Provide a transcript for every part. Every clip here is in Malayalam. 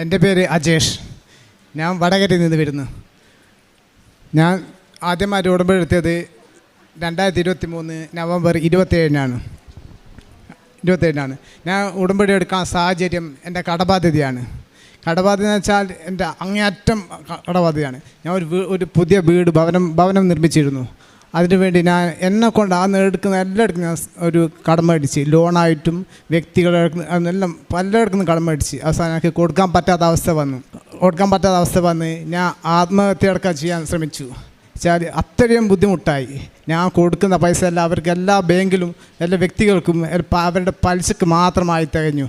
എൻ്റെ പേര് അജേഷ്. ഞാൻ വടകരയിൽ നിന്ന് വരുന്നു. ഞാൻ ആദ്യമായിട്ട് ഉടമ്പടി എടുത്തത് 2023 നവംബർ 27-നാണ്. ഞാൻ ഉടമ്പടി എടുക്കാൻ സാഹചര്യം എൻ്റെ കടബാധ്യതയാണ്. കടബാധ്യത എന്ന് വെച്ചാൽ എൻ്റെ അങ്ങേയറ്റം കടബാധ്യതയാണ്. ഞാൻ ഒരു പുതിയ ഭവനം നിർമ്മിച്ചിരുന്നു. അതിനുവേണ്ടി ഞാൻ എന്നെക്കൊണ്ട് എടുക്കുന്ന എല്ലായിടത്തും ഞാൻ ഒരു കടം മേടിച്ച്, ലോണായിട്ടും വ്യക്തികളെ എല്ലാം പലയിടത്തും കടം മേടിച്ച് അവസാനം എനിക്ക് കൊടുക്കാൻ പറ്റാത്ത അവസ്ഥ വന്ന് ഞാൻ ആത്മഹത്യ അടക്കം ചെയ്യാൻ ശ്രമിച്ചു. വെച്ചാൽ അത്രയും ബുദ്ധിമുട്ടായി. ഞാൻ കൊടുക്കുന്ന പൈസ എല്ലാം അവർക്ക് എല്ലാ ബാങ്കിലും എല്ലാ വ്യക്തികൾക്കും അവരുടെ പലിശക്ക് മാത്രമായി തികഞ്ഞു.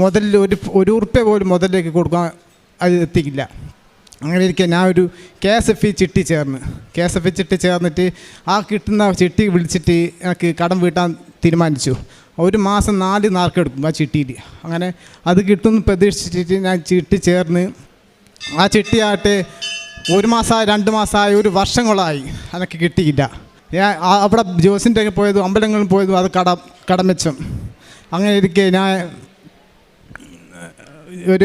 മുതലിൽ ഒരു ഉറുപ്പ്യ പോലും മുതലിലേക്ക് കൊടുക്കാൻ അത് എത്തിക്കില്ല. അങ്ങനെ ഇരിക്കെ ഞാൻ ഒരു KSF ചിട്ടി ചേർന്നിട്ട് ആ കിട്ടുന്ന ചിട്ടി വിളിച്ചിട്ട് എനിക്ക് കടം വീട്ടാൻ തീരുമാനിച്ചു. ഒരു മാസം 4 നാർക്കെടുക്കും ആ ചിട്ടിയിൽ. അങ്ങനെ അത് കിട്ടുമെന്ന് പ്രതീക്ഷിച്ചിട്ട് ഞാൻ ചിട്ടി ചേർന്ന് ആ ചിട്ടിയായിട്ട് 1 മാസമായി 2 മാസമായി 1 വർഷങ്ങളായി എനിക്ക് കിട്ടിയില്ല. ഞാൻ അവിടെ ജോസിൻ്റെ പോയതും അമ്പലങ്ങളിൽ പോയതും അത് കടം വെച്ചും. അങ്ങനെ ഇരിക്കെ ഞാൻ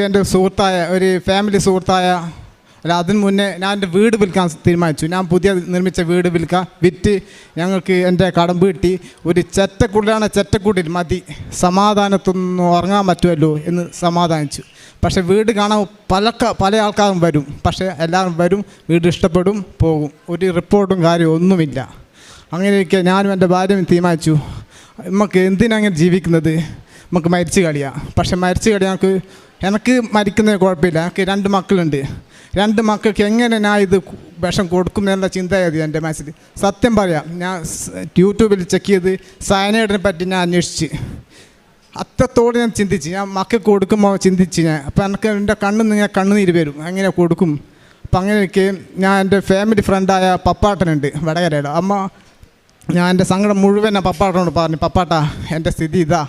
എൻ്റെ ഒരു ഫാമിലി സുഹൃത്തായ അതിന് മുന്നേ ഞാൻ എൻ്റെ വീട് വിൽക്കാൻ തീരുമാനിച്ചു. ഞാൻ പുതിയ നിർമ്മിച്ച വീട് വിറ്റ് ഞങ്ങൾക്ക് എൻ്റെ കടം വീട്ടി ഒരു ചെറ്റക്കൂട്ടിൽ മതി, സമാധാനത്തൊന്നും ഉറങ്ങാൻ പറ്റുമല്ലോ എന്ന് സമാധാനിച്ചു. പക്ഷേ വീട് കാണാൻ പല ആൾക്കാരും വരും. പക്ഷേ എല്ലാവരും വരും, വീട് ഇഷ്ടപ്പെടും, പോകും. ഒരു റിപ്പോർട്ടും കാര്യം ഒന്നുമില്ല. അങ്ങനെയൊക്കെ ഞാനും എൻ്റെ ഭാര്യയും തീരുമാനിച്ചു, നമുക്ക് എന്തിനങ്ങനെ ജീവിക്കുന്നത്, നമുക്ക് മരിച്ചു കളിയാം. പക്ഷേ മരിച്ചു കളി എനിക്ക് മരിക്കുന്നത് കുഴപ്പമില്ല. എനിക്ക് 2 മക്കളുണ്ട്. 2 മക്കൾക്ക് എങ്ങനെ ഞാൻ ഇത് വിഷം കൊടുക്കുമെന്നുള്ള ചിന്തയായിരുന്നു എൻ്റെ മനസ്സിൽ. സത്യം പറയാം, ഞാൻ യൂട്യൂബിൽ ചെക്ക് ചെയ്ത് സയനൈഡിനെ പറ്റി ഞാൻ അന്വേഷിച്ച് അത്രത്തോടെ ഞാൻ ചിന്തിച്ച്, ഞാൻ മക്കൾക്ക് കൊടുക്കുമ്പോൾ ചിന്തിച്ച് ഞാൻ. അപ്പോൾ എനിക്ക് എൻ്റെ കണ്ണുനീര് വരും, എങ്ങനെ കൊടുക്കും. അപ്പം അങ്ങനെയൊക്കെ ഞാൻ എൻ്റെ ഫാമിലി ഫ്രണ്ടായ പപ്പാട്ടനുണ്ട് വടകരയുടെ. ഞാൻ എൻ്റെ സങ്കടം മുഴുവൻ പപ്പാട്ടനോട് പറഞ്ഞു, പപ്പാട്ടാ എൻ്റെ സ്ഥിതി ഇതാ,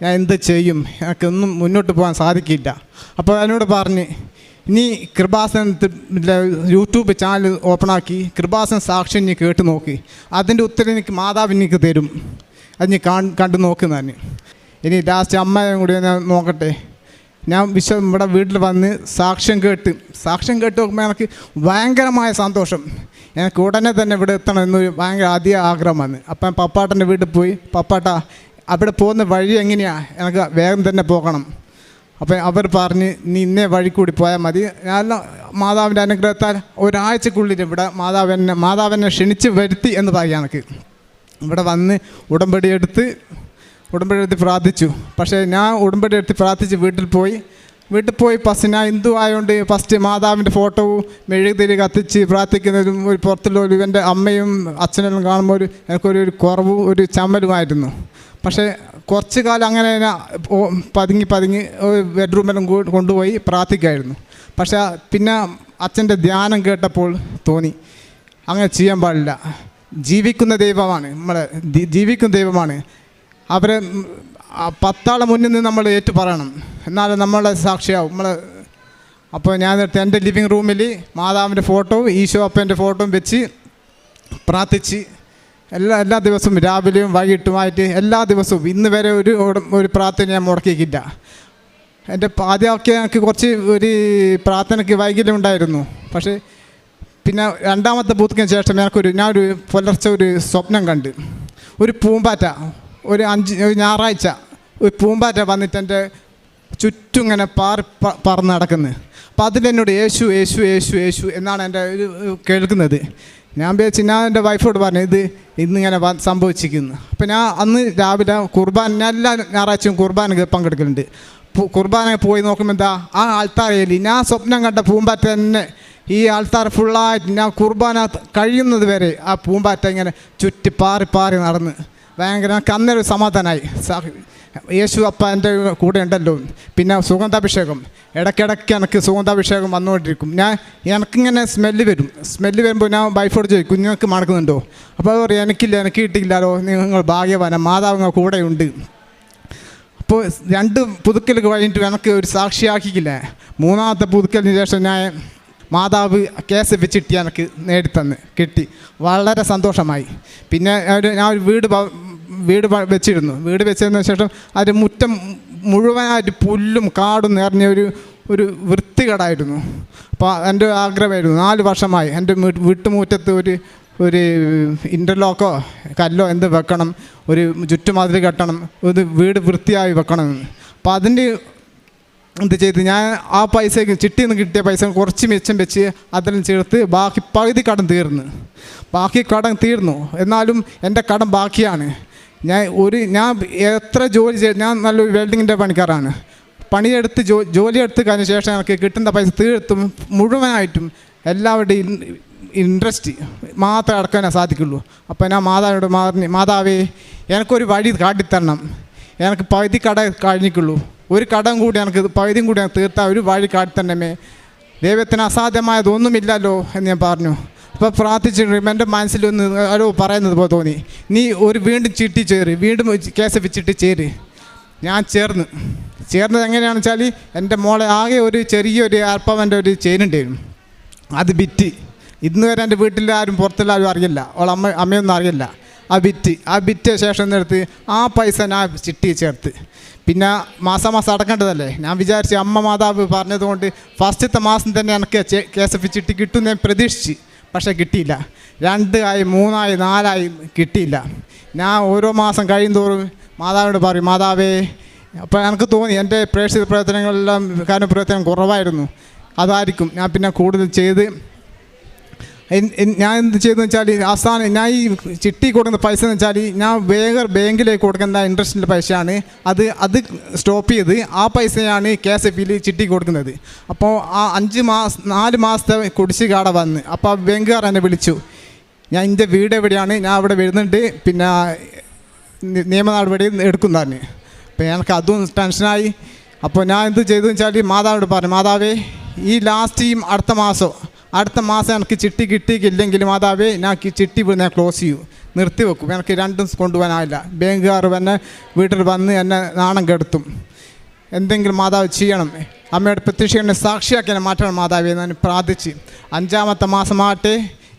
ഞാൻ എന്ത് ചെയ്യും, എനിക്കൊന്നും മുന്നോട്ട് പോകാൻ സാധിക്കില്ല. അപ്പോൾ എന്നോട് പറഞ്ഞ്, നീ കൃപാസനത്തിൻ്റെ യൂട്യൂബ് ചാനൽ ഓപ്പണാക്കി കൃപാസന സാക്ഷ്യം നീ കേട്ട് നോക്കി, അതിൻ്റെ ഉത്തരം എനിക്ക് മാതാവ് എനിക്ക് തരും, അത് നീ കണ്ടു നോക്കുന്നതന്നെ. ഇനി ലാസ്റ്റ് അമ്മയും കൂടി ഞാൻ നോക്കട്ടെ. ഞാൻ ഇവിടെ വീട്ടിൽ വന്ന് സാക്ഷ്യം കേട്ട് നോക്കുമ്പോൾ എനിക്ക് ഭയങ്കരമായ സന്തോഷം. എനിക്ക് ഉടനെ തന്നെ ഇവിടെ എത്തണം എന്നൊരു ഭയങ്കര അധികം ആഗ്രഹം വന്ന്. അപ്പം പപ്പാട്ടൻ്റെ വീട്ടിൽ പോയി, പപ്പാട്ടാ അവിടെ പോകുന്ന വഴി എങ്ങനെയാണ്, എനിക്ക് വേഗം തന്നെ പോകണം. അപ്പം അവർ പറഞ്ഞ്, നീ ഇന്നേ വഴി കൂടി പോയാൽ മതി. ഞാൻ മാതാവിൻ്റെ അനുഗ്രഹത്താൽ ഒരാഴ്ചക്കുള്ളിൽ ഇവിടെ മാതാവിനെ ക്ഷണിച്ച് വരുത്തി എന്ന് പറയാം. എനിക്ക് ഇവിടെ വന്ന് ഉടമ്പടി എടുത്ത് പ്രാർത്ഥിച്ചു. പക്ഷേ ഞാൻ ഉടമ്പടി എടുത്ത് പ്രാർത്ഥിച്ച് വീട്ടിൽ പോയി ഞാൻ ഹിന്ദു ആയതുകൊണ്ട് ഫസ്റ്റ് മാതാവിൻ്റെ ഫോട്ടോവും മെഴുകുതിരി കത്തിച്ച് പ്രാർത്ഥിക്കുന്നതും ഒരു പുറത്തുള്ള എൻ്റെ അമ്മയും അച്ഛനെല്ലാം കാണുമ്പോൾ എനിക്കൊരു കുറവും ഒരു ചമ്മലുമായിരുന്നു. പക്ഷേ കുറച്ച് കാലം അങ്ങനെ പതുങ്ങി ബെഡ്റൂമെല്ലാം കൊണ്ടുപോയി പ്രാർത്ഥിക്കുമായിരുന്നു. പക്ഷേ പിന്നെ അച്ഛൻ്റെ ധ്യാനം കേട്ടപ്പോൾ തോന്നി, അങ്ങനെ ചെയ്യാൻ പാടില്ല. ജീവിക്കുന്ന ദൈവമാണ്. അവരെ 10 ആളെ മുന്നിൽ നിന്ന് നമ്മൾ ഏറ്റു പറയണം, എന്നാലും നമ്മളെ സാക്ഷിയാവും. അപ്പോൾ ഞാൻ എൻ്റെ ലിവിങ് റൂമിൽ മാതാവിൻ്റെ ഫോട്ടോവും ഈശോ അപ്പൻ്റെ ഫോട്ടോയും വെച്ച് പ്രാർത്ഥിച്ച് എല്ലാ ദിവസവും രാവിലെയും വൈകിട്ടുമായിട്ട് എല്ലാ ദിവസവും ഇന്ന് വരെ ഒരു പ്രാർത്ഥന ഞാൻ മുടക്കിയിട്ടില്ല. എൻ്റെ ആദ്യമൊക്കെ എനിക്ക് കുറച്ച് ഒരു പ്രാർത്ഥനയ്ക്ക് വൈകല്യം ഉണ്ടായിരുന്നു. പക്ഷേ പിന്നെ 2ാമത്തെ പൂത്തിനു ശേഷം ഞാനൊരു പുലർച്ചെ ഒരു സ്വപ്നം കണ്ട്, ഒരു പൂമ്പാറ്റ ഒരു ഞായറാഴ്ച ഒരു പൂമ്പാറ്റ വന്നിട്ട് എൻ്റെ ചുറ്റും ഇങ്ങനെ പറന്ന് നടക്കുന്നത്. അപ്പോൾ അതിലെന്നോട് യേശു യേശു യേശു യേശു എന്നാണ് എൻ്റെ കേൾക്കുന്നത്. ഞാൻ എൻ്റെ വൈഫോട് പറഞ്ഞു, ഇന്നിങ്ങനെ സംഭവിച്ചിരിക്കുന്നു. അപ്പോൾ ഞാൻ അന്ന് രാവിലെ ഞാൻ എല്ലാ ഞായറാഴ്ചയും കുർബാന പങ്കെടുക്കലുണ്ട്. കുർബാന പോയി നോക്കുമ്പോൾ ആ ആൾത്താരയിൽ ഞാൻ സ്വപ്നം കണ്ട പൂമ്പാറ്റ തന്നെ ഈ ആൾത്താർ ഫുള്ളായിട്ട് ഞാൻ കുർബാന കഴിയുന്നത് വരെ ആ പൂമ്പാറ്റ ഇങ്ങനെ ചുറ്റി പാറി നടന്ന് ഭയങ്കര എനിക്ക് അന്നേരം സമാധാനമായി. യേശു അപ്പ എൻ്റെ കൂടെ ഉണ്ടല്ലോ. പിന്നെ സുഗന്ധാഭിഷേകം ഇടയ്ക്കിടയ്ക്ക് എനിക്ക് സുഗന്ധാഭിഷേകം വന്നുകൊണ്ടിരിക്കും. എനിക്കിങ്ങനെ സ്മെല്ല് വരുമ്പോൾ ഞാൻ വൈഫോട് ചോദിക്കും, കുഞ്ഞുങ്ങൾക്ക് മണക്കുന്നുണ്ടോ? അപ്പോൾ അവർ എനിക്ക് കിട്ടിയില്ലല്ലോ, നിങ്ങൾ ഭാഗ്യവാനാണ്, മാതാവ് കൂടെയുണ്ട്. അപ്പോൾ 2 പുതുക്കൽ കഴിഞ്ഞിട്ട് എനിക്ക് ഒരു സാക്ഷിയാക്കിയില്ല. 3ാമത്തെ പുതുക്കലിന് ശേഷം ഞാൻ മാതാവ് KSF ചിട്ടി എനിക്ക് കിട്ടി. വളരെ സന്തോഷമായി. പിന്നെ ഞാൻ ഒരു വീട് വെച്ചിരുന്നു. വീട് വെച്ചതിന് ശേഷം അതിൻ്റെ മുറ്റം മുഴുവനായിട്ട് പുല്ലും കാടും നിറഞ്ഞ ഒരു വൃത്തികേടായിരുന്നു. അപ്പോൾ എൻ്റെ ആഗ്രഹമായിരുന്നു 4 വർഷമായി എൻ്റെ വീട്ടുമുറ്റത്ത് ഒരു ഇൻ്റർലോക്കോ കല്ലോ എന്ത് വെക്കണം, ഒരു ചുറ്റുമതിൽ കെട്ടണം, ഒരു വീട് വൃത്തിയായി വെക്കണമെന്ന്. അപ്പോൾ അതിൻ്റെ എന്ത് ചെയ്ത് ഞാൻ ആ പൈസയ്ക്ക് ചിട്ടിയിൽ നിന്ന് കിട്ടിയ പൈസ കുറച്ച് മിച്ചം വെച്ച് അതെല്ലാം ചേർത്ത് ബാക്കി പകുതി കടം തീർന്നു. എന്നാലും എൻ്റെ കടം ബാക്കിയാണ്. ഞാൻ എത്ര ജോലി ചെയ്ത്, ഞാൻ നല്ലൊരു വെൽഡിങ്ങിൻ്റെ പണിക്കാരാണ്. പണിയെടുത്ത് ജോലിയെടുത്ത് കഴിഞ്ഞ ശേഷം എനിക്ക് കിട്ടുന്ന പൈസ തീർത്തും മുഴുവനായിട്ടും എല്ലാവരുടെയും ഇൻട്രസ്റ്റ് മാത്രമേ അടക്കാനേ സാധിക്കുള്ളൂ. അപ്പോൾ ഞാൻ മാതാവിനോട് മാതാവേ എനിക്കൊരു വഴി കാട്ടിത്തരണം, എനിക്ക് പകുതി കട കഴിഞ്ഞിട്ടുള്ളൂ, ഒരു കടം കൂടി എനിക്ക് പകുതിയും കൂടി എനിക്ക് തീർത്താൽ ഒരു വഴി കാട്ടിത്തരണമേ, ദൈവത്തിന് അസാധ്യമായതൊന്നുമില്ലല്ലോ എന്ന് ഞാൻ പറഞ്ഞു. അപ്പോൾ പ്രാർത്ഥിച്ചിട്ട് എൻ്റെ മനസ്സിലൊന്ന് ആരോ പറയുന്നത് പോലെ തോന്നി, നീ വീണ്ടും ചിട്ടി ചേര്, വീണ്ടും കേസ് വെച്ചിട്ട് ചേര്. ഞാൻ ചേർന്നത് എങ്ങനെയാണെന്ന് വെച്ചാൽ എൻ്റെ മോളെ ആകെ ഒരു ചെറിയൊരു അല്പവൻ്റെ ഒരു ചെയിനുണ്ടായിരുന്നു, അത് വിറ്റ്. ഇന്ന് വരെ എൻ്റെ വീട്ടിൽ ആരും പുറത്തുള്ളാരും അറിയില്ല, അവളെ അമ്മയൊന്നും അറിയില്ല. ആ വിറ്റ ശേഷം എടുത്ത് ആ പൈസ ഞാൻ ചിട്ടി ചേർത്ത്. പിന്നെ മാസം അടക്കേണ്ടതല്ലേ, ഞാൻ വിചാരിച്ച് അമ്മ മാതാവ് പറഞ്ഞതുകൊണ്ട് ഫസ്റ്റത്തെ മാസം തന്നെ എനിക്ക് KSF ചിട്ടി കിട്ടുമെന്ന് ഞാൻ പ്രതീക്ഷിച്ച്. പക്ഷേ കിട്ടിയില്ല. 2 ആയി 3 ആയി 4 ആയി കിട്ടിയില്ല. ഞാൻ ഓരോ മാസം കഴിയുന്തോറും മാതാവിനോട് പറയും, മാതാവേ. അപ്പോൾ എനിക്ക് തോന്നി എൻ്റെ പ്രേക്ഷിത പ്രവർത്തനങ്ങളെല്ലാം പ്രവർത്തനം കുറവായിരുന്നു, അതായിരിക്കും. ഞാൻ പിന്നെ കൂടുതൽ ചെയ്ത് ഞാൻ എന്ത് ചെയ്തെന്ന് വെച്ചാൽ അവസാനം ഞാൻ ഈ ചിട്ടി കൊടുക്കുന്ന പൈസ എന്ന് വെച്ചാൽ ഞാൻ ബാങ്കിലേക്ക് കൊടുക്കുന്ന ഇൻട്രസ്റ്റിൻ്റെ പൈസയാണ്. അത് സ്റ്റോപ്പ് ചെയ്ത് ആ പൈസയാണ് KSFയിൽ ചിട്ടി കൊടുക്കുന്നത്. അപ്പോൾ ആ 4 മാസത്തെ കുടിശ്ശിക വന്ന്. അപ്പോൾ ബാങ്കുകാർ എന്നെ വിളിച്ചു, ഞാൻ എൻ്റെ വീട് എവിടെയാണ്, ഞാൻ അവിടെ വരുന്നുണ്ട്, പിന്നെ നിയമ നടപടി എടുക്കുന്നതാണ്. അപ്പോൾ എനിക്ക് അതും ടെൻഷനായി. അപ്പോൾ ഞാൻ എന്ത് ചെയ്തതെന്ന് വെച്ചാൽ മാതാവിനോട് പറഞ്ഞു, മാതാവേ ഈ അടുത്ത മാസം എനിക്ക് ചിട്ടി കിട്ടിയില്ലെങ്കിൽ മാതാവേ ഞാൻ ചിട്ടി ഞാൻ ക്ലോസ് ചെയ്യൂ, നിർത്തി വെക്കും, എനിക്ക് 2 കൊണ്ടുപോകാനാവില്ല. ബാങ്കുകാർ തന്നെ വീട്ടിൽ വന്ന് എന്നെ നാണം കെടുത്തും. എന്തെങ്കിലും മാതാവ് ചെയ്യണം, അമ്മയുടെ പ്രത്യക്ഷനെ സാക്ഷിയാക്കി എന്നെ മാറ്റണം മാതാവേ ഞാൻ പ്രാർത്ഥിച്ച്. 5-ാമത്തെ മാസമാകട്ടെ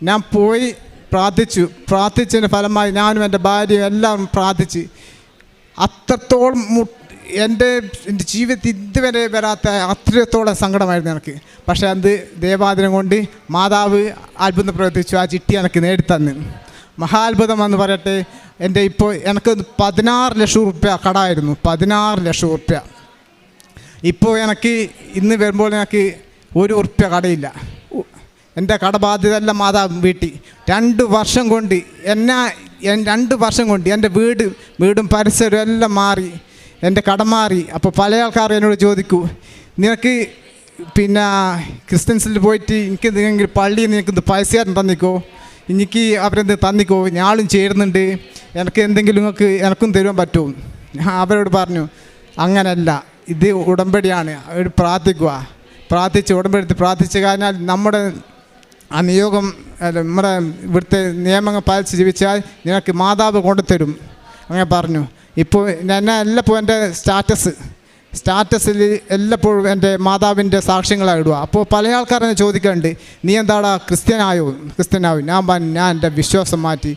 ഞാൻ പോയി പ്രാർത്ഥിച്ചതിൻ്റെ ഫലമായി ഞാനും എൻ്റെ ഭാര്യയും എല്ലാവരും പ്രാർത്ഥിച്ച്. അത്രത്തോളം എൻ്റെ ജീവിതത്തിൽ ഇതുവരെ വരാത്ത അത്രത്തോളം സങ്കടമായിരുന്നു എനിക്ക്. പക്ഷേ അത് ദൈവാധീനം കൊണ്ട് മാതാവ് അത്ഭുതം പ്രവർത്തിച്ചു, ആ ചിട്ടി എനിക്ക് നേടിത്തന്ന്. മഹാത്ഭുതം എന്ന് പറയട്ടെ. എൻ്റെ ഇപ്പോൾ എനിക്ക് 16 ലക്ഷം റുപ്യ കടമായിരുന്നു, 16 ലക്ഷം റുപ്യ. ഇപ്പോൾ എനിക്ക് ഇന്ന് വരുമ്പോൾ എനിക്ക് 1 ഉറുപ്യ കടയില്ല. എൻ്റെ കടബാധ്യത എല്ലാം മാതാവ് വീട്ടി. 2 വർഷം കൊണ്ട് 2 വർഷം കൊണ്ട് എൻ്റെ വീടും പരിസരവും എല്ലാം മാറി, എൻ്റെ കടം മാറി. അപ്പോൾ പല ആൾക്കാർ എന്നോട് ചോദിക്കൂ, നിനക്ക് പിന്നെ ക്രിസ്ത്യൻസിൽ പോയിട്ട് എനിക്ക് എന്തെങ്കിലും പള്ളിയിൽ നിനക്ക് പൈസയായിട്ട് തന്നിക്കോ, എനിക്ക് അവരെന്ത് തന്നിക്കോ, ഞാനും ചേരുന്നുണ്ട്, എനിക്ക് എന്തെങ്കിലും എനിക്കും തരുവാൻ പറ്റുമോ? ഞാൻ അവരോട് പറഞ്ഞു, അങ്ങനല്ല, ഇത് ഉടമ്പടിയാണ്, അവർ പ്രാർത്ഥിച്ച് ഉടമ്പടി പ്രാർത്ഥിച്ച് കഴിഞ്ഞാൽ നമ്മുടെ ആ നിയോഗം നമ്മുടെ ഇവിടുത്തെ നിയമങ്ങൾ പാലിച്ച് ജീവിച്ചാൽ നിനക്ക് മാതാവ് കൊണ്ടുതരും അങ്ങനെ പറഞ്ഞു. ഇപ്പോൾ എല്ലപ്പോഴും എൻ്റെ സ്റ്റാറ്റസിൽ എല്ലപ്പോഴും എൻ്റെ മാതാവിൻ്റെ സാക്ഷ്യങ്ങളായി ഇടുക. അപ്പോൾ പല ആൾക്കാരെന്നെ ചോദിക്കാറുണ്ട്, നീ എന്താടാ ക്രിസ്ത്യനാവും? ഞാൻ എൻ്റെ വിശ്വാസം മാറ്റി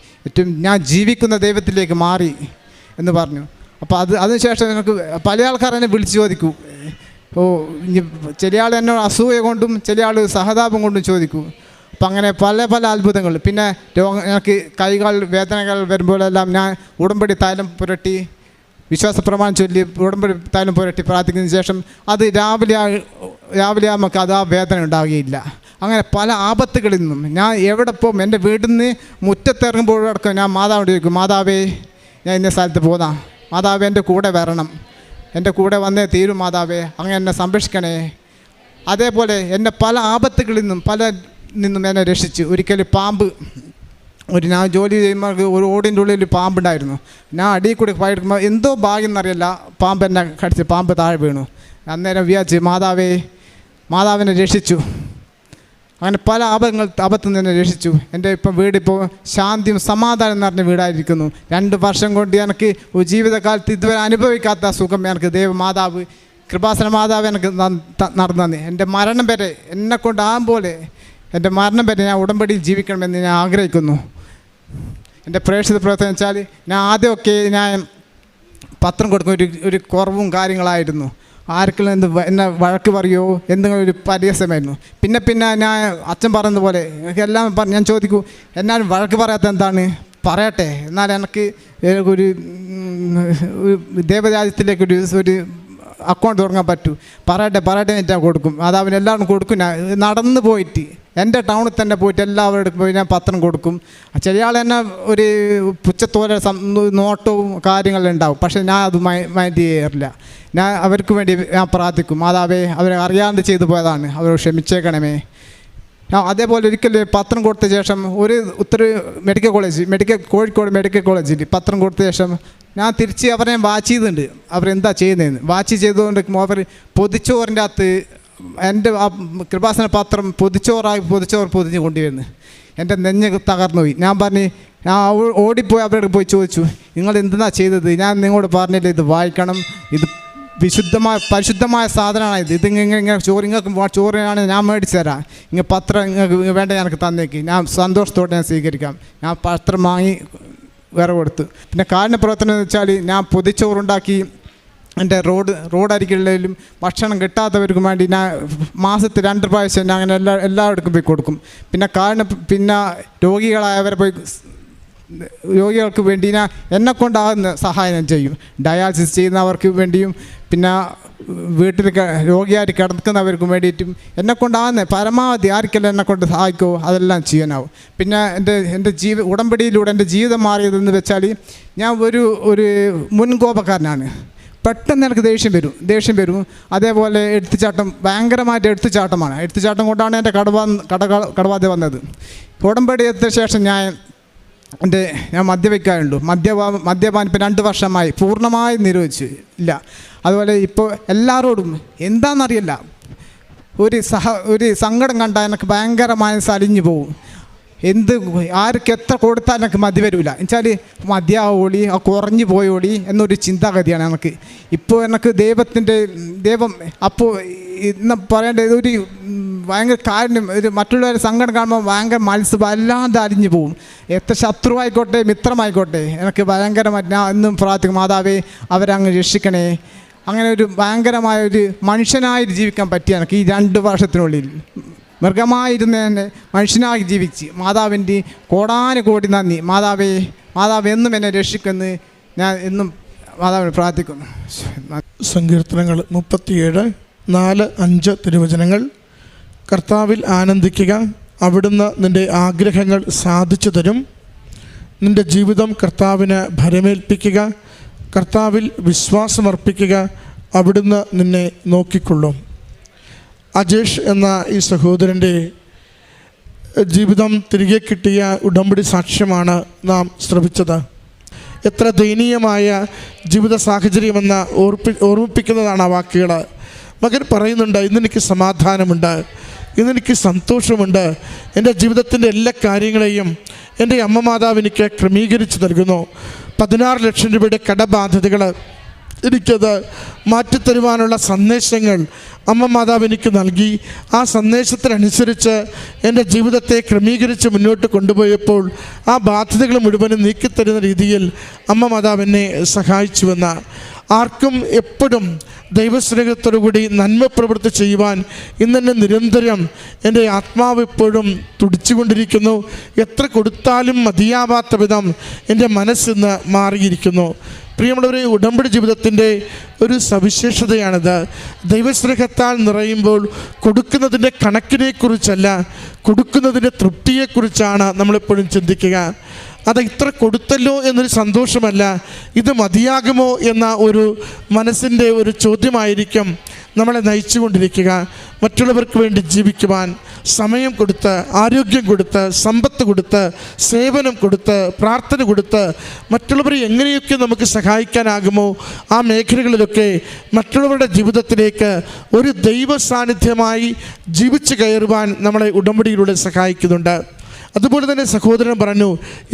ഞാൻ ജീവിക്കുന്ന ദൈവത്തിലേക്ക് മാറി എന്ന് പറഞ്ഞു. അപ്പോൾ അതിനുശേഷം എനിക്ക് പല ആൾക്കാരെന്നെ വിളിച്ച് ചോദിക്കൂ, ചില ആൾ എന്നോട് അസൂയ കൊണ്ടും ചില ആൾ സഹതാപം കൊണ്ടും ചോദിക്കൂ. അപ്പം അങ്ങനെ പല അത്ഭുതങ്ങൾ. പിന്നെ എനിക്ക് കൈകൾ വേദനകൾ വരുമ്പോഴെല്ലാം ഞാൻ ഉടമ്പടി തൈലം പുരട്ടി വിശ്വാസ പ്രമാണം ചൊല്ലി ഉടമ്പടി തൈലം പുരട്ടി പ്രാർത്ഥിക്കുന്നതിന് ശേഷം അത് രാവിലെ നമുക്ക് ആ വേദന ഉണ്ടാവുകയില്ല. അങ്ങനെ പല ആപത്തുകളിൽ നിന്നും ഞാൻ എവിടെ പോകും, എൻ്റെ വീട്ടിൽ നിന്ന് മുറ്റത്തിറങ്ങുമ്പോഴടക്കം ഞാൻ മാതാവിനോട് ചോദിക്കും, മാതാവേ ഞാൻ ഇന്ന സ്ഥലത്ത് പോകാം, മാതാവേ എൻ്റെ കൂടെ വരണം, എൻ്റെ കൂടെ വന്നേ തീരും മാതാവേ, അങ്ങനെ എന്നെ സംരക്ഷിക്കണേ. അതേപോലെ എന്നെ പല ആപത്തുകളിൽ നിന്നും എന്നെ രക്ഷിച്ചു. ഒരിക്കൽ പാമ്പ്, ഞാൻ ജോലി ചെയ്യുമ്പോൾ ഒരു ഓടിൻ്റെ ഉള്ളിൽ പാമ്പുണ്ടായിരുന്നു. ഞാൻ അടിയിൽ കൂടി പോയിരിക്കുമ്പോൾ എന്തോ ഭാഗ്യം എന്നറിയില്ല, പാമ്പ് എന്നെ കടിച്ച് പാമ്പ് താഴെ വീണു. അന്നേരം വിചാരിച്ച് മാതാവിനെ രക്ഷിച്ചു. അങ്ങനെ പല ആപത്തിൽ നിന്ന് എന്നെ രക്ഷിച്ചു. എൻ്റെ വീടിപ്പോൾ ശാന്തിയും സമാധാനം നിറഞ്ഞ വീടായിരിക്കുന്നു. 2 വർഷം കൊണ്ട് എനിക്ക് ഒരു ജീവിതകാലത്ത് ഇതുവരെ അനുഭവിക്കാത്ത സുഖം എനിക്ക് മാതാവ് കൃപാസന മാതാവ് എനിക്ക് നടന്നു. എൻ്റെ മരണം വരെ എന്നെക്കൊണ്ടാകുമ്പോലെ എൻ്റെ മരണം വരെ ഞാൻ ഉടമ്പടിയിൽ ജീവിക്കണമെന്ന് ഞാൻ ആഗ്രഹിക്കുന്നു. എൻ്റെ പ്രേക്ഷിത പ്രവർത്തനം വെച്ചാൽ ഞാൻ ആദ്യമൊക്കെ ഞാൻ പത്രം കൊടുക്കുന്ന ഒരു കുറവും കാര്യങ്ങളായിരുന്നു. ആർക്കെങ്കിലും എന്നെ വഴക്ക് പറയുമോ എന്തെങ്കിലും ഒരു പരിഹസമായിരുന്നു. പിന്നെ ഞാൻ അച്ഛൻ പറയുന്നത് പോലെ എല്ലാം ഞാൻ ചോദിക്കൂ, എന്നാലും വഴക്ക് പറയാത്ത എന്താണ്, പറയട്ടെ, എന്നാൽ എനിക്ക് ഒരു ദേവരാജ്യത്തിലേക്ക് ഒരു അക്കൗണ്ട് തുടങ്ങാൻ പറ്റൂ, പറയട്ടെ ഞാൻ കൊടുക്കും. അത് അവനെല്ലാവരും കൊടുക്കും. ഞാൻ നടന്ന് പോയിട്ട് എൻ്റെ ടൗണിൽ തന്നെ പോയിട്ട് എല്ലാവരുടെ പോയി ഞാൻ പത്രം കൊടുക്കും. ചില ആൾ തന്നെ ഒരു പുച്ഛത്തോലെ നോട്ടവും കാര്യങ്ങളും ഉണ്ടാവും, പക്ഷേ ഞാൻ അത് മൈൻഡ് ചെയ്യാറില്ല. ഞാൻ അവർക്ക് വേണ്ടി ഞാൻ പ്രാർത്ഥിക്കും, മാതാവേ അവരെ അറിയാണ്ട് ചെയ്തു പോയതാണ്, അവർ ക്ഷമിച്ചേക്കണമേ. അതേപോലെ ഒരിക്കൽ പത്രം കൊടുത്ത ശേഷം ഒരു കോഴിക്കോട് മെഡിക്കൽ കോളേജിൽ പത്രം കൊടുത്ത ശേഷം ഞാൻ തിരിച്ച് അവരെ വാച്ച് ചെയ്തിട്ടുണ്ട്, അവരെന്താ ചെയ്യുന്നതെന്ന്. വാച്ച് ചെയ്തുകൊണ്ട് അവർ പൊതിച്ചോറിൻ്റെ അകത്ത് എൻ്റെ ആ കൃപാസന പത്രം പൊതിച്ചോറ് പൊതിഞ്ഞ് കൊണ്ടുവരുന്നു. എൻ്റെ നെഞ്ഞ് തകർന്നു പോയി. ഞാൻ ഓടിപ്പോയി അവരോട് പോയി ചോദിച്ചു, നിങ്ങൾ എന്തെന്നാ ചെയ്തത്? ഞാൻ നിങ്ങളോട് പറഞ്ഞില്ല ഇത് വായിക്കണം, ഇത് പരിശുദ്ധമായ സാധനമാണ്, ഇതിങ്ങനെ ചോറിനാണ് ഞാൻ മേടിച്ചു തരാം, ഇങ്ങനെ പത്രം ഇങ്ങനെ വേണ്ട എനിക്ക് തന്നേക്ക്, ഞാൻ സന്തോഷത്തോടെ ഞാൻ സ്വീകരിക്കാം. ഞാൻ പത്രം വാങ്ങി വേറെ കൊടുത്തു. പിന്നെ കാരുണ്യ പ്രവർത്തനം എന്ന് വെച്ചാൽ ഞാൻ പൊതിച്ചോറുണ്ടാക്കി എൻ്റെ റോഡരികളിലും ഭക്ഷണം കിട്ടാത്തവർക്കും വേണ്ടി ഞാൻ മാസത്തിൽ 2 പ്രാവശ്യം ഞാൻ അങ്ങനെ എല്ലാവർക്കും പോയി കൊടുക്കും. പിന്നെ രോഗികൾക്ക് വേണ്ടി ഞാൻ എന്നെക്കൊണ്ടാകുന്ന സഹായം ഞാൻ ചെയ്യും. ഡയാലിസിസ് ചെയ്യുന്നവർക്ക് വേണ്ടിയും പിന്നെ വീട്ടിൽ രോഗിയായിട്ട് കിടക്കുന്നവർക്കും വേണ്ടിയിട്ടും എന്നെക്കൊണ്ടാകുന്ന പരമാവധി ആർക്കെല്ലാം എന്നെക്കൊണ്ട് സഹായിക്കുമോ അതെല്ലാം ചെയ്യാനാവും. പിന്നെ എൻ്റെ ഉടമ്പടിയിലൂടെ എൻ്റെ ജീവിതം മാറിയതെന്ന് വെച്ചാൽ ഞാൻ ഒരു മുൻകോപക്കാരനാണ്. പെട്ടെന്ന് എനിക്ക് ദേഷ്യം വരും. അതേപോലെ ഭയങ്കരമായിട്ട് എടുത്തുചാട്ടം കൊണ്ടാണ് എൻ്റെ കടബാധ്യത വന്നത്. ഉടമ്പടി എത്തിയ ശേഷം ഞാൻ മദ്യപിക്കാറുണ്ട്. മദ്യപാനം ഇപ്പോൾ 2 വർഷമായി പൂർണ്ണമായി നിരോധിച്ചു ഇല്ല. അതുപോലെ ഇപ്പോൾ എല്ലാവരോടും എന്താണെന്നറിയില്ല, ഒരു സങ്കടം കണ്ടാൽ എനിക്ക് ഭയങ്കരമായി സലിഞ്ഞു പോകും. ആർക്ക് എത്ര കൊടുത്താൽ എനിക്ക് മതി വരില്ല എന്നുവെച്ചാൽ മതിയാവോളി കുറഞ്ഞു പോയോളി എന്നൊരു ചിന്താഗതിയാണ് എനിക്ക് ഇപ്പോൾ. എനിക്ക് ദൈവം അപ്പോൾ ഇന്ന് പറയേണ്ടത് ഒരു ഭയങ്കര കാര്യം, ഒരു മറ്റുള്ളവരെ സങ്കടം കാണുമ്പോൾ ഭയങ്കര വല്ലാതെ അലിഞ്ഞു പോകും. എത്ര ശത്രുവായിക്കോട്ടെ മിത്രമായിക്കോട്ടെ എനിക്ക് ഭയങ്കരമായിട്ട് ഞാൻ എന്നും പ്രാർത്ഥിക്കും, മാതാവേ അവരങ്ങ് രക്ഷിക്കണേ. അങ്ങനെ ഒരു ഭയങ്കരമായ ഒരു മനുഷ്യനായിട്ട് ജീവിക്കാൻ പറ്റിയ എനിക്ക് ഈ 2 വർഷത്തിനുള്ളിൽ മൃഗമായിരുന്ന എന്നെ മനുഷ്യനായി ജീവിച്ച് മാതാവിൻ്റെ കോടാനുകോടി നന്ദി. മാതാവ് എന്നും എന്നെ രക്ഷിക്കുമെന്ന് ഞാൻ എന്നും മാതാവിനെ പ്രാർത്ഥിക്കുന്നു. സങ്കീർത്തനങ്ങൾ 37, 4, 5 തിരുവചനങ്ങൾ. കർത്താവിൽ ആനന്ദിക്കുക, അവിടുന്ന് നിൻ്റെ ആഗ്രഹങ്ങൾ സാധിച്ചു തരും. നിൻ്റെ ജീവിതം കർത്താവിന് ഭരമേൽപ്പിക്കുക, കർത്താവിൽ വിശ്വാസമർപ്പിക്കുക, അവിടുന്ന് നിന്നെ നോക്കിക്കൊള്ളും. അജേഷ് എന്ന ഈ സഹോദരൻ്റെ ജീവിതം തിരികെ കിട്ടിയ ഉടമ്പടി സാക്ഷ്യമാണ് നാം ശ്രവിച്ചത്. എത്ര ദയനീയമായ ജീവിത സാഹചര്യമെന്ന് ഓർമ്മിപ്പിക്കുന്നതാണ് ആ വാക്കുകൾ. മകൻ പറയുന്നുണ്ട്, ഇന്നെനിക്ക് സമാധാനമുണ്ട്, ഇന്നെനിക്ക് സന്തോഷമുണ്ട്, എൻ്റെ ജീവിതത്തിൻ്റെ എല്ലാ കാര്യങ്ങളെയും എൻ്റെ അമ്മ മാതാവ് എനിക്ക് ക്രമീകരിച്ച് നൽകുന്നു. 16 ലക്ഷം രൂപയുടെ കടബാധ്യതകൾ എനിക്കത് മാറ്റിത്തരുവാനുള്ള സന്ദേശങ്ങൾ അമ്മ മാതാവ് എനിക്ക് നൽകി. ആ സന്ദേശത്തിനനുസരിച്ച് എൻ്റെ ജീവിതത്തെ ക്രമീകരിച്ച് മുന്നോട്ട് കൊണ്ടുപോയപ്പോൾ ആ ബാധ്യതകൾ മുഴുവനും നീക്കിത്തരുന്ന രീതിയിൽ അമ്മ മാതാവ് എന്നെ സഹായിച്ചുവെന്ന്. ആർക്കും എപ്പോഴും ദൈവസ്നേഹത്തോടുകൂടി നന്മ പ്രവൃത്തി ചെയ്യുവാൻ ഇന്നെന്നെ നിരന്തരം എൻ്റെ ആത്മാവ് എപ്പോഴും തുടിച്ചുകൊണ്ടിരിക്കുന്നു. എത്ര കൊടുത്താലും മതിയാവാത്ത വിധം എൻ്റെ മനസ്സിന്ന് മാറിയിരിക്കുന്നു. പ്രിയമുള്ളവരെ, ഉടമ്പടി ജീവിതത്തിൻ്റെ ഒരു സവിശേഷതയാണിത്. ദൈവസ്നേഹത്താൽ നിറയുമ്പോൾ കൊടുക്കുന്നതിൻ്റെ കണക്കിനെക്കുറിച്ചല്ല, കൊടുക്കുന്നതിൻ്റെ തൃപ്തിയെക്കുറിച്ചാണ് നമ്മളെപ്പോഴും ചിന്തിക്കുക. അത് ഇത്ര കൊടുത്തല്ലോ എന്നൊരു സന്തോഷമല്ല, ഇത് മതിയാകുമോ എന്ന ഒരു മനസ്സിൻ്റെ ഒരു ചോദ്യമായിരിക്കും നമ്മളെ നയിച്ചുകൊണ്ടിരിക്കുക. മറ്റുള്ളവർക്ക് വേണ്ടി ജീവിക്കുവാൻ സമയം കൊടുത്ത്, ആരോഗ്യം കൊടുത്ത്, സമ്പത്ത് കൊടുത്ത്, സേവനം കൊടുത്ത്, പ്രാർത്ഥന കൊടുത്ത് മറ്റുള്ളവരെ എങ്ങനെയൊക്കെ നമുക്ക് സഹായിക്കാനാകുമോ ആ മേഖലകളിലൊക്കെ മറ്റുള്ളവരുടെ ജീവിതത്തിലേക്ക് ഒരു ദൈവ സാന്നിധ്യമായി ജീവിച്ചു കയറുവാൻ നമ്മളെ ഉടമ്പടിയിലൂടെ സഹായിക്കുന്നുണ്ട്. അതുപോലെ തന്നെ സഹോദരൻ പറഞ്ഞു,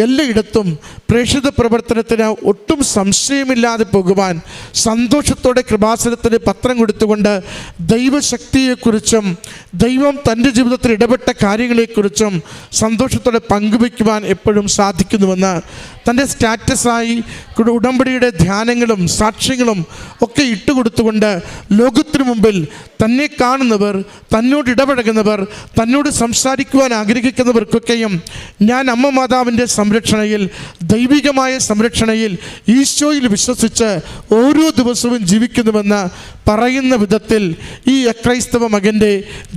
എല്ലായിടത്തും പ്രേക്ഷിത പ്രവർത്തനത്തിന് ഒട്ടും സംശയമില്ലാതെ പോകുവാൻ സന്തോഷത്തോടെ കൃപാസനത്തിന് പത്രം കൊടുത്തുകൊണ്ട് ദൈവശക്തിയെക്കുറിച്ചും ദൈവം തൻ്റെ ജീവിതത്തിൽ ഇടപെട്ട കാര്യങ്ങളെക്കുറിച്ചും സന്തോഷത്തോടെ പങ്കുവയ്ക്കുവാൻ എപ്പോഴും സാധിക്കുന്നുവെന്ന് തൻ്റെ സ്റ്റാറ്റസായി ഉടമ്പടിയുടെ ധ്യാനങ്ങളും സാക്ഷ്യങ്ങളും ഒക്കെ ഇട്ടുകൊടുത്തുകൊണ്ട് ലോകത്തിനു മുമ്പിൽ തന്നെ കാണുന്നവർ, തന്നോട് ഇടപഴകുന്നവർ, തന്നോട് സംസാരിക്കുവാൻ ആഗ്രഹിക്കുന്നവർക്കൊക്കെയും ഞാൻ അമ്മ മാതാവിൻ്റെ സംരക്ഷണയിൽ, ദൈവികമായ സംരക്ഷണയിൽ, ഈശോയിൽ വിശ്വസിച്ച് ഓരോ ദിവസവും ജീവിക്കുന്നുവെന്ന് പറയുന്ന വിധത്തിൽ ഈ അക്രൈസ്തവ മകൻ്റെ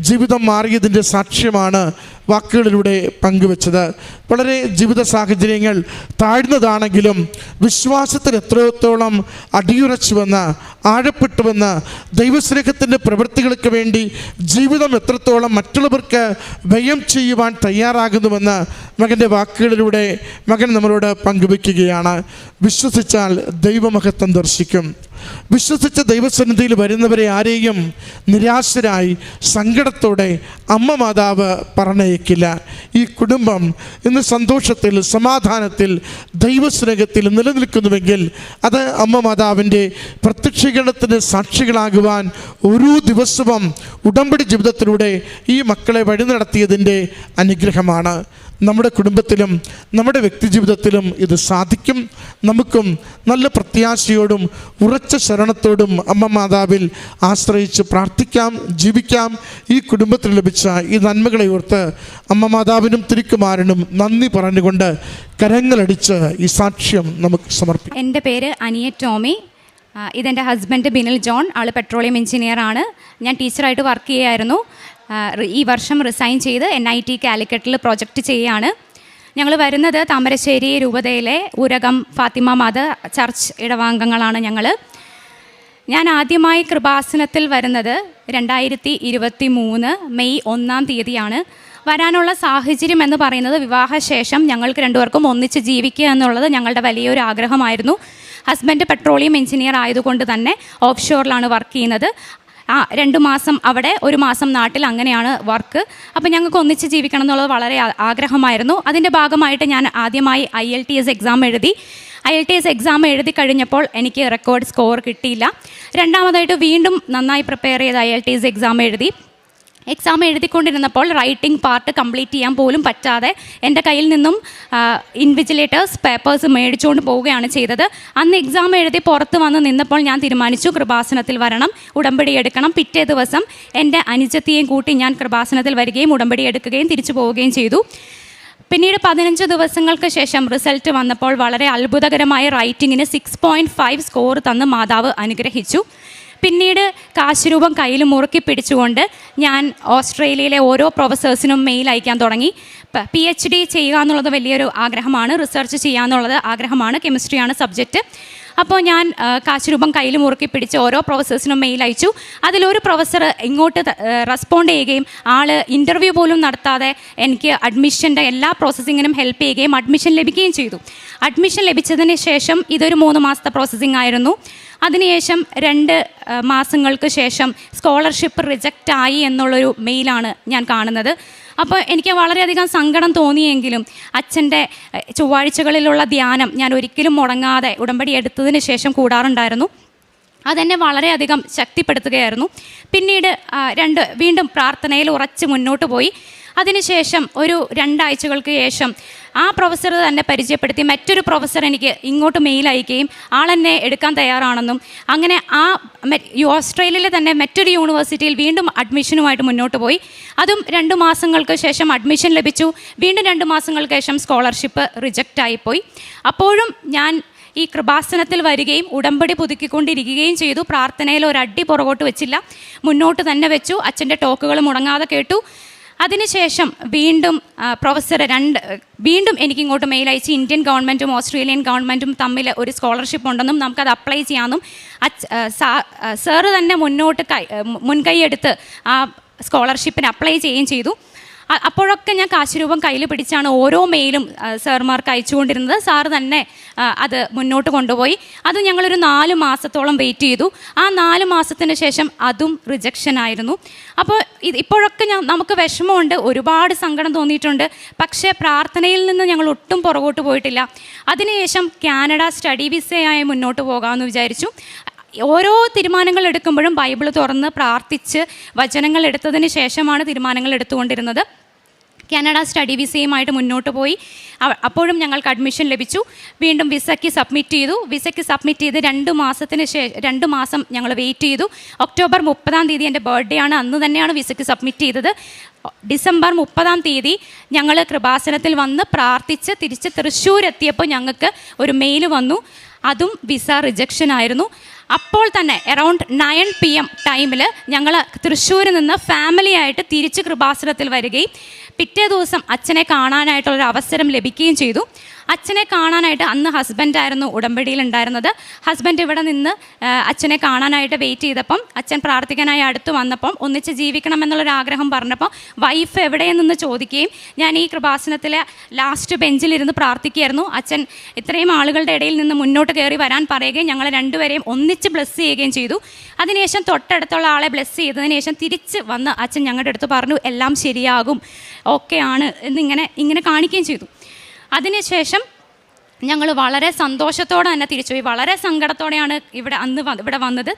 ജീവിതം മാറിയതിൻ്റെ സാക്ഷ്യമാണ് വാക്കുകളിലൂടെ പങ്കുവച്ചത്. വളരെ ജീവിത സാഹചര്യങ്ങൾ താഴ്ന്നതാണെങ്കിലും വിശ്വാസത്തിൽ എത്രത്തോളം അടിയുറച്ചുവെന്ന്, ആഴപ്പെട്ടുവെന്ന്, ദൈവസ്നേഹത്തിൻ്റെ പ്രവൃത്തികൾക്ക് വേണ്ടി ജീവിതം എത്രത്തോളം മറ്റുള്ളവർക്ക് വ്യയം ചെയ്യുവാൻ തയ്യാറാകുന്നുവെന്ന് മകൻ്റെ വാക്കുകളിലൂടെ മകൻ നമ്മളോട് പങ്കുവയ്ക്കുകയാണ്. വിശ്വസിച്ചാൽ ദൈവമഹത്വം ദർശിക്കും. വിശ്വസിച്ച ദൈവസന്നിധിയിൽ വരുന്നവരെ ആരെയും നിരാശരായി സങ്കടത്തോടെ അമ്മ മാതാവ് പറഞ്ഞയക്കില്ല. ഈ കുടുംബം ഇന്ന് സന്തോഷത്തിൽ, സമാധാനത്തിൽ, ദൈവസ്നേഹത്തിൽ നിലനിൽക്കുന്നുവെങ്കിൽ അത് അമ്മ മാതാവിൻ്റെ പ്രത്യക്ഷീകരണത്തിന് സാക്ഷികളാകുവാൻ ഓരോ ദിവസവും ഉടമ്പടി ജീവിതത്തിലൂടെ ഈ മക്കളെ വഴി നടത്തിയതിൻ്റെ അനുഗ്രഹമാണ്. നമ്മുടെ കുടുംബത്തിലും നമ്മുടെ വ്യക്തിജീവിതത്തിലും ഇത് സാധിക്കും. നമുക്കും നല്ല പ്രത്യാശയോടും ഉറച്ച ശരണത്തോടും അമ്മ മാതാവിൽ ആശ്രയിച്ച് പ്രാർത്ഥിക്കാം, ജീവിക്കാം. ഈ കുടുംബത്തിൽ ലഭിച്ച ഈ നന്മകളെ ഓർത്ത് അമ്മ മാതാവിനും തിരുക്കുമാരനും നന്ദി പറഞ്ഞുകൊണ്ട് കരങ്ങളടിച്ച് ഈ സാക്ഷ്യം നമുക്ക് സമർപ്പിക്കാം. എൻ്റെ പേര് അനിയ ടോമി. ഇതെൻ്റെ ഹസ്ബൻഡ് ബിനിൽ ജോൺ. ആൾ പെട്രോളിയം എഞ്ചിനീയറാണ്. ഞാൻ ടീച്ചറായിട്ട് വർക്ക് ചെയ്യുമായിരുന്നു. ഈ വർഷം റിസൈൻ ചെയ്ത് NIT കാലിക്കറ്റിൽ പ്രൊജക്റ്റ് ചെയ്യുകയാണ്. ഞങ്ങൾ വരുന്നത് താമരശ്ശേരി രൂപതയിലെ ഊരകം ഫാത്തിമ മദർ ചർച്ച് ഇടവാംഗങ്ങളാണ് ഞങ്ങൾ. ഞാൻ ആദ്യമായി കൃപാസനത്തിൽ വരുന്നത് 2023 മെയ് 1-ാം തീയതിയാണ്. വരാനുള്ള സാഹചര്യം എന്ന് പറയുന്നത് വിവാഹശേഷം ഞങ്ങൾക്ക് രണ്ടുപേർക്കും ഒന്നിച്ച് ജീവിക്കുക എന്നുള്ളത് ഞങ്ങളുടെ വലിയൊരു ആഗ്രഹമായിരുന്നു. ഹസ്ബൻഡ് പെട്രോളിയം എഞ്ചിനീയർ ആയതുകൊണ്ട് തന്നെ ഓഫ് ഷോറിലാണ് വർക്ക് ചെയ്യുന്നത്. 2 മാസം അവിടെ, 1 മാസം നാട്ടിൽ, അങ്ങനെയാണ് വർക്ക്. അപ്പോൾ ഞങ്ങൾക്ക് ഒന്നിച്ച് ജീവിക്കണം എന്നുള്ളത് വളരെ ആഗ്രഹമായിരുന്നു. അതിൻ്റെ ഭാഗമായിട്ട് ഞാൻ ആദ്യമായി IELTS എക്സാം എഴുതി. IELTS എക്സാം എഴുതി കഴിഞ്ഞപ്പോൾ എനിക്ക് റെക്കോർഡ് സ്കോർ കിട്ടിയില്ല. രണ്ടാമതായിട്ട് വീണ്ടും നന്നായി പ്രിപ്പയർ ചെയ്ത് IELTS എക്സാം എഴുതിക്കൊണ്ടിരുന്നപ്പോൾ റൈറ്റിംഗ് പാർട്ട് കംപ്ലീറ്റ് ചെയ്യാൻ പോലും പറ്റാതെ എൻ്റെ കയ്യിൽ നിന്നും ഇൻവിജിലേറ്റേഴ്സ് പേപ്പേഴ്സ് മേടിച്ചുകൊണ്ട് പോവുകയാണ് ചെയ്തത്. അന്ന് എക്സാം എഴുതി പുറത്ത് വന്ന് നിന്നപ്പോൾ ഞാൻ തീരുമാനിച്ചു കൃപാസനത്തിൽ വരണം, ഉടമ്പടി എടുക്കണം. പിറ്റേ ദിവസം എൻ്റെ അനുജത്തിയെയും കൂട്ടി ഞാൻ കൃപാസനത്തിൽ വരികയും ഉടമ്പടി എടുക്കുകയും തിരിച്ചു പോവുകയും ചെയ്തു. പിന്നീട് 15 ദിവസങ്ങൾക്ക് ശേഷം റിസൾട്ട് വന്നപ്പോൾ വളരെ അത്ഭുതകരമായ റൈറ്റിങ്ങിന് 6.5 സ്കോർ തന്ന് മാതാവ് അനുഗ്രഹിച്ചു. പിന്നീട് കാശുരൂപം കയ്യിൽ മുറുക്കി പിടിച്ചുകൊണ്ട് ഞാൻ ഓസ്ട്രേലിയയിലെ ഓരോ പ്രൊഫസേഴ്സിനും മെയിൽ അയക്കാൻ തുടങ്ങി. PhD ചെയ്യുക എന്നുള്ളത് വലിയൊരു ആഗ്രഹമാണ്, റിസർച്ച് ചെയ്യുക എന്നുള്ളത് ആഗ്രഹമാണ്, കെമിസ്ട്രിയാണ് സബ്ജക്റ്റ്. അപ്പോൾ ഞാൻ കാശുരൂപം കയ്യിൽ മുറുക്കി പിടിച്ച് ഓരോ പ്രൊഫസേഴ്സിനും മെയിൽ അയച്ചു. അതിലൊരു പ്രൊഫസർ ഇങ്ങോട്ട് റെസ്പോണ്ട് ചെയ്യുകയും ആൾ ഇൻ്റർവ്യൂ പോലും നടത്താതെ എനിക്ക് അഡ്മിഷൻ്റെ എല്ലാ പ്രോസസ്സിങ്ങിനും ഹെൽപ്പ് ചെയ്യുകയും അഡ്മിഷൻ ലഭിക്കുകയും ചെയ്തു. അഡ്മിഷൻ ലഭിച്ചതിന് ശേഷം ഇതൊരു 3 മാസത്തെ പ്രോസസ്സിംഗ് ആയിരുന്നു. അതിനുശേഷം 2 മാസങ്ങൾക്ക് ശേഷം സ്കോളർഷിപ്പ് റിജക്റ്റ് ആയി എന്നുള്ളൊരു മെയിലാണ് ഞാൻ കാണുന്നത്. അപ്പോൾ എനിക്ക് വളരെയധികം സങ്കടം തോന്നിയെങ്കിലും അച്ഛൻ്റെ ചൊവ്വാഴ്ചകളിലുള്ള ധ്യാനം ഞാൻ ഒരിക്കലും മുടങ്ങാതെ ഉടമ്പടി എടുത്തതിന് ശേഷം കൂടാറുണ്ടായിരുന്നു. അതെന്നെ വളരെയധികം ശക്തിപ്പെടുത്തുകയായിരുന്നു. പിന്നീട് വീണ്ടും പ്രാർത്ഥനയിൽ ഉറച്ച് മുന്നോട്ട് പോയി. അതിനുശേഷം ഒരു 2 ആഴ്ചകൾക്ക് ശേഷം ആ പ്രൊഫസർ തന്നെ പരിചയപ്പെടുത്തി മറ്റൊരു പ്രൊഫസർ എനിക്ക് ഇങ്ങോട്ട് മെയിൽ അയക്കുകയും ആളെന്നെ എടുക്കാൻ തയ്യാറാണെന്നും, അങ്ങനെ ഓസ്ട്രേലിയയിലെ തന്നെ മറ്റൊരു യൂണിവേഴ്സിറ്റിയിൽ വീണ്ടും അഡ്മിഷനുമായിട്ട് മുന്നോട്ട് പോയി. അതും 2 മാസങ്ങൾക്ക് ശേഷം അഡ്മിഷൻ ലഭിച്ചു. വീണ്ടും 2 മാസങ്ങൾക്ക് ശേഷം സ്കോളർഷിപ്പ് റിജക്റ്റ് ആയിപ്പോയി. അപ്പോഴും ഞാൻ ഈ കൃപാസനത്തിൽ വരികയും ഉടമ്പടി പുതുക്കിക്കൊണ്ടിരിക്കുകയും ചെയ്തു. പ്രാർത്ഥനയിൽ ഒരടി പുറകോട്ട് വെച്ചില്ല, മുന്നോട്ട് തന്നെ വെച്ചു. അച്ഛൻ്റെ ടോക്കുകൾ മുടങ്ങാതെ കേട്ടു. അതിനുശേഷം വീണ്ടും പ്രൊഫസർ വീണ്ടും എനിക്കിങ്ങോട്ട് മെയിൽ അയച്ച് ഇന്ത്യൻ ഗവൺമെൻറ്റും ഓസ്ട്രേലിയൻ ഗവൺമെൻറ്റും തമ്മിൽ ഒരു സ്കോളർഷിപ്പ് ഉണ്ടെന്നും നമുക്കത് അപ്ലൈ ചെയ്യാമെന്നും സാറ് തന്നെ മുൻകൈ എടുത്ത് ആ സ്കോളർഷിപ്പിന് അപ്ലൈ ചെയ്യുകയും ചെയ്തു. അപ്പോഴൊക്കെ ഞാൻ കാശുരൂപം കയ്യിൽ പിടിച്ചാണ് ഓരോ മെയിലും സാർമാർക്ക് അയച്ചുകൊണ്ടിരുന്നത്. സാറ് തന്നെ അത് മുന്നോട്ട് കൊണ്ടുപോയി. അത് ഞങ്ങളൊരു 4 മാസത്തോളം വെയിറ്റ് ചെയ്തു. ആ 4 മാസത്തിന് ശേഷം അതും റിജക്ഷൻ ആയിരുന്നു. അപ്പോൾ ഇപ്പോഴൊക്കെ നമുക്ക് വിഷമമുണ്ട്, ഒരുപാട് സങ്കടം തോന്നിയിട്ടുണ്ട്. പക്ഷേ പ്രാർത്ഥനയിൽ നിന്ന് ഞങ്ങൾ ഒട്ടും പുറകോട്ട് പോയിട്ടില്ല. അതിനുശേഷം കാനഡ സ്റ്റഡി വിസയായി മുന്നോട്ട് പോകാമെന്ന് വിചാരിച്ചു. ഓരോ തീരുമാനങ്ങൾ എടുക്കുമ്പോഴും ബൈബിൾ തുറന്ന് പ്രാർത്ഥിച്ച് വചനങ്ങൾ എടുത്തതിന് ശേഷമാണ് തീരുമാനങ്ങൾ എടുത്തുകൊണ്ടിരുന്നത്. കാനഡ സ്റ്റഡി വിസയുമായിട്ട് മുന്നോട്ട് പോയി. അപ്പോഴും ഞങ്ങൾക്ക് അഡ്മിഷൻ ലഭിച്ചു. വീണ്ടും വിസയ്ക്ക് സബ്മിറ്റ് ചെയ്ത് 2 മാസം ഞങ്ങൾ വെയിറ്റ് ചെയ്തു. ഒക്ടോബർ 30 എൻ്റെ ബർത്ത്ഡേ ആണ്. അന്ന് തന്നെയാണ് വിസയ്ക്ക് സബ്മിറ്റ് ചെയ്തത്. ഡിസംബർ 30 ഞങ്ങൾ കൃപാസനത്തിൽ വന്ന് പ്രാർത്ഥിച്ച് തിരിച്ച് തൃശ്ശൂർ എത്തിയപ്പോൾ ഞങ്ങൾക്ക് ഒരു മെയിൽ വന്നു. അതും വിസ റിജക്ഷൻ ആയിരുന്നു. അപ്പോൾ തന്നെ അറൗണ്ട് 9 PM ടൈമിൽ ഞങ്ങൾ തൃശ്ശൂരിൽ നിന്ന് ഫാമിലിയായിട്ട് തിരിച്ച് കൃപാസനത്തിൽ വരികയും പിറ്റേ ദിവസം അച്ഛനെ കാണാനായിട്ടുള്ളൊരു അവസരം ലഭിക്കുകയും ചെയ്തു. അച്ഛനെ കാണാനായിട്ട് അന്ന് ഹസ്ബൻഡായിരുന്നു ഉടമ്പടിയിൽ ഉണ്ടായിരുന്നത്. ഹസ്ബൻഡ് ഇവിടെ നിന്ന് അച്ഛനെ കാണാനായിട്ട് വെയിറ്റ് ചെയ്തപ്പം അച്ഛൻ പ്രാർത്ഥിക്കാനായി അടുത്ത് വന്നപ്പം ഒന്നിച്ച് ജീവിക്കണം എന്നുള്ളൊരാഗ്രഹം പറഞ്ഞപ്പോൾ വൈഫ് എവിടെയെന്ന് ചോദിക്കുകയും ഞാൻ ഈ കൃപാസനത്തിലെ ലാസ്റ്റ് ബെഞ്ചിലിരുന്ന് പ്രാർത്ഥിക്കുകയായിരുന്നു. അച്ഛൻ ഇത്രയും ആളുകളുടെ ഇടയിൽ നിന്ന് മുന്നോട്ട് കയറി വരാൻ പറയുകയും ഞങ്ങൾ രണ്ടുപേരെയും ഒന്നിച്ച് ബ്ലെസ് ചെയ്യുകയും ചെയ്തു. അതിനുശേഷം തൊട്ടടുത്തുള്ള ആളെ ബ്ലെസ് ചെയ്തതിന് ശേഷം തിരിച്ച് വന്ന് അച്ഛൻ ഞങ്ങളുടെ അടുത്ത് പറഞ്ഞു എല്ലാം ശരിയാകും, ഓക്കെ ആണ് എന്നിങ്ങനെ കാണിക്കുകയും ചെയ്തു. അതിനുശേഷം ഞങ്ങൾ വളരെ സന്തോഷത്തോടെ തന്നെ തിരിച്ചുപോയി. വളരെ സങ്കടത്തോടെയാണ് ഇവിടെ വന്നത്.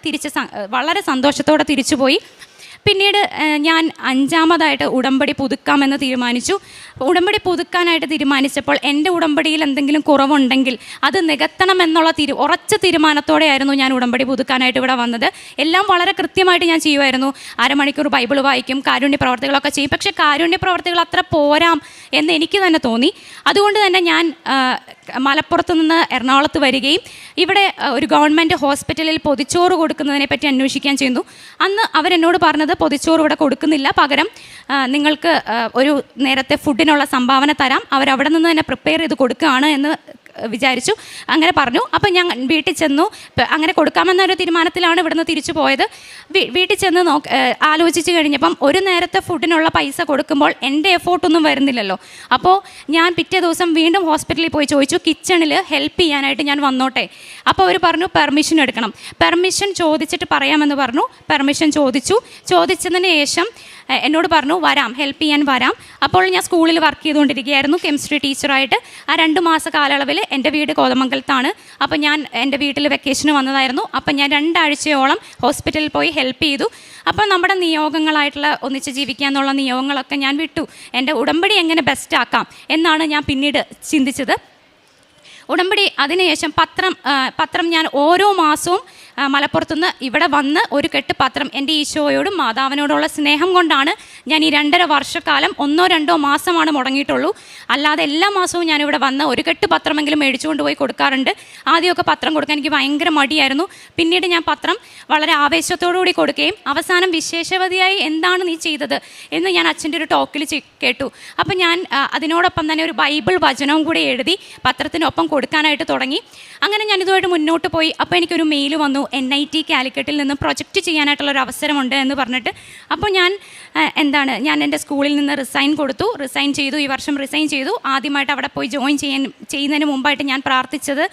വളരെ സന്തോഷത്തോടെ തിരിച്ചുപോയി. പിന്നീട് ഞാൻ 5ാമതായിട്ട് ഉടമ്പടി പുതുക്കാമെന്ന് തീരുമാനിച്ചു. ഉടമ്പടി പുതുക്കാനായിട്ട് തീരുമാനിച്ചപ്പോൾ എൻ്റെ ഉടമ്പടിയിൽ എന്തെങ്കിലും കുറവുണ്ടെങ്കിൽ അത് നികത്തണമെന്നുള്ള ഉറച്ച തീരുമാനത്തോടെയായിരുന്നു ഞാൻ ഉടമ്പടി പുതുക്കാനായിട്ട് ഇവിടെ വന്നത്. എല്ലാം വളരെ കൃത്യമായിട്ട് ഞാൻ ചെയ്യുമായിരുന്നു. അരമണിക്കൂർ ബൈബിൾ വായിക്കും, കാരുണ്യ പ്രവർത്തികളൊക്കെ ചെയ്യും. പക്ഷേ കാരുണ്യ പ്രവർത്തികൾ അത്ര പോരാം എന്ന് എനിക്ക് തന്നെ തോന്നി. അതുകൊണ്ട് തന്നെ ഞാൻ മലപ്പുറത്ത് നിന്ന് എറണാകുളത്ത് വരികയും ഇവിടെ ഒരു ഗവൺമെൻറ് ഹോസ്പിറ്റലിൽ പൊതിച്ചോറ് കൊടുക്കുന്നതിനെ പറ്റി അന്വേഷിക്കാൻ ചെയ്യുന്നു. അന്ന് അവരെന്നോട് പറഞ്ഞത് പൊതിച്ചോറ് ഇവിടെ കൊടുക്കുന്നില്ല, പകരം നിങ്ങൾക്ക് ഒരു നേരത്തെ ഫുഡിനുള്ള സംഭാവന തരാം, അവരവിടെ നിന്ന് തന്നെ പ്രിപ്പയർ ചെയ്ത് കൊടുക്കുകയാണ് എന്ന് വിചാരിച്ചു. അങ്ങനെ പറഞ്ഞു. അപ്പം ഞാൻ വീട്ടിൽ ചെന്നു. അങ്ങനെ കൊടുക്കാമെന്നൊരു തീരുമാനത്തിലാണ് ഇവിടുന്ന് തിരിച്ചു പോയത്. വീട്ടിൽ ചെന്ന് ആലോചിച്ച് കഴിഞ്ഞപ്പം ഒരു നേരത്തെ ഫുഡിനുള്ള പൈസ കൊടുക്കുമ്പോൾ എൻ്റെ എഫോർട്ടൊന്നും വരുന്നില്ലല്ലോ. അപ്പോൾ ഞാൻ പിറ്റേ ദിവസം വീണ്ടും ഹോസ്പിറ്റലിൽ പോയി ചോദിച്ചു, കിച്ചണിൽ ഹെൽപ്പ് ചെയ്യാനായിട്ട് ഞാൻ വന്നോട്ടെ. അപ്പോൾ അവർ പറഞ്ഞു പെർമിഷൻ എടുക്കണം. പെർമിഷൻ ചോദിച്ചിട്ട് പറയാമെന്ന് പറഞ്ഞു. പെർമിഷൻ ചോദിച്ചതിന് ശേഷം എന്നോട് പറഞ്ഞു വരാം, ഹെൽപ്പ് ചെയ്യാൻ വരാം. അപ്പോൾ ഞാൻ സ്കൂളിൽ വർക്ക് ചെയ്തുകൊണ്ടിരിക്കുകയായിരുന്നു കെമിസ്ട്രി ടീച്ചറായിട്ട്. ആ 2 മാസ കാലയളവിൽ എൻ്റെ വീട് കോതമംഗലത്താണ്. അപ്പോൾ ഞാൻ എൻ്റെ വീട്ടിൽ വെക്കേഷന് വന്നതായിരുന്നു. അപ്പം ഞാൻ 2 ആഴ്ചയോളം ഹോസ്പിറ്റലിൽ പോയി ഹെൽപ്പ് ചെയ്തു. അപ്പോൾ നമ്മുടെ നിയോഗങ്ങളായിട്ടുള്ള ഒന്നിച്ച് ജീവിക്കുക എന്നുള്ള നിയോഗങ്ങളൊക്കെ ഞാൻ വിട്ടു. എൻ്റെ ഉടമ്പടി എങ്ങനെ ബെസ്റ്റ് ആക്കാം എന്നാണ് ഞാൻ പിന്നീട് ചിന്തിച്ചത്. ഉടമ്പടി അതിനുശേഷം പത്രം ഞാൻ ഓരോ മാസവും മലപ്പുറത്തുനിന്ന് ഇവിടെ വന്ന് ഒരു കെട്ട് പത്രം എൻ്റെ ഈശോയോടും മാതാവിനോടുള്ള സ്നേഹം കൊണ്ടാണ് ഞാൻ ഈ 2.5 വർഷക്കാലം 1-2 മാസമാണ് മുടങ്ങിയിട്ടുള്ളൂ. അല്ലാതെ എല്ലാ മാസവും ഞാനിവിടെ വന്ന് ഒരു കെട്ട് പത്രമെങ്കിലും മേടിച്ചു കൊണ്ടുപോയി കൊടുക്കാറുണ്ട്. ആദ്യമൊക്കെ പത്രം കൊടുക്കാൻ എനിക്ക് ഭയങ്കര മടിയായിരുന്നു. പിന്നീട് ഞാൻ പത്രം വളരെ ആവേശത്തോടുകൂടി കൊടുക്കുകയും അവസാനം വിശേഷവതിയായി എന്താണ് നീ ചെയ്തത് എന്ന് ഞാൻ അച്ഛൻ്റെ ഒരു ടോക്കിൽ കേട്ടു. അപ്പം ഞാൻ അതിനോടൊപ്പം തന്നെ ഒരു ബൈബിൾ വചനവും കൂടി എഴുതി പത്രത്തിനൊപ്പം കൊടുക്കാനായിട്ട് തുടങ്ങി. അങ്ങനെ ഞാൻ ഇതുമായിട്ട് മുന്നോട്ട് പോയി. അപ്പോൾ എനിക്കൊരു മെയിൽ വന്നു, NIT കാലിക്കറ്റിൽ നിന്ന് പ്രൊജക്റ്റ് ചെയ്യാനായിട്ടുള്ളൊരു അവസരമുണ്ട് എന്ന് പറഞ്ഞിട്ട്. അപ്പോൾ ഞാൻ എൻ്റെ സ്കൂളിൽ നിന്ന് റിസൈൻ ചെയ്തു. ഈ വർഷം റിസൈൻ ചെയ്തു. ആദ്യമായിട്ട് അവിടെ പോയി ചെയ്യുന്നതിന് മുമ്പായിട്ട് ഞാൻ പ്രാർത്ഥിച്ചത്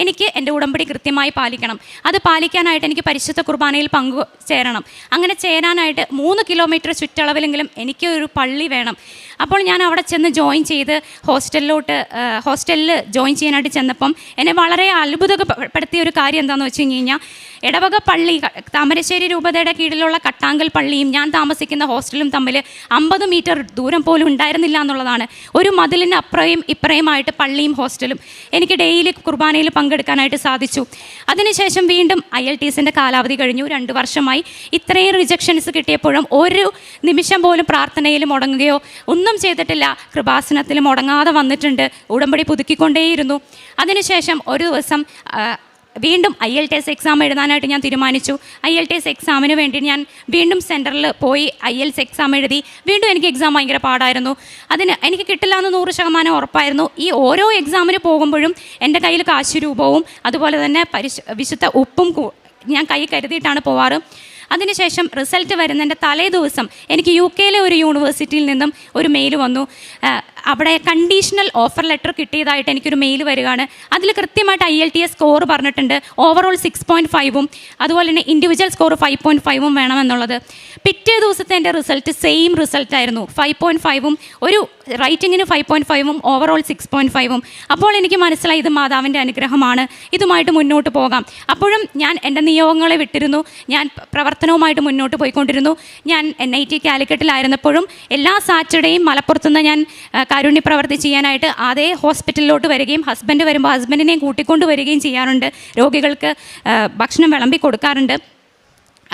എനിക്ക് എൻ്റെ ഉടമ്പടി കൃത്യമായി പാലിക്കണം. അത് പാലിക്കാനായിട്ട് എനിക്ക് പരിശുദ്ധ കുർബാനയിൽ പങ്കുചേരണം. അങ്ങനെ ചേരാനായിട്ട് 3 കിലോമീറ്റർ ചുറ്റളവിലെങ്കിലും എനിക്ക് ഒരു പള്ളി വേണം. അപ്പോൾ ഞാൻ അവിടെ ചെന്ന് ജോയിൻ ചെയ്ത് ഹോസ്റ്റലിൽ ജോയിൻ ചെയ്യാനായിട്ട് ചെന്നപ്പം എന്നെ വളരെ അത്ഭുതപ്പെടുത്തിയ ഒരു കാര്യം എന്താണെന്ന് വെച്ച് കഴിഞ്ഞാൽ ഇടവക പള്ളി താമരശ്ശേരി രൂപതയുടെ കീഴിലുള്ള കട്ടാങ്കൽ പള്ളിയും ഞാൻ താമസിക്കുന്ന ഹോസ്റ്റലും തമ്മിൽ 50 മീറ്റർ ദൂരം പോലും ഉണ്ടായിരുന്നില്ല എന്നുള്ളതാണ്. ഒരു മതിലിന് അപ്പുറയും ഇപ്പുറയുമായിട്ട് പള്ളിയും ഹോസ്റ്റലും. എനിക്ക് ഡെയിലി കുർബാനയിൽ പങ്കെടുക്കാനായിട്ട് സാധിച്ചു. അതിനുശേഷം വീണ്ടും IELTSൻ്റെ കാലാവധി കഴിഞ്ഞു. 2 വർഷമായി. ഇത്രയും റിജക്ഷൻസ് കിട്ടിയപ്പോഴും ഒരു നിമിഷം പോലും പ്രാർത്ഥനയിൽ മുടങ്ങുകയോ ഒന്നും ചെയ്തിട്ടില്ല. കൃപാസനത്തിൽ മുടങ്ങാതെ വന്നിട്ടുണ്ട്. ഉടമ്പടി പുതുക്കിക്കൊണ്ടേയിരുന്നു. അതിനുശേഷം ഒരു ദിവസം വീണ്ടും IELTS എക്സാം എഴുതാനായിട്ട് ഞാൻ തീരുമാനിച്ചു. IELTS എക്സാമിന് വേണ്ടി ഞാൻ വീണ്ടും സെൻറ്ററിൽ പോയി IELTS എക്സാം എഴുതി. വീണ്ടും എനിക്ക് എക്സാം ഭയങ്കര പാടായിരുന്നു. അതിന് എനിക്ക് കിട്ടില്ല എന്ന് 100% ഉറപ്പായിരുന്നു. ഈ ഓരോ എക്സാമിന് പോകുമ്പോഴും എൻ്റെ കയ്യിൽ 1 രൂപവും അതുപോലെ തന്നെ വിശുദ്ധ ഉപ്പും ഞാൻ കൈ കരുതിയിട്ടാണ് പോവാറ്. അതിനുശേഷം റിസൾട്ട് വരുന്നതിൻ്റെ തലേ ദിവസം എനിക്ക് UK ഒരു യൂണിവേഴ്സിറ്റിയിൽ നിന്നും ഒരു മെയിൽ വന്നു. അവിടെ കണ്ടീഷണൽ ഓഫർ ലെറ്റർ കിട്ടിയതായിട്ട് എനിക്കൊരു മെയിൽ വരികയാണ്. അതിൽ കൃത്യമായിട്ട് IELTS സ്കോർ പറഞ്ഞിട്ടുണ്ട്. ഓവറോൾ 6.5 അതുപോലെ തന്നെ ഇൻഡിവിജ്വൽ സ്കോർ 5.5 വേണമെന്നുള്ളത്. പിറ്റേ ദിവസത്തെ എൻ്റെ റിസൾട്ട് സെയിം റിസൾട്ടായിരുന്നു. 5.5 ഒരു റൈറ്റിങ്ങിന് 5.5 ഓവറോൾ 6.5. അപ്പോൾ എനിക്ക് മനസ്സിലായി ഇത് മാതാവിൻ്റെ അനുഗ്രഹമാണ്, ഇതുമായിട്ട് മുന്നോട്ട് പോകാം. അപ്പോഴും ഞാൻ എൻ്റെ നിയോഗങ്ങളെ വിട്ടിരുന്നു. ഞാൻ പ്രവർത്തനവുമായിട്ട് മുന്നോട്ട് പോയിക്കൊണ്ടിരുന്നു. ഞാൻ NIT കാലിക്കറ്റിലായിരുന്നപ്പോഴും എല്ലാ സാറ്റർഡേയും മലപ്പുറത്തുനിന്ന് ഞാൻ കാരുണ്യ പ്രവർത്തി ചെയ്യാനായിട്ട് അതേ ഹോസ്പിറ്റലിലോട്ട് വരികയും ഹസ്ബൻഡ് വരുമ്പോൾ ഹസ്ബൻഡിനെയും കൂട്ടിക്കൊണ്ട് വരികയും ചെയ്യാറുണ്ട്. രോഗികൾക്ക് ഭക്ഷണം വിളമ്പി കൊടുക്കാറുണ്ട്.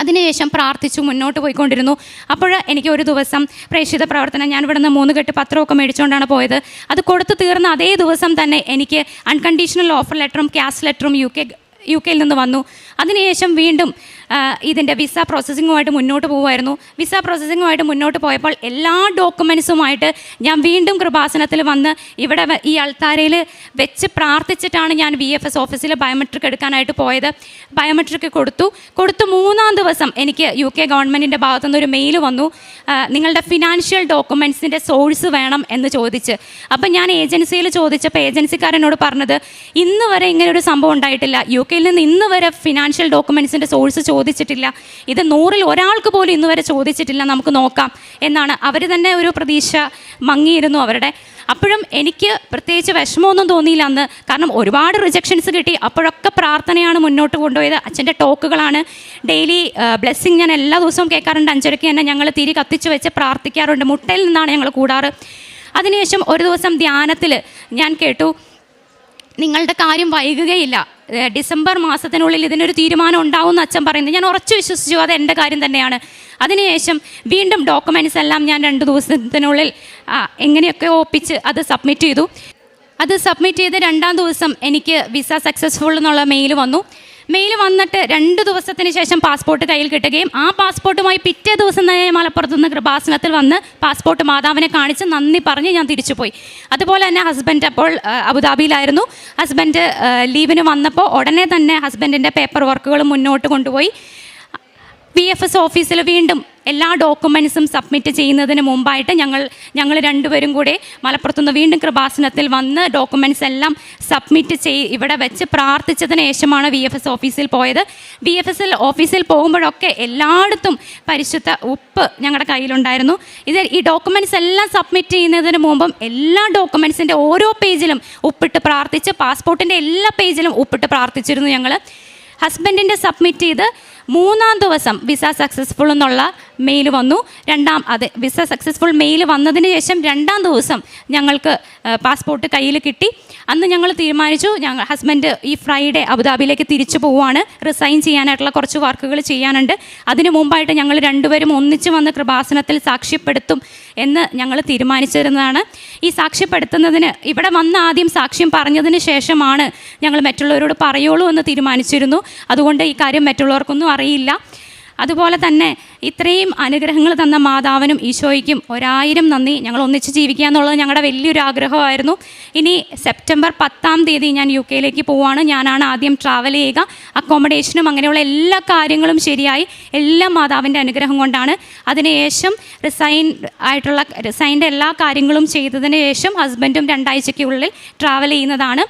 അതിനുശേഷം പ്രാർത്ഥിച്ചു മുന്നോട്ട് പോയിക്കൊണ്ടിരുന്നു. അപ്പോൾ എനിക്ക് ഒരു ദിവസം പ്രേക്ഷിത പ്രവർത്തനം, ഞാൻ ഇവിടുന്ന് 3 കെട്ട് പത്രമൊക്കെ മേടിച്ചുകൊണ്ടാണ് പോയത്. അത് കൊടുത്തു തീർന്ന അതേ ദിവസം തന്നെ എനിക്ക് അൺകണ്ടീഷണൽ ഓഫർ ലെറ്ററും ക്യാഷ് ലെറ്ററും UK നിന്ന് വന്നു. അതിനുശേഷം വീണ്ടും ഇതിൻ്റെ വിസ പ്രോസസ്സിങ്ങുമായിട്ട് മുന്നോട്ട് പോകുമായിരുന്നു. വിസ പ്രോസസ്സിങ്ങുമായിട്ട് മുന്നോട്ട് പോയപ്പോൾ എല്ലാ ഡോക്യുമെൻറ്റ്സുമായിട്ട് ഞാൻ വീണ്ടും കൃപാസനത്തിൽ വന്ന് ഇവിടെ ഈ അൾത്താരയിൽ വെച്ച് പ്രാർത്ഥിച്ചിട്ടാണ് ഞാൻ VFS ഓഫീസിൽ ബയോമെട്രിക് എടുക്കാനായിട്ട് പോയത്. ബയോമെട്രിക് കൊടുത്തു 3-ാം ദിവസം എനിക്ക് UK ഗവൺമെൻറ്റിൻ്റെ ഭാഗത്തുനിന്ന് ഒരു മെയിൽ വന്നു. നിങ്ങളുടെ ഫിനാൻഷ്യൽ ഡോക്യുമെൻറ്റ്സിൻ്റെ സോഴ്സ് വേണം എന്ന് ചോദിച്ച്. അപ്പം ഞാൻ ഏജൻസിയിൽ ചോദിച്ചപ്പോൾ ഏജൻസിക്കാരനോട് പറഞ്ഞത് ഇന്ന് വരെ ഇങ്ങനൊരു സംഭവം ഉണ്ടായിട്ടില്ല. UK നിന്ന് ഇന്ന് വരെ ഫിനാൻഷ്യൽ ഡോക്യുമെൻറ്റ്സിൻ്റെ സോഴ്സ് ചോദിച്ചിട്ടില്ല. ഇത് 100-ൽ ഒരാൾക്ക് പോലും ഇന്ന് വരെ ചോദിച്ചിട്ടില്ല, നമുക്ക് നോക്കാം എന്നാണ്. അവർ തന്നെ ഒരു പ്രതീക്ഷ മങ്ങിയിരുന്നു അവരുടെ. അപ്പോഴും എനിക്ക് പ്രത്യേകിച്ച് വിഷമമൊന്നും തോന്നിയില്ല അന്ന്. കാരണം ഒരുപാട് റിജക്ഷൻസ് കിട്ടി. അപ്പോഴൊക്കെ പ്രാർത്ഥനയാണ് മുന്നോട്ട് കൊണ്ടുപോയത്. അച്ഛൻ്റെ ടോക്കുകളാണ്. ഡെയിലി ബ്ലെസ്സിങ് ഞാൻ എല്ലാ ദിവസവും കേൾക്കാറുണ്ട്. 5:30 തന്നെ ഞങ്ങൾ തിരി കത്തിച്ച് വെച്ച് പ്രാർത്ഥിക്കാറുണ്ട്. മുട്ടയിൽ നിന്നാണ് ഞങ്ങൾ കൂടാറ്. അതിനുശേഷം ഒരു ദിവസം ധ്യാനത്തിൽ ഞാൻ കേട്ടു, നിങ്ങളുടെ കാര്യം വൈകുകയില്ല, ഡിസംബർ മാസത്തിനുള്ളിൽ ഇതിനൊരു തീരുമാനം ഉണ്ടാവുമെന്ന് അച്ഛൻ പറയുന്നത്. ഞാൻ ഉറച്ചു വിശ്വസിച്ചു അത് എൻ്റെ കാര്യം തന്നെയാണ്. അതിനുശേഷം വീണ്ടും ഡോക്യുമെൻറ്റ്സ് എല്ലാം ഞാൻ 2 ദിവസത്തിനുള്ളിൽ എങ്ങനെയൊക്കെ ഒപ്പിച്ച് അത് സബ്മിറ്റ് ചെയ്തു. അത് സബ്മിറ്റ് ചെയ്ത് 2-ാം ദിവസം എനിക്ക് വിസ സക്സസ്ഫുൾ എന്നുള്ള മെയിൽ വന്നു. മെയിൽ വന്നിട്ട് 2 ദിവസത്തിന് ശേഷം പാസ്പോർട്ട് കയ്യിൽ കിട്ടുകയും ആ പാസ്പോർട്ടുമായി പിറ്റേ ദിവസം തന്നെ മലപ്പുറത്ത് നിന്ന് കൃപാസനത്തിൽ വന്ന് പാസ്പോർട്ട് മാതാവിനെ കാണിച്ച് നന്ദി പറഞ്ഞ് ഞാൻ തിരിച്ചുപോയി. അതുപോലെ തന്നെ ഹസ്ബൻഡ് അപ്പോൾ അബുദാബിയിലായിരുന്നു. ഹസ്ബൻഡ് ലീവിന് വന്നപ്പോൾ ഉടനെ തന്നെ ഹസ്ബൻഡിൻ്റെ പേപ്പർ വർക്കുകൾ മുന്നോട്ട് കൊണ്ടുപോയി. VFS ഓഫീസിൽ വീണ്ടും എല്ലാ ഡോക്യുമെൻറ്റ്സും സബ്മിറ്റ് ചെയ്യുന്നതിന് മുമ്പായിട്ട് ഞങ്ങൾ 2 പേരും കൂടെ മലപ്പുറത്തുനിന്ന് വീണ്ടും കൃപാസനത്തിൽ വന്ന് ഡോക്യുമെൻറ്റ്സ് എല്ലാം സബ്മിറ്റ് ഇവിടെ വെച്ച് പ്രാർത്ഥിച്ചതിന് ശേഷമാണ് VFS ഓഫീസിൽ പോയത്. VFS ഓഫീസിൽ പോകുമ്പോഴൊക്കെ എല്ലായിടത്തും പരിശുദ്ധ ഉപ്പ് ഞങ്ങളുടെ കയ്യിലുണ്ടായിരുന്നു. ഈ ഡോക്യുമെൻറ്റ്സ് എല്ലാം സബ്മിറ്റ് ചെയ്യുന്നതിന് മുമ്പും എല്ലാ ഡോക്യുമെൻറ്റ്സിൻ്റെ ഓരോ പേജിലും ഉപ്പിട്ട് പ്രാർത്ഥിച്ച്, പാസ്പോർട്ടിൻ്റെ എല്ലാ പേജിലും ഉപ്പിട്ട് പ്രാർത്ഥിച്ചിരുന്നു ഞങ്ങൾ. ഹസ്ബൻഡിൻ്റെ സബ്മിറ്റ് ചെയ്ത് 3-ാം ദിവസം വിസ സക്സസ്ഫുൾ എന്നുള്ള മെയിൽ വന്നു. വിസ സക്സസ്ഫുൾ മെയിൽ വന്നതിന് ശേഷം 2-ാം ദിവസം ഞങ്ങൾക്ക് പാസ്പോർട്ട് കയ്യിൽ കിട്ടി. അന്ന് ഞങ്ങൾ തീരുമാനിച്ചു, ഹസ്ബൻഡ് ഈ ഫ്രൈഡേ അബുദാബിയിലേക്ക് തിരിച്ചു പോവുകയാണ്. റിസൈൻ ചെയ്യാനായിട്ടുള്ള കുറച്ച് വർക്കുകൾ ചെയ്യാനുണ്ട്. അതിനു മുമ്പായിട്ട് ഞങ്ങൾ 2 പേരും ഒന്നിച്ച് വന്ന് കൃപാസനത്തിൽ സാക്ഷ്യപ്പെടുത്തും എന്ന് ഞങ്ങൾ തീരുമാനിച്ചിരുന്നതാണ്. ഈ സാക്ഷ്യപ്പെടുത്തുന്നതിന് ഇവിടെ വന്ന് ആദ്യം സാക്ഷ്യം പറഞ്ഞതിന് ശേഷമാണ് ഞങ്ങൾ മറ്റുള്ളവരോട് പറയുള്ളൂ എന്ന് തീരുമാനിച്ചിരുന്നു. അതുകൊണ്ട് ഈ കാര്യം മറ്റുള്ളവർക്കൊന്നും അറിയില്ല. അതുപോലെ തന്നെ ഇത്രയും അനുഗ്രഹങ്ങൾ തന്ന മാതാവിനും ഈശോയ്ക്കും 1000 നന്ദി. ഞങ്ങൾ ഒന്നിച്ച് ജീവിക്കുക എന്നുള്ളത് ഞങ്ങളുടെ വലിയൊരു ആഗ്രഹമായിരുന്നു. ഇനി സെപ്റ്റംബർ 10-ാം തീയതി ഞാൻ UK പോവുകയാണ്. ഞാനാണ് ആദ്യം ട്രാവൽ ചെയ്യുക. അക്കോമഡേഷനും അങ്ങനെയുള്ള എല്ലാ കാര്യങ്ങളും ശരിയായി, എല്ലാം മാതാവിൻ്റെ അനുഗ്രഹം കൊണ്ടാണ്. അതിനുശേഷം റിസൈൻ്റെ എല്ലാ കാര്യങ്ങളും ചെയ്തതിന് ശേഷം ഹസ്ബൻഡും 2 ആഴ്ചയ്ക്കുള്ളിൽ ട്രാവൽ ചെയ്യുന്നതാണ്.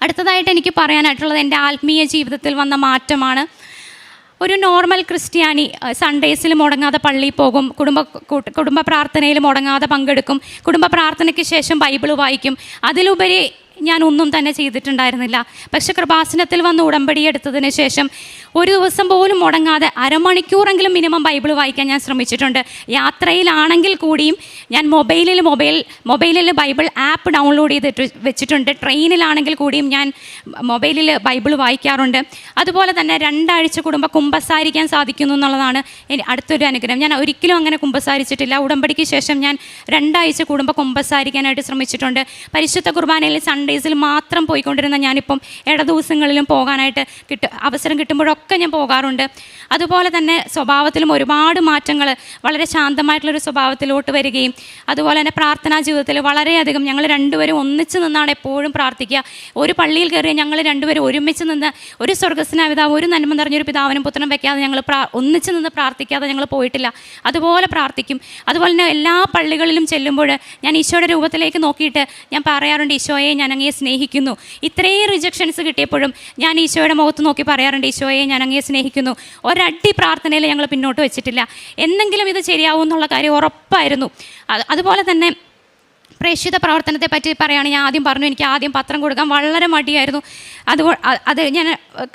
അടുത്തതായിട്ട് എനിക്ക് പറയാനായിട്ടുള്ളത് എൻ്റെ ആത്മീയ ജീവിതത്തിൽ വന്ന മാറ്റമാണ്. ഒരു നോർമൽ ക്രിസ്ത്യാനി സൺഡേസിൽ മുടങ്ങാതെ പള്ളിയിൽ പോകും, കുടുംബ പ്രാർത്ഥനയിൽ മുടങ്ങാതെ പങ്കെടുക്കും, കുടുംബ പ്രാർത്ഥനയ്ക്ക് ശേഷം ബൈബിൾ വായിക്കും. അതിലുപരി ഞാൻ ഒന്നും തന്നെ ചെയ്തിട്ടുണ്ടായിരുന്നില്ല. പക്ഷെ കൃപാസനത്തിൽ വന്ന് ഉടമ്പടി എടുത്തതിന് ശേഷം ഒരു ദിവസം പോലും മുടങ്ങാതെ അരമണിക്കൂറെങ്കിലും മിനിമം ബൈബിൾ വായിക്കാൻ ഞാൻ ശ്രമിച്ചിട്ടുണ്ട്. യാത്രയിലാണെങ്കിൽ കൂടിയും ഞാൻ മൊബൈലിൽ ബൈബിൾ ആപ്പ് ഡൗൺലോഡ് ചെയ്തിട്ട് വെച്ചിട്ടുണ്ട്. ട്രെയിനിലാണെങ്കിൽ കൂടിയും ഞാൻ മൊബൈലിൽ ബൈബിൾ വായിക്കാറുണ്ട്. അതുപോലെ തന്നെ 2 ആഴ്ച കൂടുമ്പോൾ കുമ്പസാരിക്കാൻ സാധിക്കുന്നു എന്നുള്ളതാണ് അടുത്തൊരു അനുഗ്രഹം. ഞാൻ ഒരിക്കലും അങ്ങനെ കുമ്പസാരിച്ചിട്ടില്ല. ഉടമ്പടിക്ക് ശേഷം ഞാൻ 2 ആഴ്ച കൂടുമ്പോൾ കുമ്പസാരിക്കാനായിട്ട് ശ്രമിച്ചിട്ടുണ്ട്. പരിശുദ്ധ കുർബാനയിൽ സൺഡേ സൺഡേസിൽ മാത്രം പോയിക്കൊണ്ടിരുന്ന ഞാനിപ്പം ഇട ദിവസങ്ങളിലും പോകാനായിട്ട് അവസരം കിട്ടുമ്പോഴൊക്കെ ഞാൻ പോകാറുണ്ട്. അതുപോലെ തന്നെ സ്വഭാവത്തിലും ഒരുപാട് മാറ്റങ്ങൾ, വളരെ ശാന്തമായിട്ടുള്ളൊരു സ്വഭാവത്തിലോട്ട് വരികയും അതുപോലെ തന്നെ പ്രാർത്ഥനാ ജീവിതത്തിൽ വളരെയധികം ഞങ്ങൾ രണ്ടുപേരും ഒന്നിച്ച് നിന്നാണ് എപ്പോഴും പ്രാർത്ഥിക്കുക. ഒരു പള്ളിയിൽ കയറിയ ഞങ്ങൾ രണ്ടുപേരും ഒരുമിച്ച് നിന്ന് ഒരു സ്വർഗ്ഗസ്നായ പിതാവ്, ഒരു നന്മ നിറഞ്ഞൊരു പിതാവിനും പുത്രനും വെക്കാതെ ഞങ്ങൾ ഒന്നിച്ച് നിന്ന് പ്രാർത്ഥിക്കാതെ ഞങ്ങൾ പോയിട്ടില്ല. അതുപോലെ പ്രാർത്ഥിക്കും. അതുപോലെ തന്നെ എല്ലാ പള്ളികളിലും ചെല്ലുമ്പോൾ ഞാൻ ഈശോയുടെ രൂപത്തിലേക്ക് നോക്കിയിട്ട് ഞാൻ പറയാറുണ്ട്, ഈശോയെ ഞാൻ അങ്ങയെ സ്നേഹിക്കുന്നു. ഇത്രയും റിജക്ഷൻസ് കിട്ടിയപ്പോഴും ഞാൻ ഈശോയുടെ മുഖത്ത് നോക്കി പറയാറുണ്ട്, ഈശോയെ ഞാൻ അങ്ങയെ സ്നേഹിക്കുന്നു. ഒരടി പ്രാർത്ഥനയിൽ ഞങ്ങൾ പിന്നോട്ട് വെച്ചിട്ടില്ല. എന്തെങ്കിലും ഇത് ശരിയാവും എന്നുള്ള കാര്യം ഉറപ്പായിരുന്നു. അതുപോലെ തന്നെ പ്രേക്ഷിത പ്രവർത്തനത്തെ പറ്റി പറയുകയാണ്. ഞാൻ ആദ്യം പറഞ്ഞു, എനിക്ക് ആദ്യം പത്രം കൊടുക്കാൻ വളരെ മടിയായിരുന്നു. അത് ഞാൻ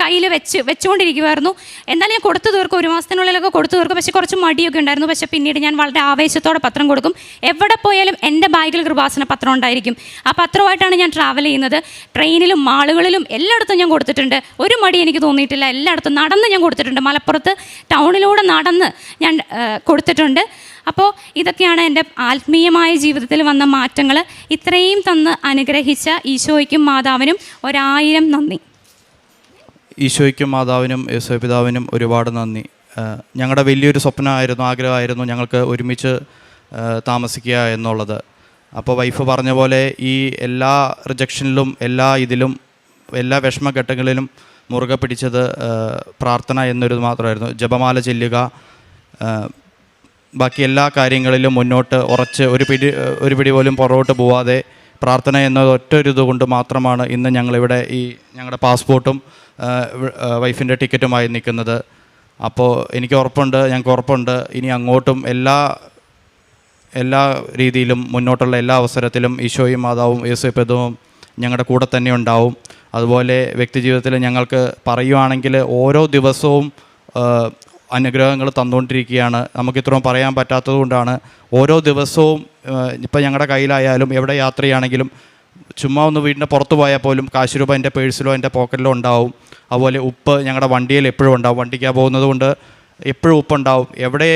കയ്യിൽ വെച്ചുകൊണ്ടിരിക്കുമായിരുന്നു. എന്നാലും ഞാൻ കൊടുത്തു തീർക്കും, ഒരു മാസത്തിനുള്ളിലൊക്കെ കൊടുത്തു തീർക്കും. പക്ഷേ കുറച്ച് മടിയൊക്കെ ഉണ്ടായിരുന്നു. പക്ഷേ പിന്നീട് ഞാൻ വളരെ ആവേശത്തോടെ പത്രം കൊടുക്കും. എവിടെ പോയാലും എൻ്റെ ബാഗിൽ കൃപാസന പത്രം ഉണ്ടായിരിക്കും. ആ പത്രമായിട്ടാണ് ഞാൻ ട്രാവൽ ചെയ്യുന്നത്. ട്രെയിനിലും മാളുകളിലും എല്ലായിടത്തും ഞാൻ കൊടുത്തിട്ടുണ്ട്. ഒരു മടി എനിക്ക് തോന്നിയിട്ടില്ല. എല്ലായിടത്തും നടന്ന് ഞാൻ കൊടുത്തിട്ടുണ്ട്. മലപ്പുറത്ത് ടൗണിലൂടെ നടന്ന് ഞാൻ കൊടുത്തിട്ടുണ്ട്. അപ്പോൾ ഇതൊക്കെയാണ് എൻ്റെ ആത്മീയമായ ജീവിതത്തിൽ വന്ന മാറ്റങ്ങൾ. ഇത്രയും തന്ന് അനുഗ്രഹിച്ച ഈശോയ്ക്കും മാതാവിനും 1000 നന്ദി. ഈശോയ്ക്കും മാതാവിനും യേശുവേ പിതാവിനും ഒരുപാട് നന്ദി. ഞങ്ങളുടെ വലിയൊരു സ്വപ്നമായിരുന്നു, ആഗ്രഹമായിരുന്നു ഞങ്ങൾക്ക് ഒരുമിച്ച് താമസിക്കുക എന്നുള്ളത്. അപ്പോൾ വൈഫ് പറഞ്ഞ പോലെ ഈ എല്ലാ റിജക്ഷനിലും എല്ലാ വിഷമഘട്ടങ്ങളിലും മുറുകെ പിടിച്ചത് പ്രാർത്ഥന എന്നൊരു മാത്രമായിരുന്നു. ജപമാല ചെല്ലുക, ബാക്കി എല്ലാ കാര്യങ്ങളിലും മുന്നോട്ട് ഉറച്ച് ഒരു പിടി പോലും പുറകോട്ട് പോവാതെ പ്രാർത്ഥന എന്ന ഒറ്റൊരിത് കൊണ്ട് മാത്രമാണ് ഇന്ന് ഞങ്ങളിവിടെ ഞങ്ങളുടെ പാസ്പോർട്ടും വൈഫിൻ്റെ ടിക്കറ്റുമായി നിൽക്കുന്നത്. അപ്പോൾ ഞങ്ങൾക്ക് ഉറപ്പുണ്ട് ഇനി അങ്ങോട്ടും എല്ലാ രീതിയിലും മുന്നോട്ടുള്ള എല്ലാ അവസരത്തിലും ഈശോയും മാതാവും യേശുവേ പിതാവും ഞങ്ങളുടെ കൂടെ തന്നെ ഉണ്ടാവും. അതുപോലെ വ്യക്തിജീവിതത്തിൽ ഞങ്ങൾക്ക് പറയുവാണെങ്കിൽ ഓരോ ദിവസവും അനുഗ്രഹങ്ങൾ തന്നുകൊണ്ടിരിക്കുകയാണ്. നമുക്കിത്രയും പറയാൻ പറ്റാത്തത് കൊണ്ടാണ്. ഓരോ ദിവസവും ഇപ്പം ഞങ്ങളുടെ കയ്യിലായാലും എവിടെ യാത്ര ചെയ്യുകയാണെങ്കിലും ചുമ്മാ ഒന്ന് വീടിൻ്റെ പുറത്ത് പോയാൽ പോലും കാശ് രൂപ എൻ്റെ പേഴ്സിലോ എൻ്റെ പോക്കറ്റിലോ ഉണ്ടാവും. അതുപോലെ ഉപ്പ് ഞങ്ങളുടെ വണ്ടിയിൽ എപ്പോഴും ഉണ്ടാവും. വണ്ടിക്കാണ് പോകുന്നത് കൊണ്ട് എപ്പോഴും ഉപ്പുണ്ടാവും. എവിടെ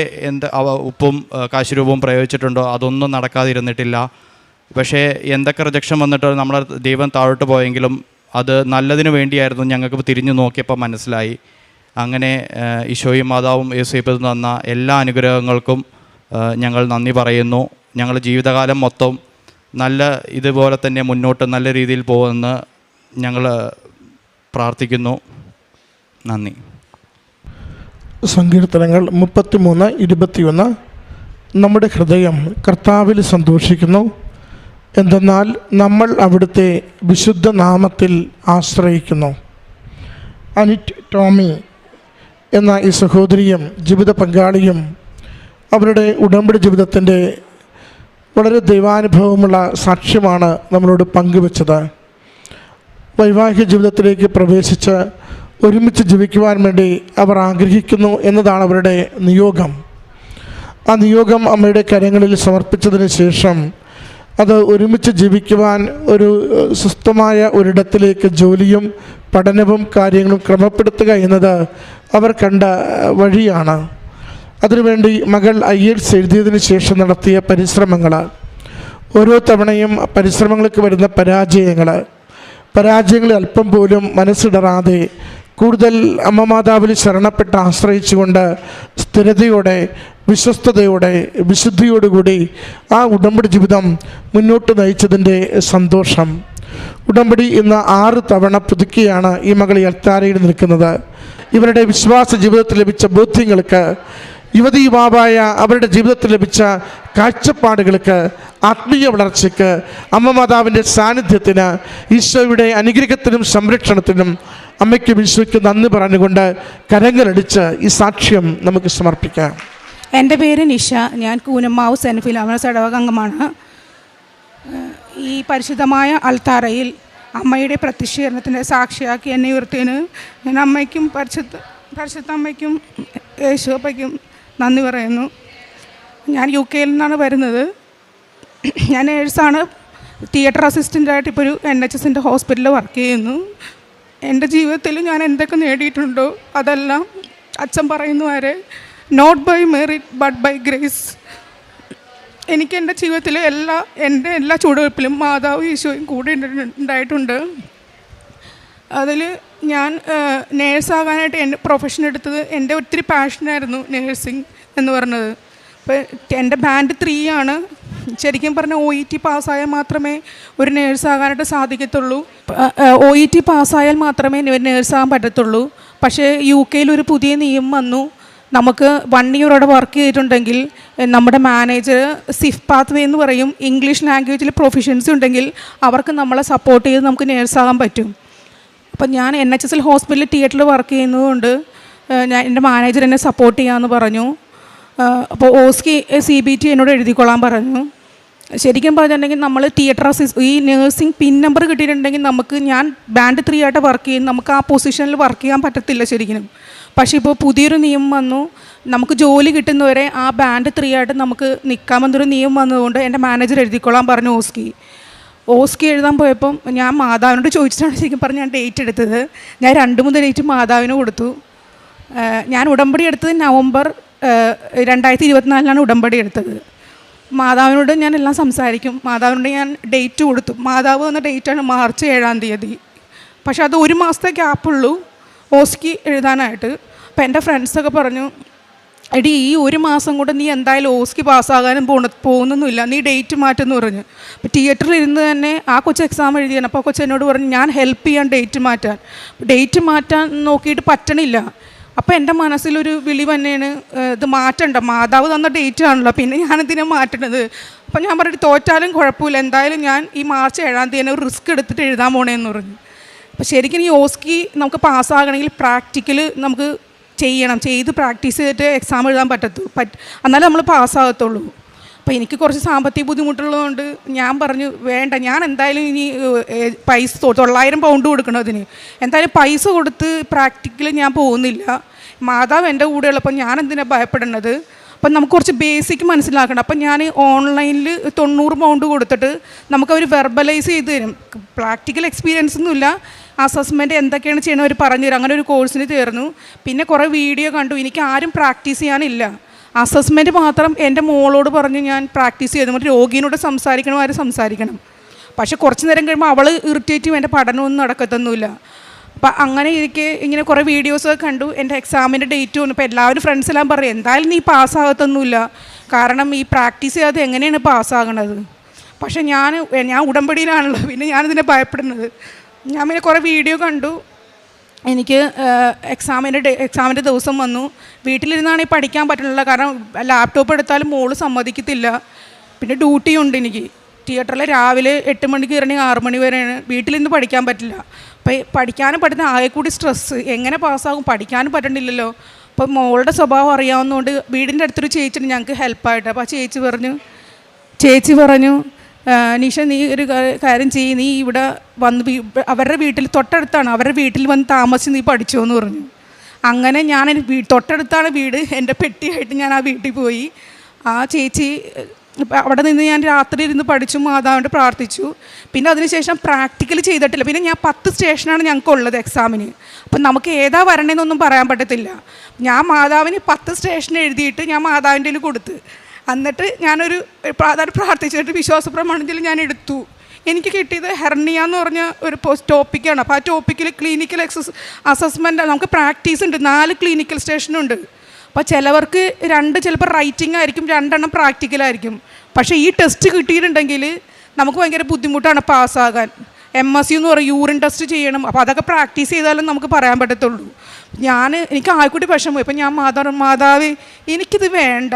ഉപ്പും കാശ് രൂപവും പ്രയോഗിച്ചിട്ടുണ്ടോ അതൊന്നും നടക്കാതിരുന്നിട്ടില്ല. പക്ഷേ എന്തൊക്കെ റിജക്ഷൻ വന്നിട്ട് നമ്മളെ ദൈവം താഴോട്ട് പോയെങ്കിലും അത് നല്ലതിന് വേണ്ടിയായിരുന്നു. ഞങ്ങൾക്ക് തിരിഞ്ഞു നോക്കിയപ്പോൾ മനസ്സിലായി. അങ്ങനെ ഈശോയും മാതാവും യേശുവേ പിതാവും തന്ന എല്ലാ അനുഗ്രഹങ്ങൾക്കും ഞങ്ങൾ നന്ദി പറയുന്നു. ഞങ്ങൾ ജീവിതകാലം മൊത്തം ഇതുപോലെ തന്നെ മുന്നോട്ട് നല്ല രീതിയിൽ പോകുമെന്ന് ഞങ്ങൾ പ്രാർത്ഥിക്കുന്നു. നന്ദി. സങ്കീർത്തനങ്ങൾ 33:21. നമ്മുടെ ഹൃദയം കർത്താവിൽ സന്തോഷിക്കുന്നു, എന്തെന്നാൽ നമ്മൾ അവിടുത്തെ വിശുദ്ധ നാമത്തിൽ ആശ്രയിക്കുന്നു. അനിറ്റ് ടോമി എന്ന ഈ സഹോദരിയും ജീവിത പങ്കാളിയും അവരുടെ ഉടമ്പടി ജീവിതത്തിൻ്റെ വളരെ ദൈവാനുഭവമുള്ള സാക്ഷ്യമാണ് നമ്മളോട് പങ്കുവച്ചത്. വൈവാഹിക ജീവിതത്തിലേക്ക് പ്രവേശിച്ച് ഒരുമിച്ച് ജീവിക്കുവാൻ വേണ്ടി അവർ ആഗ്രഹിക്കുന്നു എന്നതാണ് അവരുടെ നിയോഗം. ആ നിയോഗം അമ്മയുടെ കരങ്ങളിൽ സമർപ്പിച്ചതിന് ശേഷം അത് ഒരുമിച്ച് ജീവിക്കുവാൻ ഒരു സ്വസ്ഥമായ ഒരിടത്തിലേക്ക് ജോലിയും പഠനവും കാര്യങ്ങളും ക്രമപ്പെടുത്തുക എന്നത് അവർ കണ്ട വഴിയാണ്. അതിനുവേണ്ടി മകൾ IELTS എഴുതിയതിന് ശേഷം നടത്തിയ പരിശ്രമങ്ങൾ, ഓരോ തവണയും പരിശ്രമങ്ങൾക്ക് വരുന്ന പരാജയങ്ങളിൽ അല്പം പോലും മനസ്സിടറാതെ കൂടുതൽ അമ്മ മാതാവിൽ ശരണപ്പെട്ട് ആശ്രയിച്ചുകൊണ്ട് സ്ഥിരതയോടെ, വിശ്വസ്തയോടെ, വിശുദ്ധിയോടുകൂടി ആ ഉടമ്പടി ജീവിതം മുന്നോട്ട് നയിച്ചതിൻ്റെ സന്തോഷം. ഉടമ്പടി ഇന്ന് 6 തവണ പുതുക്കിയാണ് ഈ മകൾ അൽത്താരയിൽ നിൽക്കുന്നത്. ഇവരുടെ വിശ്വാസ ജീവിതത്തിൽ ലഭിച്ച ബോധ്യങ്ങൾക്ക്, യുവതി യുവാവായ അവരുടെ ജീവിതത്തിൽ ലഭിച്ച കാഴ്ചപ്പാടുകൾക്ക്, ആത്മീയ വളർച്ചയ്ക്ക്, അമ്മ മാതാവിൻ്റെ സാന്നിധ്യത്തിന്, ഈശോയുടെ അനുഗ്രഹത്തിനും സംരക്ഷണത്തിനും അമ്മയ്ക്കും ഈശോയ്ക്ക് നന്ദി പറഞ്ഞുകൊണ്ട് കരങ്ങളടിച്ച് ഈ സാക്ഷ്യം നമുക്ക് സമർപ്പിക്കാം. എൻ്റെ പേര് നിഷ. ഞാൻ കൂനമ്മാവ് സെൻറ്റ് ഫിലോമിനസ് ഇടവക അംഗമാണ്. ഈ പരിശുദ്ധമായ അൾത്താരയിൽ അമ്മയുടെ പ്രത്യക്ഷീകരണത്തിൻ്റെ സാക്ഷിയാക്കി എന്നെ ഉയർത്തിയതിന് ഞാൻ അമ്മയ്ക്കും പരിശുദ്ധ അമ്മയ്ക്കും യേശുവപ്പയ്ക്കും നന്ദി പറയുന്നു. ഞാൻ UK നിന്നാണ് വരുന്നത്. ഞാൻ നേഴ്സാണ്. തിയേറ്റർ അസിസ്റ്റൻ്റായിട്ട് ഇപ്പോൾ ഒരു NHSൻ്റെ ഹോസ്പിറ്റലിൽ വർക്ക് ചെയ്യുന്നു. എൻ്റെ ജീവിതത്തിൽ ഞാൻ എന്തൊക്കെ നേടിയിട്ടുണ്ടോ അതെല്ലാം അച്ഛൻ പറയുന്ന വരെ not by merit but by grace. എനിക്ക് എൻ്റെ ജീവിതത്തിൽ എൻ്റെ എല്ലാ ചുവടുവയ്പ്പിലും മാതാവ് ഈശോയും കൂടെ ഉണ്ടായിട്ടുണ്ട്. അതിൽ ഞാൻ നേഴ്സാകാനായിട്ട് എൻ്റെ പ്രൊഫഷൻ എടുത്തത് എൻ്റെ ഒത്തിരി പാഷനായിരുന്നു നേഴ്സിംഗ് എന്ന് പറഞ്ഞത്. അപ്പോൾ എൻ്റെ ബാൻഡ് 3 ആണ്. ശരിക്കും പറഞ്ഞാൽ OET പാസ്സായാൽ മാത്രമേ ഒരു നേഴ്സാകാനായിട്ട് സാധിക്കത്തുള്ളൂ. OET പാസ്സായാൽ മാത്രമേ നേഴ്സാകാൻ പറ്റത്തുള്ളൂ. പക്ഷേ UK ഒരു പുതിയ നിയമം വന്നു. നമുക്ക് 1 ഇയർ അവിടെ വർക്ക് ചെയ്തിട്ടുണ്ടെങ്കിൽ നമ്മുടെ മാനേജർ സിഫ് പാത്വേ എന്ന് പറയും, ഇംഗ്ലീഷ് ലാംഗ്വേജിൽ പ്രൊഫിഷ്യൻസി ഉണ്ടെങ്കിൽ അവർക്ക് നമ്മളെ സപ്പോർട്ട് ചെയ്ത് നമുക്ക് നേഴ്സാകാൻ പറ്റും. അപ്പം ഞാൻ NHSL ഹോസ്പിറ്റലിൽ തിയേറ്ററിൽ വർക്ക് ചെയ്യുന്നതുകൊണ്ട് എൻ്റെ മാനേജർ എന്നെ സപ്പോർട്ട് ചെയ്യാമെന്ന് പറഞ്ഞു. അപ്പോൾ OSCE CBT എന്നോട് എഴുതിക്കൊള്ളാൻ പറഞ്ഞു. ശരിക്കും പറഞ്ഞിട്ടുണ്ടെങ്കിൽ നമ്മൾ തിയേറ്റർ ഈ നേഴ്സിംഗ് പിൻ നമ്പർ കിട്ടിയിട്ടുണ്ടെങ്കിൽ നമുക്ക്, ഞാൻ ബാൻഡ് 3 ആയിട്ട് വർക്ക് ചെയ്യും, നമുക്ക് ആ പൊസിഷനിൽ വർക്ക് ചെയ്യാൻ പറ്റത്തില്ല ശരിക്കും. പക്ഷേ ഇപ്പോൾ പുതിയൊരു നിയമം വന്നു, നമുക്ക് ജോലി കിട്ടുന്നവരെ ആ ബാൻഡ് 3 ആയിട്ട് നമുക്ക് നിൽക്കാമെന്നൊരു നിയമം വന്നതുകൊണ്ട് എൻ്റെ മാനേജർ എഴുതിക്കൊള്ളാൻ പറഞ്ഞു OSCE എഴുതാൻ പോയപ്പം ഞാൻ മാതാവിനോട് ചോദിച്ചിട്ടാണ് ശരിക്കും പറഞ്ഞ് ഞാൻ ഡേറ്റ് എടുത്തത്. ഞാൻ 2-3 ഡേറ്റ് മാതാവിന് കൊടുത്തു. ഞാൻ ഉടമ്പടി എടുത്തത് നവംബർ 2024 ഉടമ്പടി എടുത്തത്. മാതാവിനോട് ഞാൻ എല്ലാം സംസാരിക്കും. മാതാവിനോട് ഞാൻ ഡേറ്റ് കൊടുത്തു. മാതാവ് വന്ന ഡേറ്റാണ് മാർച്ച് 7-ാം തീയതി. പക്ഷെ അത് 1 മാസത്തെ ഗ്യാപ്പുള്ളൂ OSCE എഴുതാനായിട്ട്. അപ്പം എൻ്റെ ഫ്രണ്ട്സൊക്കെ പറഞ്ഞു, എടി ഈ 1 മാസം കൊണ്ട് നീ എന്തായാലും OSCE പാസ്സാകാനും പോകുന്നൊന്നുമില്ല, നീ ഡേറ്റ് മാറ്റെന്ന് പറഞ്ഞു. അപ്പോൾ തിയേറ്ററിൽ ഇരുന്ന് തന്നെ ആ കൊച്ച് എക്സാം എഴുതിയാണ്. അപ്പോൾ ആ കൊച്ച് എന്നോട് പറഞ്ഞു ഞാൻ ഹെൽപ്പ് ചെയ്യാൻ ഡേറ്റ് മാറ്റാൻ നോക്കിയിട്ട് പറ്റണില്ല. അപ്പോൾ എൻ്റെ മനസ്സിലൊരു വിളി തന്നെയാണ്, ഇത് മാറ്റണ്ട, മാതാവ് തന്ന ഡേറ്റ് ആണല്ലോ, പിന്നെ ഞാനെന്തിനാണ് മാറ്റണത്. അപ്പോൾ ഞാൻ പറഞ്ഞു തോറ്റാലും കുഴപ്പമില്ല, എന്തായാലും ഞാൻ ഈ മാർച്ച് 7-ാം തീയതി ഒരു റിസ്ക് എടുത്തിട്ട് എഴുതാൻ പോണേന്ന് പറഞ്ഞു. അപ്പോൾ ശരിക്കും ഈ OSCE നമുക്ക് പാസ്സാകണമെങ്കിൽ പ്രാക്ടിക്കൽ നമുക്ക് ചെയ്ത് പ്രാക്ടീസ് ചെയ്തിട്ട് എക്സാം എഴുതാൻ എന്നാലേ നമ്മൾ പാസ്സാകത്തുള്ളൂ. അപ്പോൾ എനിക്ക് കുറച്ച് സാമ്പത്തിക ബുദ്ധിമുട്ടുള്ളതുകൊണ്ട് ഞാൻ പറഞ്ഞു വേണ്ട, ഞാൻ എന്തായാലും ഇനി പൈസ 900 പൗണ്ട് കൊടുക്കണം അതിന്, എന്തായാലും പൈസ കൊടുത്ത് പ്രാക്ടിക്കൽ ഞാൻ പോകുന്നില്ല. മാതാവ് എൻ്റെ കൂടെ ഉള്ളപ്പോൾ ഞാൻ എന്തിനാണ് ഭയപ്പെടേണ്ടത്. അപ്പം നമുക്ക് കുറച്ച് ബേസിക് മനസ്സിലാക്കണം. അപ്പം ഞാൻ ഓൺലൈനിൽ 90 പൗണ്ട് കൊടുത്തിട്ട് നമുക്കവർ വെർബലൈസ് ചെയ്ത് തരും. പ്രാക്ടിക്കൽ എക്സ്പീരിയൻസ് ഒന്നുമില്ല, അസസ്മെൻറ്റ് എന്തൊക്കെയാണ് ചെയ്യണത് അവർ പറഞ്ഞു തരും. അങ്ങനെ ഒരു കോഴ്സിന് ചേർന്നു. പിന്നെ കുറേ വീഡിയോ കണ്ടു. എനിക്ക് ആരും പ്രാക്ടീസ് ചെയ്യാനില്ല, അസസ്മെൻറ്റ് മാത്രം എൻ്റെ മോളോട് പറഞ്ഞ് ഞാൻ പ്രാക്ടീസ് ചെയ്തു. മറ്റു രോഗിയോട് സംസാരിക്കണം. പക്ഷെ കുറച്ച് നേരം കഴിയുമ്പോൾ അവൾ ഇറിറ്റേറ്റീവ്, എൻ്റെ പഠനമൊന്നും നടക്കത്തൊന്നുമില്ല. അപ്പം അങ്ങനെ ഇങ്ങനെ കുറേ വീഡിയോസൊക്കെ കണ്ടു. എൻ്റെ എക്സാമിൻ്റെ ഡേറ്റ് വന്നു. ഇപ്പോൾ എല്ലാവരും ഫ്രണ്ട്സെല്ലാം പറയും എന്തായാലും നീ പാസ്സാകത്തൊന്നുമില്ല, കാരണം ഈ പ്രാക്ടീസ് ചെയ്യാതെ എങ്ങനെയാണ് പാസ്സാകണത്. പക്ഷെ ഞാൻ ഉടമ്പടിയിലാണല്ലോ, പിന്നെ ഞാനിതിനെ ഭയപ്പെടുന്നത്. ഞാൻ പിന്നെ കുറേ വീഡിയോ കണ്ടു. എനിക്ക് എക്സാമിൻ്റെ ദിവസം വന്നു. വീട്ടിലിരുന്നാണെങ്കിൽ പഠിക്കാൻ പറ്റണില്ല, കാരണം ലാപ്ടോപ്പ് എടുത്താലും മോള് സമ്മതിക്കത്തില്ല. പിന്നെ ഡ്യൂട്ടി ഉണ്ട് എനിക്ക് തിയേറ്ററിൽ. രാവിലെ 8 മണിക്ക് ഇറങ്ങി 6 മണി വരെയാണ്. വീട്ടിലിരുന്ന് പഠിക്കാൻ പറ്റില്ല. അപ്പോൾ പഠിക്കാനും പറ്റുന്ന ആകെ കൂടി സ്ട്രെസ്സ്, എങ്ങനെ പാസ്സാകും, പഠിക്കാനും പറ്റണില്ലല്ലോ. അപ്പോൾ മോളുടെ സ്വഭാവം അറിയാവുന്നതുകൊണ്ട് വീടിൻ്റെ അടുത്തൊരു ചേച്ചിന് ഞങ്ങൾക്ക് ഹെൽപ്പായിട്ട്. അപ്പോൾ ആ ചേച്ചി പറഞ്ഞു നിഷ നീ ഒരു കാര്യം ചെയ്യ്, നീ ഇവിടെ വന്ന് അവരുടെ വീട്ടിൽ തൊട്ടടുത്താണ്, അവരുടെ വീട്ടിൽ വന്ന് താമസിച്ച് നീ പഠിച്ചോ എന്ന് പറഞ്ഞു. അങ്ങനെ ഞാൻ തൊട്ടടുത്താണ് വീട്, എൻ്റെ പെട്ടിയായിട്ട് ഞാൻ ആ വീട്ടിൽ പോയി. ആ ചേച്ചി അവിടെ നിന്ന് ഞാൻ രാത്രി ഇരുന്ന് പഠിച്ചു, മാതാവിൻ്റെ പ്രാർത്ഥിച്ചു. പിന്നെ അതിനുശേഷം പ്രാക്ടിക്കൽ ചെയ്തിട്ടില്ല. പിന്നെ ഞാൻ 10 സ്റ്റേഷനാണ് ഞങ്ങൾക്കുള്ളത് എക്സാമിന്. അപ്പം നമുക്ക് ഏതാ വരണമെന്നൊന്നും പറയാൻ പറ്റത്തില്ല. ഞാൻ മാതാവിന് 10 സ്റ്റേഷൻ എഴുതിയിട്ട് ഞാൻ മാതാവിൻ്റെ കയ്യിൽ കൊടുത്ത്, എന്നിട്ട് ഞാനൊരു പ്രാർത്ഥിച്ചിട്ട് വിശ്വാസ പ്രമാണത്തിൽ ഞാൻ എടുത്തു. എനിക്ക് കിട്ടിയത് ഹെർണിയ എന്ന് പറഞ്ഞ ഒരു ടോപ്പിക്കാണ്. അപ്പോൾ ആ ടോപ്പിക്കിൽ ക്ലിനിക്കൽ അസസ്മെൻ്റ് നമുക്ക് പ്രാക്ടീസ് ഉണ്ട്, 4 ക്ലിനിക്കൽ സ്റ്റേഷനുണ്ട്. അപ്പോൾ ചിലവർക്ക് 2 ചിലപ്പോൾ റൈറ്റിംഗ് ആയിരിക്കും, 2 പ്രാക്ടിക്കലായിരിക്കും. പക്ഷേ ഈ ടെസ്റ്റ് കിട്ടിയിട്ടുണ്ടെങ്കിൽ നമുക്ക് ഭയങ്കര ബുദ്ധിമുട്ടാണ് പാസ്സാകാൻ. MSc എന്ന് പറയും, യൂറിൻ ടെസ്റ്റ് ചെയ്യണം. അപ്പോൾ അതൊക്കെ പ്രാക്ടീസ് ചെയ്താലും നമുക്ക് പറയാൻ പറ്റത്തുള്ളൂ. എനിക്ക് ആൾക്കൂട്ടി വിഷമം. ഇപ്പം ഞാൻ മാതാവ് എനിക്കിത് വേണ്ട,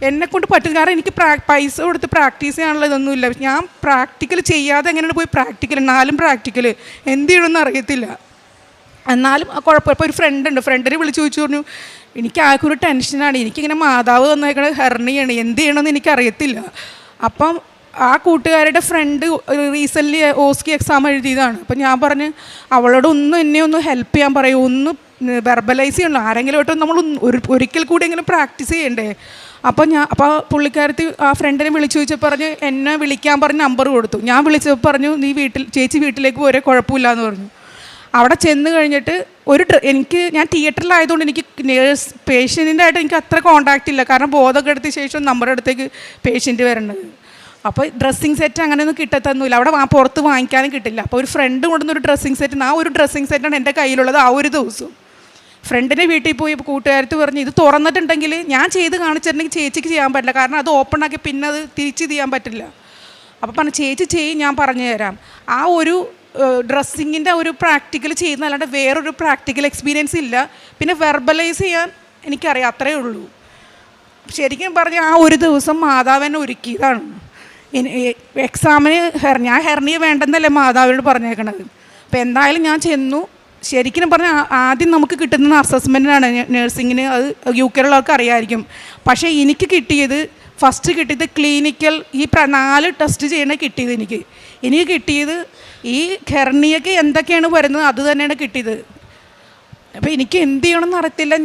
എന്നെക്കൊണ്ട് പറ്റില്ല, കാരണം എനിക്ക് പൈസ കൊടുത്ത് പ്രാക്ടീസ് ചെയ്യാനുള്ള ഇതൊന്നുമില്ല. ഞാൻ പ്രാക്ടിക്കൽ ചെയ്യാതെ എങ്ങനെയാണ് പോയി പ്രാക്ടിക്കൽ 4 പ്രാക്ടിക്കൽ എന്ത് ചെയ്യണമെന്ന് അറിയത്തില്ല. എന്നാലും കുഴപ്പമില്ല. ഇപ്പോൾ ഒരു ഫ്രണ്ടിനെ വിളിച്ച് ചോദിച്ചു പറഞ്ഞു, എനിക്ക് ആർക്കും ഒരു ടെൻഷനാണ്, എനിക്കിങ്ങനെ മാതാവ് തന്നേക്കണ ഹെർണിയാണ്, എന്ത് ചെയ്യണമെന്ന് എനിക്കറിയത്തില്ല. അപ്പം ആ കൂട്ടുകാരുടെ ഫ്രണ്ട് റീസെൻ്റ്ലി OSCE എക്സാം എഴുതിയതാണ്. അപ്പം ഞാൻ പറഞ്ഞ് അവളോട് എന്നെ ഒന്ന് ഹെൽപ്പ് ചെയ്യാൻ പറയൂ, ഒന്ന് വെർബലൈസ് ചെയ്യണല്ലോ, ആരെങ്കിലും ആയിട്ട് നമ്മൾ ഒരിക്കൽ കൂടി എങ്ങനെ പ്രാക്ടീസ് ചെയ്യണ്ടേ. അപ്പോൾ പുള്ളിക്കാരത്തി ആ ഫ്രണ്ടിനെ വിളിച്ചു ചോദിച്ചപ്പോൾ പറഞ്ഞ് എന്നെ വിളിക്കാൻ പറഞ്ഞ് നമ്പർ കൊടുത്തു. ഞാൻ വിളിച്ചപ്പോൾ പറഞ്ഞു ചേച്ചി വീട്ടിലേക്ക് പോരെ, കുഴപ്പമില്ല എന്ന് പറഞ്ഞു. അവിടെ ചെന്ന് കഴിഞ്ഞിട്ട് ഞാൻ തിയേറ്ററിലായതുകൊണ്ട് എനിക്ക് പേഷ്യൻറ്റിൻ്റെ ആയിട്ട് എനിക്ക് അത്ര കോൺടാക്റ്റ് ഇല്ല, കാരണം ബോധമൊക്കെ എടുത്ത ശേഷം നമ്മുടെ അടുത്തേക്ക് പേഷ്യൻറ്റ് വരേണ്ടത്. അപ്പോൾ ഡ്രസ്സിങ് സെറ്റ് അങ്ങനെയൊന്നും കിട്ടത്തൊന്നുമില്ല, അവിടെ പുറത്ത് വാങ്ങിക്കാനും കിട്ടില്ല. അപ്പോൾ ഒരു ഫ്രണ്ട് കൊണ്ടുവന്നൊരു ഡ്രസ്സിങ് സെറ്റ്, ആ ഒരു ഡ്രസ്സിങ് സെറ്റാണ് എൻ്റെ കയ്യിലുള്ളത്. ആ ഒരു ദിവസം ഫ്രണ്ടിൻ്റെ വീട്ടിൽ പോയി കൂട്ടുകാരത്ത് പറഞ്ഞ് ഇത് തുറന്നിട്ടുണ്ടെങ്കിൽ ഞാൻ ചെയ്ത് കാണിച്ചിട്ടുണ്ടെങ്കിൽ ചേച്ചിക്ക് ചെയ്യാൻ പറ്റില്ല, കാരണം അത് ഓപ്പണാക്കി പിന്നെ അത് തിരിച്ച് ചെയ്യാൻ പറ്റില്ല. അപ്പോൾ പറഞ്ഞു ചേച്ചി ചെയ്യും, ഞാൻ പറഞ്ഞു തരാം. ആ ഒരു ഡ്രസ്സിങ്ങിൻ്റെ ഒരു പ്രാക്ടിക്കൽ ചെയ്യുന്നതല്ലാണ്ട് വേറൊരു പ്രാക്ടിക്കൽ എക്സ്പീരിയൻസ് ഇല്ല. പിന്നെ വെർബലൈസ് ചെയ്യാൻ എനിക്കറിയാം, അത്രയേ ഉള്ളൂ. ശരിക്കും പറഞ്ഞാൽ ആ ഒരു ദിവസം മാതാവിനെ ഒരുക്കിയതാണ്. എക്സാമിന് ഞാൻ ഹെർണിയ വേണ്ടെന്നല്ലേ മാതാവിനോട് പറഞ്ഞേക്കണത്. അപ്പോൾ എന്തായാലും ഞാൻ ചെന്നു. ശരിക്കും പറഞ്ഞാൽ ആദ്യം നമുക്ക് കിട്ടുന്ന അസസ്മെൻറ്റിനാണ് നഴ്സിങ്ങിന്, അത് UK ഉള്ളവർക്ക് അറിയാമായിരിക്കും. പക്ഷേ എനിക്ക് കിട്ടിയത് ഫസ്റ്റ് കിട്ടിയത് ക്ലിനിക്കൽ ഈ 4 ടെസ്റ്റ് ചെയ്യണേ കിട്ടിയത്. എനിക്ക് കിട്ടിയത് ഈ ഹെർണിയക്ക് എന്തൊക്കെയാണ് വരുന്നത് അത് തന്നെയാണ് കിട്ടിയത്. അപ്പോൾ എനിക്ക് എന്ത് ചെയ്യണമെന്ന് അറിയത്തില്ല.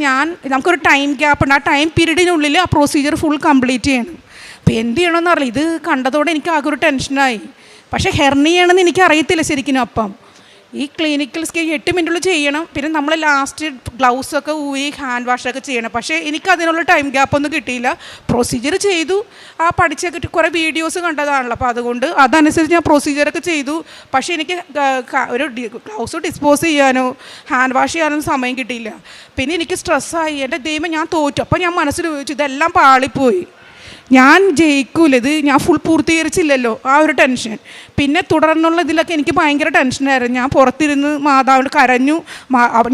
നമുക്കൊരു ടൈം ഗ്യാപ്പ് ഉണ്ട്, ആ ടൈം പീരീഡിനുള്ളിൽ ആ പ്രൊസീജിയർ ഫുൾ കംപ്ലീറ്റ് ചെയ്യണം. അപ്പോൾ എന്ത് ചെയ്യണമെന്ന് അറിയില്ല. ഇത് കണ്ടതോടെ എനിക്ക് ആകെ ഒരു ടെൻഷനായി. പക്ഷേ ഹെർണിയാണെന്ന് എനിക്ക് അറിയത്തില്ല ശരിക്കും. അപ്പം ഈ ക്ലിനിക്കൽ സ്കെയിൽ 8 മിനിറ്റുള്ളിൽ ചെയ്യണം. പിന്നെ നമ്മൾ ലാസ്റ്റ് ഗ്ലൗസൊക്കെ ഊരി ഹാൻഡ് വാഷൊക്കെ ചെയ്യണം. പക്ഷേ എനിക്കതിനുള്ള ടൈം ഗ്യാപ്പൊന്നും കിട്ടിയില്ല. പ്രൊസീജിയർ ചെയ്തു, ആ പഠിച്ചൊക്കെ കുറേ വീഡിയോസ് കണ്ടതാണല്ലോ, അപ്പോൾ അതുകൊണ്ട് അതനുസരിച്ച് ഞാൻ പ്രൊസീജിയറൊക്കെ ചെയ്തു. പക്ഷേ എനിക്ക് ഒരു ഗ്ലൗസ് ഡിസ്പോസ് ചെയ്യാനോ ഹാൻഡ് വാഷ് ചെയ്യാനോ സമയം കിട്ടിയില്ല. പിന്നെ എനിക്ക് സ്ട്രെസ്സായി, എൻ്റെ ദൈവം ഞാൻ തോറ്റു. അപ്പോൾ ഞാൻ മനസ്സിൽ ചോദിച്ചു ഇതെല്ലാം പാളിപ്പോയി, ഞാൻ ജയിക്കൂല, ഇത് ഞാൻ ഫുൾ പൂർത്തീകരിച്ചില്ലല്ലോ, ആ ഒരു ടെൻഷൻ. പിന്നെ തുടർന്നുള്ള ഇതിലൊക്കെ എനിക്ക് ഭയങ്കര ടെൻഷനായിരുന്നു. ഞാൻ പുറത്തിരുന്ന് മാതാവിനോട് കരഞ്ഞു.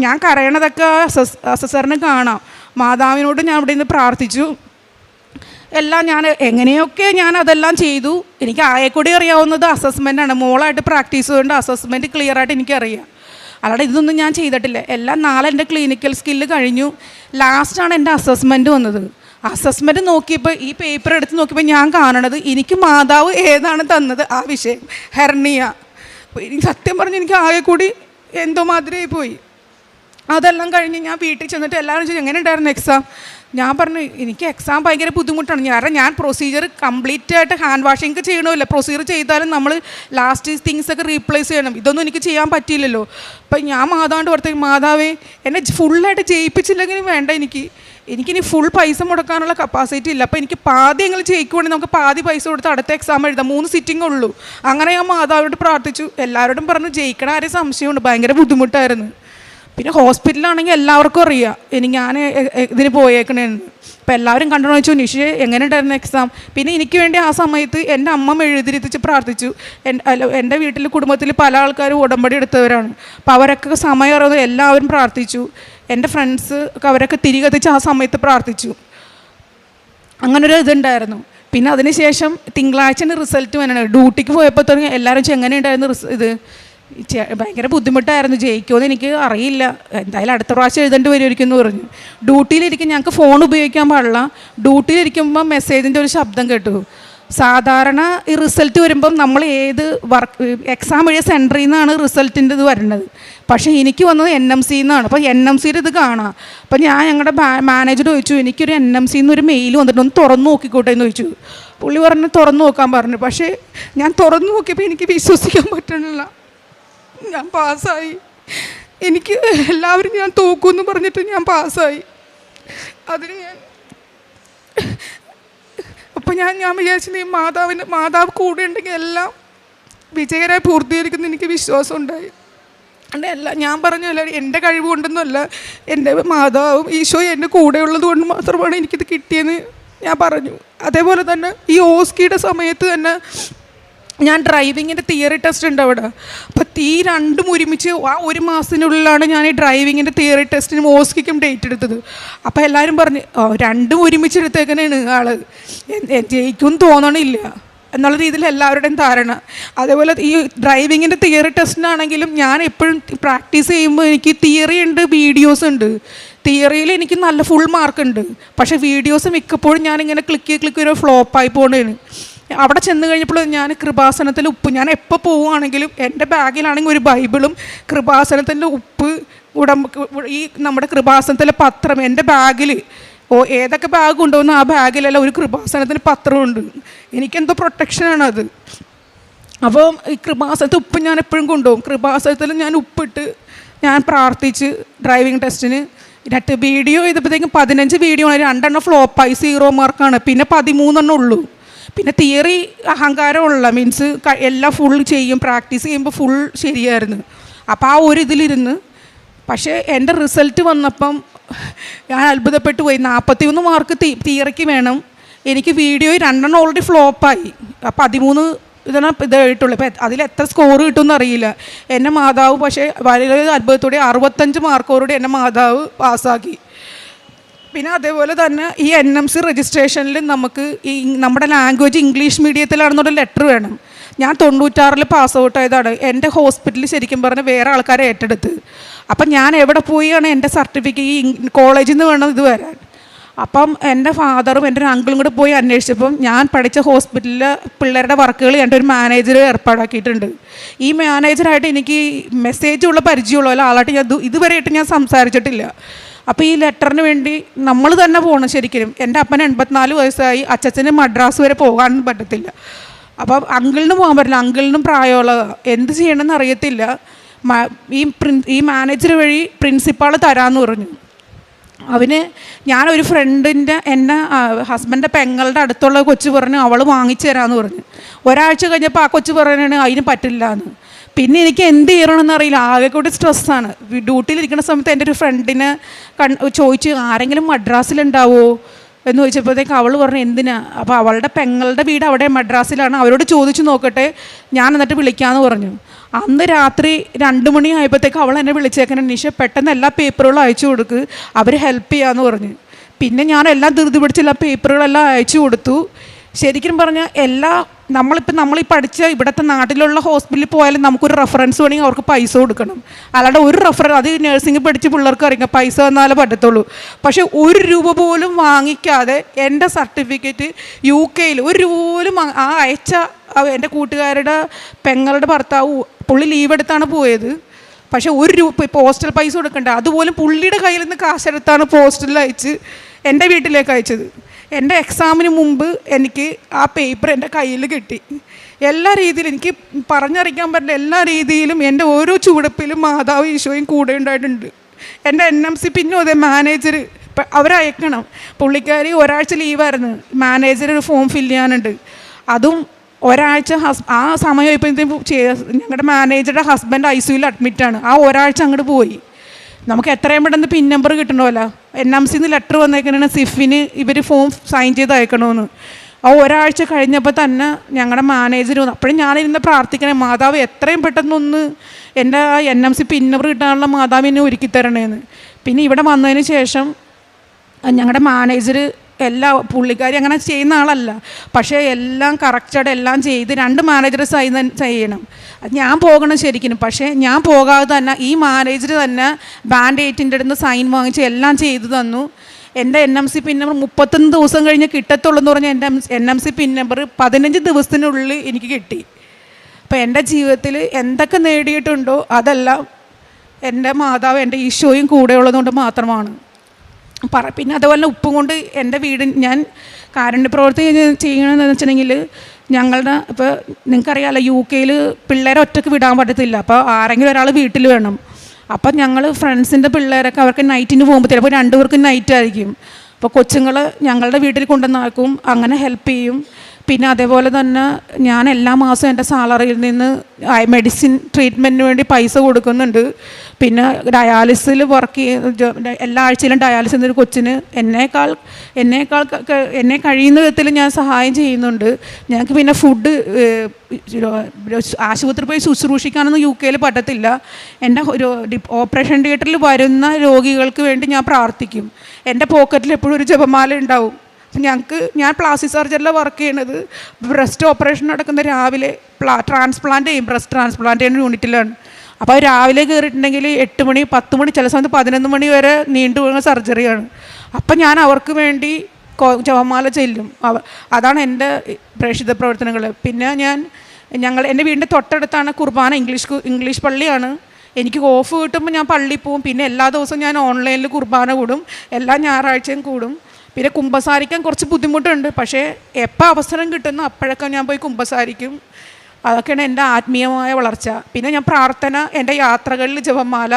ഞാൻ കരയണതൊക്കെ അസസറിന് കാണാം. മാതാവിനോട് ഞാൻ അവിടെ നിന്ന് പ്രാർത്ഥിച്ചു. എല്ലാം എങ്ങനെയൊക്കെ ഞാൻ അതെല്ലാം ചെയ്തു. എനിക്ക് ആയെക്കൂടി അറിയാവുന്നത് അസസ്മെൻ്റാണ്. മോളായിട്ട് പ്രാക്ടീസ് കൊണ്ട് അസസ്മെൻറ്റ് ക്ലിയറായിട്ട് എനിക്കറിയാം. അല്ലാതെ ഇതൊന്നും ഞാൻ ചെയ്തിട്ടില്ല. എല്ലാം നാളെ എൻ്റെ ക്ലിനിക്കൽ സ്കില്ല് കഴിഞ്ഞു. ലാസ്റ്റാണ് എൻ്റെ അസസ്മെൻറ്റ് വന്നത്. അസസ്മെൻറ്റ് നോക്കിയപ്പോൾ ഈ പേപ്പർ എടുത്ത് നോക്കിയപ്പോൾ ഞാൻ കാണണത് എനിക്ക് മാതാവ് ഏതാണ് തന്നത് ആ വിഷയം ഹെർണിയ. സത്യം പറഞ്ഞ് എനിക്ക് ആകെ കൂടി എന്തോ മാതിരിയായി പോയി. അതെല്ലാം കഴിഞ്ഞ് ഞാൻ വീട്ടിൽ ചെന്നിട്ട് എല്ലാവരും ചോദിച്ചു എങ്ങനെ ഉണ്ടായിരുന്നു എക്സാം. ഞാൻ പറഞ്ഞു എനിക്ക് എക്സാം ഭയങ്കര ബുദ്ധിമുട്ടാണ്. കാരണം ഞാൻ പ്രൊസീജിയർ കംപ്ലീറ്റ് ആയിട്ട് ഹാൻഡ് വാഷിംഗ് ചെയ്യണമല്ലോ. പ്രൊസീജിയർ ചെയ്താലും നമ്മൾ ലാസ്റ്റ് തിങ്സൊക്കെ റീപ്ലേസ് ചെയ്യണം. ഇതൊന്നും എനിക്ക് ചെയ്യാൻ പറ്റിയില്ലല്ലോ. അപ്പം ഞാൻ മാതാവിൻ്റെ പുറത്തേക്ക് മാതാവേ എന്നെ ഫുള്ളായിട്ട് ജയിപ്പിച്ചില്ലെങ്കിലും വേണ്ട, എനിക്കിനി ഫുൾ പൈസ മുടക്കാനുള്ള കപ്പാസിറ്റി ഇല്ല. അപ്പോൾ എനിക്ക് പാതി എങ്ങനെ ജയിക്കുവാണെങ്കിൽ നമുക്ക് പാതി പൈസ കൊടുത്ത് അടുത്ത എക്സാം എഴുതാം, 3 സിറ്റിംഗ് ഉള്ളൂ. അങ്ങനെ ഞാൻ മാതാവിനോട് പ്രാർത്ഥിച്ചു. എല്ലാവരോടും പറഞ്ഞു ജയിക്കണ ആരെയും സംശയമുണ്ട്, ഭയങ്കര ബുദ്ധിമുട്ടായിരുന്നു. പിന്നെ ഹോസ്പിറ്റലാണെങ്കിൽ എല്ലാവർക്കും അറിയാം ഞാൻ ഇതിന് പോയേക്കണേന്ന്. അപ്പോൾ എല്ലാവരും കണ്ടു വെച്ചു നിഷേ എങ്ങനെ ഉണ്ടായിരുന്നു എക്സാം. പിന്നെ എനിക്ക് വേണ്ടി ആ സമയത്ത് എൻ്റെ അമ്മ എഴുതിരിച്ച് പ്രാർത്ഥിച്ചു. എൻ്റെ വീട്ടിൽ കുടുംബത്തിൽ പല ആൾക്കാരും ഉടമ്പടി എടുത്തവരാണ്. അപ്പോൾ അവരൊക്കെ സമയം അറിയാതെ എല്ലാവരും പ്രാർത്ഥിച്ചു. എൻ്റെ ഫ്രണ്ട്സ് അവരൊക്കെ തിരികെത്തിച്ച് ആ സമയത്ത് പ്രാർത്ഥിച്ചു. അങ്ങനൊരു ഇതുണ്ടായിരുന്നു. പിന്നെ അതിനുശേഷം തിങ്കളാഴ്ച റിസൾട്ട് വേണം. ഡ്യൂട്ടിക്ക് പോയപ്പോൾ തുടങ്ങി എല്ലാവരും എങ്ങനെ ഉണ്ടായിരുന്നു ഇത് ഭയങ്കര ബുദ്ധിമുട്ടായിരുന്നു, ജയിക്കുമെന്ന് എനിക്ക് അറിയില്ല, എന്തായാലും അടുത്ത പ്രാവശ്യം എഴുതേണ്ടി വരുമായിരിക്കും എന്ന് പറഞ്ഞു. ഡ്യൂട്ടിയിലിരിക്കും, ഞങ്ങൾക്ക് ഫോൺ ഉപയോഗിക്കാൻ പാടില്ല. ഡ്യൂട്ടിയിലിരിക്കുമ്പോൾ മെസ്സേജിൻ്റെ ഒരു ശബ്ദം കേട്ടു. സാധാരണ ഈ റിസൾട്ട് വരുമ്പം നമ്മൾ ഏത് എക്സാം എഴുതിയ സെൻറ്ററിൽ നിന്നാണ് റിസൾട്ടിൻ്റെ ഇത് വരുന്നത്. പക്ഷേ എനിക്ക് വന്നത് NMC എന്നാണ്. അപ്പോൾ NMCയുടെ ഇത് കാണാം. അപ്പോൾ ഞാൻ ഞങ്ങളുടെ മാനേജർ ചോദിച്ചു എനിക്കൊരു NMC എന്നൊരു മെയിൽ വന്നിട്ട് ഒന്ന് തുറന്നു നോക്കിക്കോട്ടെ എന്ന് ചോദിച്ചു. പുള്ളി പറഞ്ഞ് തുറന്നു നോക്കാൻ പറഞ്ഞു. പക്ഷേ ഞാൻ തുറന്നു നോക്കിയപ്പോൾ എനിക്ക് വിശ്വസിക്കാൻ പറ്റണില്ല. ഞാൻ പാസ്സായി. എനിക്ക് എല്ലാവരും ഞാൻ തോക്കുമെന്ന് പറഞ്ഞിട്ട് ഞാൻ പാസ്സായി. അതിന് അപ്പം ഞാൻ വിചാരിച്ചത് ഈ മാതാവ് കൂടെ ഉണ്ടെങ്കിൽ എല്ലാം വിജയകരമായി പൂർത്തീകരിക്കുന്ന എനിക്ക് വിശ്വാസം ഉണ്ടായി. അല്ല ഞാൻ പറഞ്ഞല്ല എൻ്റെ കഴിവ് കൊണ്ടൊന്നുമല്ല, എൻ്റെ മാതാവും ഈശോയും എൻ്റെ കൂടെ ഉള്ളത് കൊണ്ട് മാത്രമാണ് എനിക്കിത് കിട്ടിയെന്ന് ഞാൻ പറഞ്ഞു. അതേപോലെ തന്നെ ഈ ഓസ്കിയുടെ സമയത്ത് തന്നെ ഞാൻ ഡ്രൈവിങ്ങിൻ്റെ തിയറി ടെസ്റ്റ് ഉണ്ട് അവിടെ. അപ്പോൾ ഈ രണ്ടും ഒരുമിച്ച് ആ 1 മാസത്തിനുള്ളിലാണ് ഞാൻ ഈ ഡ്രൈവിങ്ങിൻ്റെ തിയറി ടെസ്റ്റിനും ഓസ്കിക്കും ഡേറ്റ് എടുത്തത്. അപ്പോൾ എല്ലാവരും പറഞ്ഞു രണ്ടും ഒരുമിച്ച് എടുത്തേക്കണേണ് ആൾ, ജയിക്കുമെന്ന് തോന്നണില്ല എന്നുള്ള രീതിയിൽ എല്ലാവരുടെയും ധാരണ. അതേപോലെ ഈ ഡ്രൈവിങ്ങിൻ്റെ തിയറി ടെസ്റ്റിനാണെങ്കിലും ഞാൻ എപ്പോഴും പ്രാക്ടീസ് ചെയ്യുമ്പോൾ എനിക്ക് തിയറി ഉണ്ട്, വീഡിയോസ് ഉണ്ട്. തിയറിയിൽ എനിക്ക് നല്ല ഫുൾ മാർക്കുണ്ട്, പക്ഷേ വീഡിയോസ് മിക്കപ്പോഴും ഞാനിങ്ങനെ ക്ലിക്ക് ഫ്ലോപ്പായി പോകണേണ്. അവിടെ ചെന്ന് കഴിഞ്ഞപ്പോൾ ഞാൻ കൃപാസനത്തിൽ ഉപ്പ്, ഞാൻ എപ്പോൾ പോവുകയാണെങ്കിലും എൻ്റെ ബാഗിലാണെങ്കിൽ ഒരു ബൈബിളും കൃപാസനത്തിൻ്റെ ഉപ്പ് ഈ നമ്മുടെ കൃപാസനത്തിലെ പത്രം എൻ്റെ ബാഗിൽ ഏതൊക്കെ ബാഗ് കൊണ്ടുവന്ന് ആ ബാഗിലെല്ലാം ഒരു കൃപാസനത്തിന് പത്രമുണ്ട്. എനിക്കെന്തോ പ്രൊട്ടക്ഷനാണത്. അപ്പോൾ ഈ കൃപാസനത്തിൽ ഉപ്പ് ഞാൻ എപ്പോഴും കൊണ്ടുപോകും. കൃപാസനത്തിൽ ഞാൻ ഉപ്പിട്ട് ഞാൻ പ്രാർത്ഥിച്ച് ഡ്രൈവിംഗ് ടെസ്റ്റിന് എന്നിട്ട് വീഡിയോ ചെയ്തപ്പോഴത്തേക്കും 15 വീഡിയോ ആണ്, 2 ഫ്ലോപ്പായി, 0 മാർക്കാണ്. പിന്നെ 13 ഉള്ളൂ. പിന്നെ തിയറി അഹങ്കാരമുള്ള മീൻസ് എല്ലാം ഫുൾ ചെയ്യും, പ്രാക്ടീസ് ചെയ്യുമ്പോൾ ഫുൾ ശരിയായിരുന്നു. അപ്പോൾ ആ ഒരു ഇതിലിരുന്ന്, പക്ഷേ എൻ്റെ റിസൾട്ട് വന്നപ്പം ഞാൻ അത്ഭുതപ്പെട്ടു പോയി. 41 മാർക്ക് തിയറിക്ക് വേണം, എനിക്ക് വീഡിയോ 2 ഓൾറെഡി ഫ്ലോപ്പായി. 13 ഇതായിട്ടുള്ളൂ. ഇപ്പം അതിലെത്ര സ്കോർ കിട്ടുമെന്ന് അറിയില്ല. എൻ്റെ മാതാവ് പക്ഷേ വളരെ അത്ഭുതത്തോടെ 65 മാർക്കോടുകൂടി എൻ്റെ മാതാവ് പാസ്സാക്കി. പിന്നെ അതേപോലെ തന്നെ ഈ NMC രജിസ്ട്രേഷനിൽ നമുക്ക് ഈ നമ്മുടെ ലാംഗ്വേജ് ഇംഗ്ലീഷ് മീഡിയത്തിലാണെന്നൊരു ലെറ്റർ വേണം. ഞാൻ 96 പാസ് ഔട്ട് ആയതാണ്. എൻ്റെ ഹോസ്പിറ്റലിൽ ശരിക്കും പറഞ്ഞാൽ വേറെ ആൾക്കാരെ ഏറ്റെടുത്ത്. അപ്പം ഞാൻ എവിടെ പോയാണ് എൻ്റെ സർട്ടിഫിക്കറ്റ് ഈ കോളേജിൽ നിന്ന് വേണം ഇത് വരാൻ. അപ്പം എൻ്റെ ഫാദറും എൻ്റെ ഒരു അങ്കിളും കൂടെ പോയി അന്വേഷിച്ചപ്പം ഞാൻ പഠിച്ച ഹോസ്പിറ്റലിലെ പിള്ളേരുടെ വർക്കുകൾ എൻ്റെ ഒരു മാനേജർ ഏർപ്പാടാക്കിയിട്ടുണ്ട്. ഈ മാനേജറായിട്ട് എനിക്ക് മെസ്സേജുള്ള പരിചയമുള്ള ആളായിട്ട് ഞാൻ ഇതുവരെയായിട്ട് ഞാൻ സംസാരിച്ചിട്ടില്ല. അപ്പോൾ ഈ ലെറ്ററിന് വേണ്ടി നമ്മൾ തന്നെ പോകണം. ശരിക്കും എൻ്റെ അപ്പന് 84 വയസ്സായി, അച്ഛന് മദ്രാസ് വരെ പോകാനൊന്നും പറ്റത്തില്ല. അപ്പം അങ്കിളിന് പോകാൻ പറ്റില്ല, അങ്കിളിനും പ്രായമുള്ളതാണ്. എന്ത് ചെയ്യണമെന്ന് അറിയത്തില്ല. ഈ മാനേജർ വഴി പ്രിൻസിപ്പാൾ തരാമെന്ന് പറഞ്ഞു. അവന് ഞാനൊരു ഫ്രണ്ടിൻ്റെ എന്നെ ഹസ്ബൻഡിൻ്റെ പെങ്ങളുടെ അടുത്തുള്ള കൊച്ചു പറഞ്ഞു അവൾ വാങ്ങിച്ചു തരാമെന്ന് പറഞ്ഞു. ഒരാഴ്ച കഴിഞ്ഞപ്പോൾ ആ കൊച്ചു പറഞ്ഞാണ് അതിന് പറ്റില്ല എന്ന്. പിന്നെ എനിക്ക് എന്ത് ചെയ്യണമെന്ന് അറിയില്ല, ആകെ കൂടി സ്ട്രെസ്സാണ്. ഡ്യൂട്ടിയിലിരിക്കുന്ന സമയത്ത് എൻ്റെ ഒരു ഫ്രണ്ടിനെ ചോദിച്ചു ആരെങ്കിലും മദ്രാസിലുണ്ടാവുമോ എന്ന് ചോദിച്ചപ്പോഴത്തേക്ക് അവൾ പറഞ്ഞു എന്തിനാ. അപ്പോൾ അവളുടെ പെങ്ങളുടെ വീട് അവിടെ മദ്രാസിലാണ്, അവരോട് ചോദിച്ചു നോക്കട്ടെ, ഞാൻ എന്നിട്ട് വിളിക്കാമെന്ന് പറഞ്ഞു. അന്ന് രാത്രി 2 മണി ആയപ്പോഴത്തേക്ക് അവൾ എന്നെ വിളിച്ചേക്കണം, നിഷ പെട്ടെന്ന് എല്ലാ പേപ്പറുകളും അയച്ചു കൊടുക്ക്, അവർ ഹെൽപ്പ് ചെയ്യാമെന്ന് പറഞ്ഞു. പിന്നെ ഞാൻ എല്ലാം ധൃതി പിടിച്ച് എല്ലാ പേപ്പറുകളെല്ലാം അയച്ചു കൊടുത്തു. ശരിക്കും പറഞ്ഞാൽ നമ്മളീ പഠിച്ച ഇവിടുത്തെ നാട്ടിലുള്ള ഹോസ്പിറ്റലിൽ പോയാലും നമുക്കൊരു റെഫറൻസ് വേണമെങ്കിൽ അവർക്ക് പൈസ കൊടുക്കണം. അല്ലാതെ ഒരു അത് നഴ്സിംഗ് പഠിച്ച് പിള്ളേർക്ക് അറിയാം പൈസ തന്നാലേ പറ്റത്തുള്ളൂ. പക്ഷേ 1 രൂപ പോലും വാങ്ങിക്കാതെ എൻ്റെ സർട്ടിഫിക്കറ്റ് UK ഒരു രൂപ പോലും ആ അയച്ച എൻ്റെ കൂട്ടുകാരുടെ പെങ്ങളുടെ ഭർത്താവ് പുള്ളി ലീവ് എടുത്താണ് പോയത്. പക്ഷേ 1 രൂപ പോസ്റ്റൽ പൈസ കൊടുക്കണ്ട, അതുപോലും പുള്ളിയുടെ കയ്യിൽ നിന്ന് കാശെടുത്താണ് പോസ്റ്റലിൽ അയച്ച് എൻ്റെ വീട്ടിലേക്ക് അയച്ചത്. എൻ്റെ എക്സാമിന് മുമ്പ് എനിക്ക് ആ പേപ്പർ എൻ്റെ കയ്യിൽ കിട്ടി. എല്ലാ രീതിയിലും എനിക്ക് പറഞ്ഞറിയിക്കാൻ പറ്റില്ല, എല്ലാ രീതിയിലും എൻ്റെ ഓരോ ചുവടുപ്പിലും മാതാവ് ഈശോയും കൂടെ ഉണ്ടായിട്ടുണ്ട്. എൻ്റെ NMC പിന്നെ അതേ മാനേജർ അവരയക്കണം, പുള്ളിക്കാരി ഒരാഴ്ച ലീവായിരുന്നു, മാനേജർ ഒരു ഫോം ഫില്ല് ചെയ്യാനുണ്ട്. അതും ഒരാഴ്ച ആ സമയം ഇപ്പോഴത്തേക്കും ഞങ്ങളുടെ മാനേജറുടെ ഹസ്ബൻഡ് ICUയിൽ അഡ്മിറ്റാണ്. ആ ഒരാഴ്ച അങ്ങോട്ട് പോയി. നമുക്ക് എത്രയും പെട്ടെന്ന് പിൻ നമ്പർ കിട്ടണമല്ലോ. NMCന്ന് ലെറ്റർ വന്നേക്കണേ സിഫിന് ഇവർ ഫോം സൈൻ ചെയ്ത് അയക്കണമെന്ന്. ആ ഒരാഴ്ച കഴിഞ്ഞപ്പോൾ തന്നെ ഞങ്ങളുടെ മാനേജർ വന്നു. അപ്പോഴും ഞാനിരുന്ന് പ്രാർത്ഥിക്കണേ, മാതാവ് എത്രയും പെട്ടെന്നൊന്ന് എൻ്റെ NMC പിൻ നമ്പർ കിട്ടാനുള്ള മാതാവിനെ ഒരുക്കി തരണേന്ന്. പിന്നെ ഇവിടെ വന്നതിന് ശേഷം ഞങ്ങളുടെ മാനേജർ പുള്ളിക്കാരി അങ്ങനെ ചെയ്യുന്ന ആളല്ല, പക്ഷേ എല്ലാം കറക്റ്റായിട്ട് എല്ലാം ചെയ്ത് 2 മാനേജർ സൈൻ ചെയ്യണം. ഞാൻ പോകണം ശരിക്കും, പക്ഷേ ഞാൻ പോകാതെ തന്നെ ഈ മാനേജർ തന്നെ ബാൻഡ് 8ൻ്റെ അടുത്ത് സൈൻ വാങ്ങിച്ച് എല്ലാം ചെയ്തു തന്നു. എൻ്റെ NMC പിൻ നമ്പർ 31 ദിവസം കഴിഞ്ഞ് കിട്ടത്തുള്ളൂ എന്ന് പറഞ്ഞാൽ എൻ്റെ NMC പിൻ നമ്പർ 15 ദിവസത്തിനുള്ളിൽ എനിക്ക് കിട്ടി. അപ്പോൾ എൻ്റെ ജീവിതത്തിൽ എന്തൊക്കെ നേടിയിട്ടുണ്ടോ അതെല്ലാം എൻ്റെ മാതാവ് എൻ്റെ ഈശോയും കൂടെ ഉള്ളതുകൊണ്ട് മാത്രമാണ്. പിന്നെ അതുപോലെ ഉപ്പും കൊണ്ട് എൻ്റെ വീട് ഞാൻ കാരുണ്യ പ്രവൃത്തി ചെയ്യണമെന്ന് വെച്ചിട്ടുണ്ടെങ്കിൽ ഞങ്ങളുടെ ഇപ്പോൾ നിങ്ങൾക്കറിയാമല്ലോ UK പിള്ളേരെ ഒറ്റയ്ക്ക് വിടാൻ പറ്റത്തില്ല. അപ്പോൾ ആരെങ്കിലും ഒരാൾ വീട്ടിൽ വേണം. അപ്പം ഞങ്ങൾ ഫ്രണ്ട്സിൻ്റെ പിള്ളേരൊക്കെ അവർക്ക് നൈറ്റിന് പോകുമ്പോഴത്തേക്കും അപ്പോൾ 2 പേർക്കും നൈറ്റായിരിക്കും. അപ്പോൾ കൊച്ചുങ്ങൾ ഞങ്ങളുടെ വീട്ടിൽ കൊണ്ടുവന്നാക്കും, അങ്ങനെ ഹെൽപ്പ് ചെയ്യും. പിന്നെ അതേപോലെ തന്നെ ഞാൻ എല്ലാ മാസവും എൻ്റെ സാലറിയിൽ നിന്ന് മെഡിസിൻ ട്രീറ്റ്മെൻറ്റിന് വേണ്ടി പൈസ കൊടുക്കുന്നുണ്ട്. പിന്നെ ഡയാലിസിൽ വർക്ക് എല്ലാ ആഴ്ചയിലും ഡയാലിസിൽ ഒരു കൊച്ചിന് എന്നെ കഴിയുന്ന വിധത്തിൽ ഞാൻ സഹായം ചെയ്യുന്നുണ്ട്. ഞങ്ങൾക്ക് പിന്നെ ഫുഡ് ആശുപത്രി പോയി ശുശ്രൂഷിക്കാനൊന്നും UK പറ്റത്തില്ല. എൻ്റെ ഒരു ഓപ്പറേഷൻ തിയേറ്ററിൽ വരുന്ന രോഗികൾക്ക് വേണ്ടി ഞാൻ പ്രാർത്ഥിക്കും. എൻ്റെ പോക്കറ്റിൽ എപ്പോഴും ഒരു ജപമാല ഉണ്ടാവും. ഞാൻ പ്ലാസ്റ്റിക് സർജറിയിൽ വർക്ക് ചെയ്യണത് ബ്രസ്റ്റ് ഓപ്പറേഷൻ നടക്കുന്ന രാവിലെ ട്രാൻസ്പ്ലാന്റ് ചെയ്യും, ബ്രസ്റ്റ് ട്രാൻസ്പ്ലാന്റ് ചെയ്യുന്ന യൂണിറ്റിലാണ്. അപ്പോൾ രാവിലെ കയറിയിട്ടുണ്ടെങ്കിൽ 8 മണി 10 മണി ചില സമയത്ത് 11 മണി വരെ നീണ്ടുപോകുന്ന സർജറിയാണ്. അപ്പം ഞാൻ അവർക്ക് വേണ്ടി ജപമാല ചെല്ലും. അതാണ് എൻ്റെ പ്രേക്ഷിത പ്രവർത്തനങ്ങൾ. പിന്നെ എൻ്റെ വീടിൻ്റെ തൊട്ടടുത്താണ് കുർബാന, ഇംഗ്ലീഷ് പള്ളിയാണ്. എനിക്ക് ഓഫ് കിട്ടുമ്പോൾ ഞാൻ പള്ളിയിൽ പോവും. പിന്നെ എല്ലാ ദിവസവും ഞാൻ ഓൺലൈനിൽ കുർബാന കൂടും, എല്ലാ ഞായറാഴ്ചയും കൂടും. പിന്നെ കുമ്പസാരിക്കാൻ കുറച്ച് ബുദ്ധിമുട്ടുണ്ട്, പക്ഷേ എപ്പോൾ അവസരം കിട്ടുന്നു അപ്പോഴൊക്കെ ഞാൻ പോയി കുമ്പസാരിക്കും. അതൊക്കെയാണ് എൻ്റെ ആത്മീയമായ വളർച്ച. പിന്നെ ഞാൻ പ്രാർത്ഥന, എൻ്റെ യാത്രകളിൽ ജപമാല,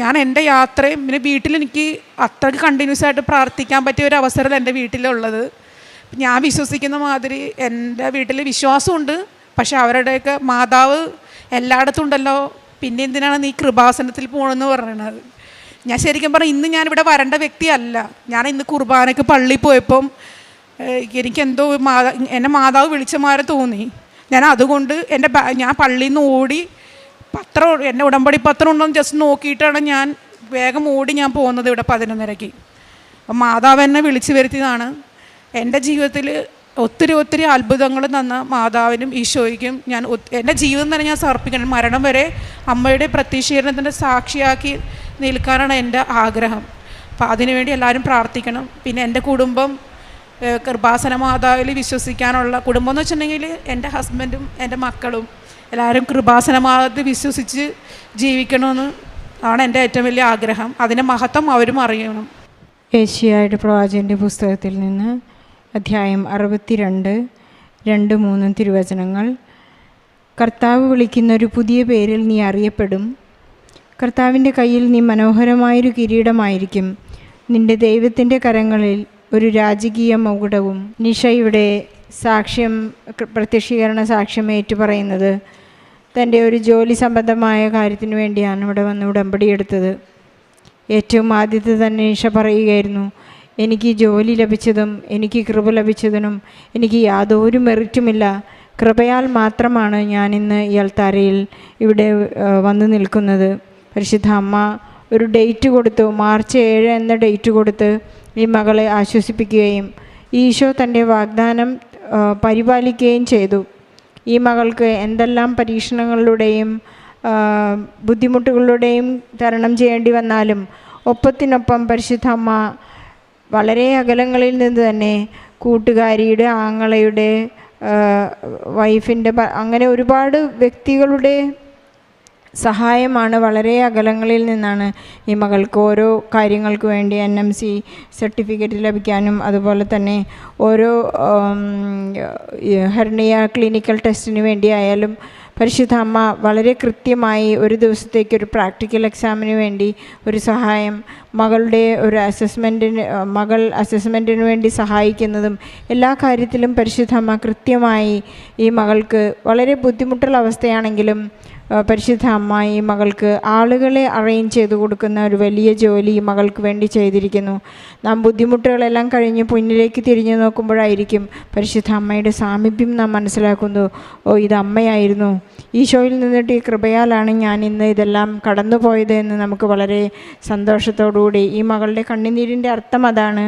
ഞാൻ എൻ്റെ യാത്രയും പിന്നെ വീട്ടിലെനിക്ക് അത്രയ്ക്ക് കണ്ടിന്യൂസ് ആയിട്ട് പ്രാർത്ഥിക്കാൻ പറ്റിയ ഒരു അവസരം എൻ്റെ വീട്ടിലുള്ളത്. ഞാൻ വിശ്വസിക്കുന്ന മാതിരി എൻ്റെ വീട്ടിൽ വിശ്വാസമുണ്ട്. പക്ഷെ അവരുടെയൊക്കെ മാതാവ് എല്ലായിടത്തും ഉണ്ടല്ലോ, പിന്നെ എന്തിനാണ് നീ കൃപാസനത്തിൽ പോകണമെന്ന് പറയണത്? ഞാൻ ശരിക്കും പറഞ്ഞാൽ ഇന്ന് ഞാനിവിടെ വരേണ്ട വ്യക്തിയല്ല. ഞാൻ ഇന്ന് കുർബാനയ്ക്ക് പള്ളിയിൽ പോയപ്പം എനിക്കെന്തോ എന്നെ മാതാവ് വിളിച്ച മാതിരി തോന്നി. ഞാൻ അതുകൊണ്ട് ഞാൻ പള്ളിയിൽ നിന്ന് ഓടി എന്നെ ഉടമ്പടി പത്രം ഉണ്ടോ എന്ന് ജസ്റ്റ് നോക്കിയിട്ടാണ് ഞാൻ വേഗം ഓടി ഞാൻ പോകുന്നത് ഇവിടെ 11:30. അപ്പം മാതാവ് എന്നെ വിളിച്ചു വരുത്തിയതാണ്. എൻ്റെ ജീവിതത്തിൽ ഒത്തിരി അത്ഭുതങ്ങൾ തന്ന മാതാവിനും ഈശോയ്ക്കും ഞാൻ എൻ്റെ ജീവിതം തന്നെ ഞാൻ സമർപ്പിക്കണം. മരണം വരെ അമ്മയുടെ പ്രത്യക്ഷീകരണത്തിൻ്റെ സാക്ഷിയാക്കി നിൽക്കാനാണ് എൻ്റെ ആഗ്രഹം. അപ്പോൾ അതിനുവേണ്ടി എല്ലാവരും പ്രാർത്ഥിക്കണം. പിന്നെ എൻ്റെ കുടുംബം കൃപാസന മാതാവിൽ വിശ്വസിക്കാനുള്ള കുടുംബം എന്ന് വെച്ചിട്ടുണ്ടെങ്കിൽ എൻ്റെ ഹസ്ബൻഡും എൻ്റെ മക്കളും എല്ലാവരും കൃപാസന മാതാവിൽ വിശ്വസിച്ച് ജീവിക്കണമെന്ന് ആണ് എൻ്റെ ഏറ്റവും വലിയ ആഗ്രഹം. അതിൻ്റെ മഹത്വം അവരും അറിയണം. ഏഷ്യായുടെ പ്രവാചകൻ്റെ പുസ്തകത്തിൽ നിന്ന് അധ്യായം 62, 2-3 തിരുവചനങ്ങൾ. കർത്താവ് വിളിക്കുന്ന ഒരു പുതിയ പേരിൽ നീ അറിയപ്പെടും. കർത്താവിൻ്റെ കയ്യിൽ നീ മനോഹരമായൊരു കിരീടമായിരിക്കും. നിൻ്റെ ദൈവത്തിൻ്റെ കരങ്ങളിൽ ഒരു രാജകീയ മകുടവും. നിഷയുടെ സാക്ഷ്യം, പ്രത്യക്ഷീകരണ സാക്ഷ്യം ഏറ്റുപറയുന്നത് തൻ്റെ ഒരു ജോലി സംബന്ധമായ കാര്യത്തിന് വേണ്ടിയാണ് ഇവിടെ വന്ന് ഉടമ്പടിയെടുത്തത്. ഏറ്റവും ആദ്യത്തെ തന്നെ നിഷ പറയുകയായിരുന്നു, എനിക്ക് ജോലി ലഭിച്ചതും എനിക്ക് കൃപ ലഭിച്ചതിനും എനിക്ക് യാതൊരു മെറിറ്റുമില്ല. കൃപയാൽ മാത്രമാണ് ഞാനിന്ന് ഈ അൾത്താരയിൽ ഇവിടെ വന്നു നിൽക്കുന്നത്. പരിശുദ്ധ അമ്മ ഒരു ഡേറ്റ് കൊടുത്തു, മാർച്ച് 7 എന്ന ഡേറ്റ് കൊടുത്ത് ഈ മകളെ ആശ്വസിപ്പിക്കുകയും ഈശോ തൻ്റെ വാഗ്ദാനം പരിപാലിക്കുകയും ചെയ്തു. ഈ മകൾക്ക് എന്തെല്ലാം പരീക്ഷണങ്ങളിലൂടെയും ബുദ്ധിമുട്ടുകളിലൂടെയും തരണം ചെയ്യേണ്ടി വന്നാലും ഒപ്പത്തിനൊപ്പം പരിശുദ്ധ അമ്മ വളരെ അകലങ്ങളിൽ നിന്ന് തന്നെ കൂട്ടുകാരിയുടെ, ആങ്ങളയുടെ, വൈഫിൻ്റെ, അങ്ങനെ ഒരുപാട് വ്യക്തികളുടെ സഹായമാണ്. വളരെ അകലങ്ങളിൽ നിന്നാണ് ഈ മകൾക്ക് ഓരോ കാര്യങ്ങൾക്ക് വേണ്ടി NMC സർട്ടിഫിക്കറ്റ് ലഭിക്കാനും അതുപോലെ തന്നെ ഓരോ ഹെർണിയ ക്ലിനിക്കൽ ടെസ്റ്റിന് വേണ്ടിയായാലും പരിശുദ്ധ അമ്മ വളരെ കൃത്യമായി ഒരു ദിവസത്തേക്ക് ഒരു പ്രാക്ടിക്കൽ എക്സാമിന് വേണ്ടി ഒരു സഹായം, മകളുടെ ഒരു മകൾ അസസ്മെൻറ്റിന് വേണ്ടി സഹായിക്കുന്നതും എല്ലാ കാര്യത്തിലും പരിശുദ്ധ അമ്മ കൃത്യമായി ഈ മകൾക്ക് വളരെ ബുദ്ധിമുട്ടുള്ള അവസ്ഥയാണെങ്കിലും പരിശുദ്ധ അമ്മ ഈ മകൾക്ക് ആളുകളെ അറേഞ്ച് ചെയ്ത് കൊടുക്കുന്ന ഒരു വലിയ ജോലി ഈ മകൾക്ക് വേണ്ടി ചെയ്തിരിക്കുന്നു. നാം ബുദ്ധിമുട്ടുകളെല്ലാം കഴിഞ്ഞ് മുന്നിലേക്ക് തിരിഞ്ഞു നോക്കുമ്പോഴായിരിക്കും പരിശുദ്ധ അമ്മയുടെ സാമീപ്യം നാം മനസ്സിലാക്കുന്നു. ഇത് അമ്മയായിരുന്നു. ഈശോയിൽ നിന്നിട്ട് ഈ കൃപയാലാണ് ഞാൻ ഇന്ന് ഇതെല്ലാം കടന്നു പോയത് എന്ന് നമുക്ക് വളരെ സന്തോഷത്തോടുകൂടി, ഈ മകളുടെ കണ്ണുനീരിൻ്റെ അർത്ഥം അതാണ്.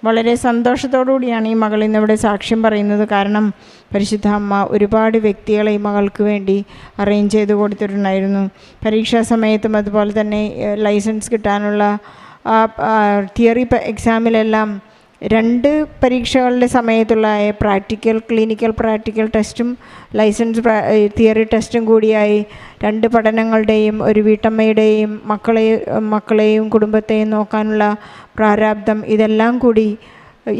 വളരെ സന്തോഷത്തോടുകൂടിയാണ് ഈ മകൾ ഇന്നിവിടെ സാക്ഷ്യം പറയുന്നത്. കാരണം പരിശുദ്ധ അമ്മ ഒരുപാട് വ്യക്തികളെ ഈ മകൾക്ക് വേണ്ടി അറേഞ്ച് ചെയ്ത് കൊടുത്തിട്ടുണ്ടായിരുന്നു. പരീക്ഷാ സമയത്തും അതുപോലെ തന്നെ ലൈസൻസ് കിട്ടാനുള്ള തിയറി എക്സാമിലെല്ലാം 2 പരീക്ഷകളുടെ സമയത്തുള്ള ക്ലിനിക്കൽ പ്രാക്ടിക്കൽ ടെസ്റ്റും ലൈസൻസ് തിയറി ടെസ്റ്റും കൂടിയായി 2 പഠനങ്ങളുടെയും ഒരു വീട്ടമ്മയുടെയും മക്കളെയും കുടുംബത്തെയും നോക്കാനുള്ള പ്രാരാബ്ദം, ഇതെല്ലാം കൂടി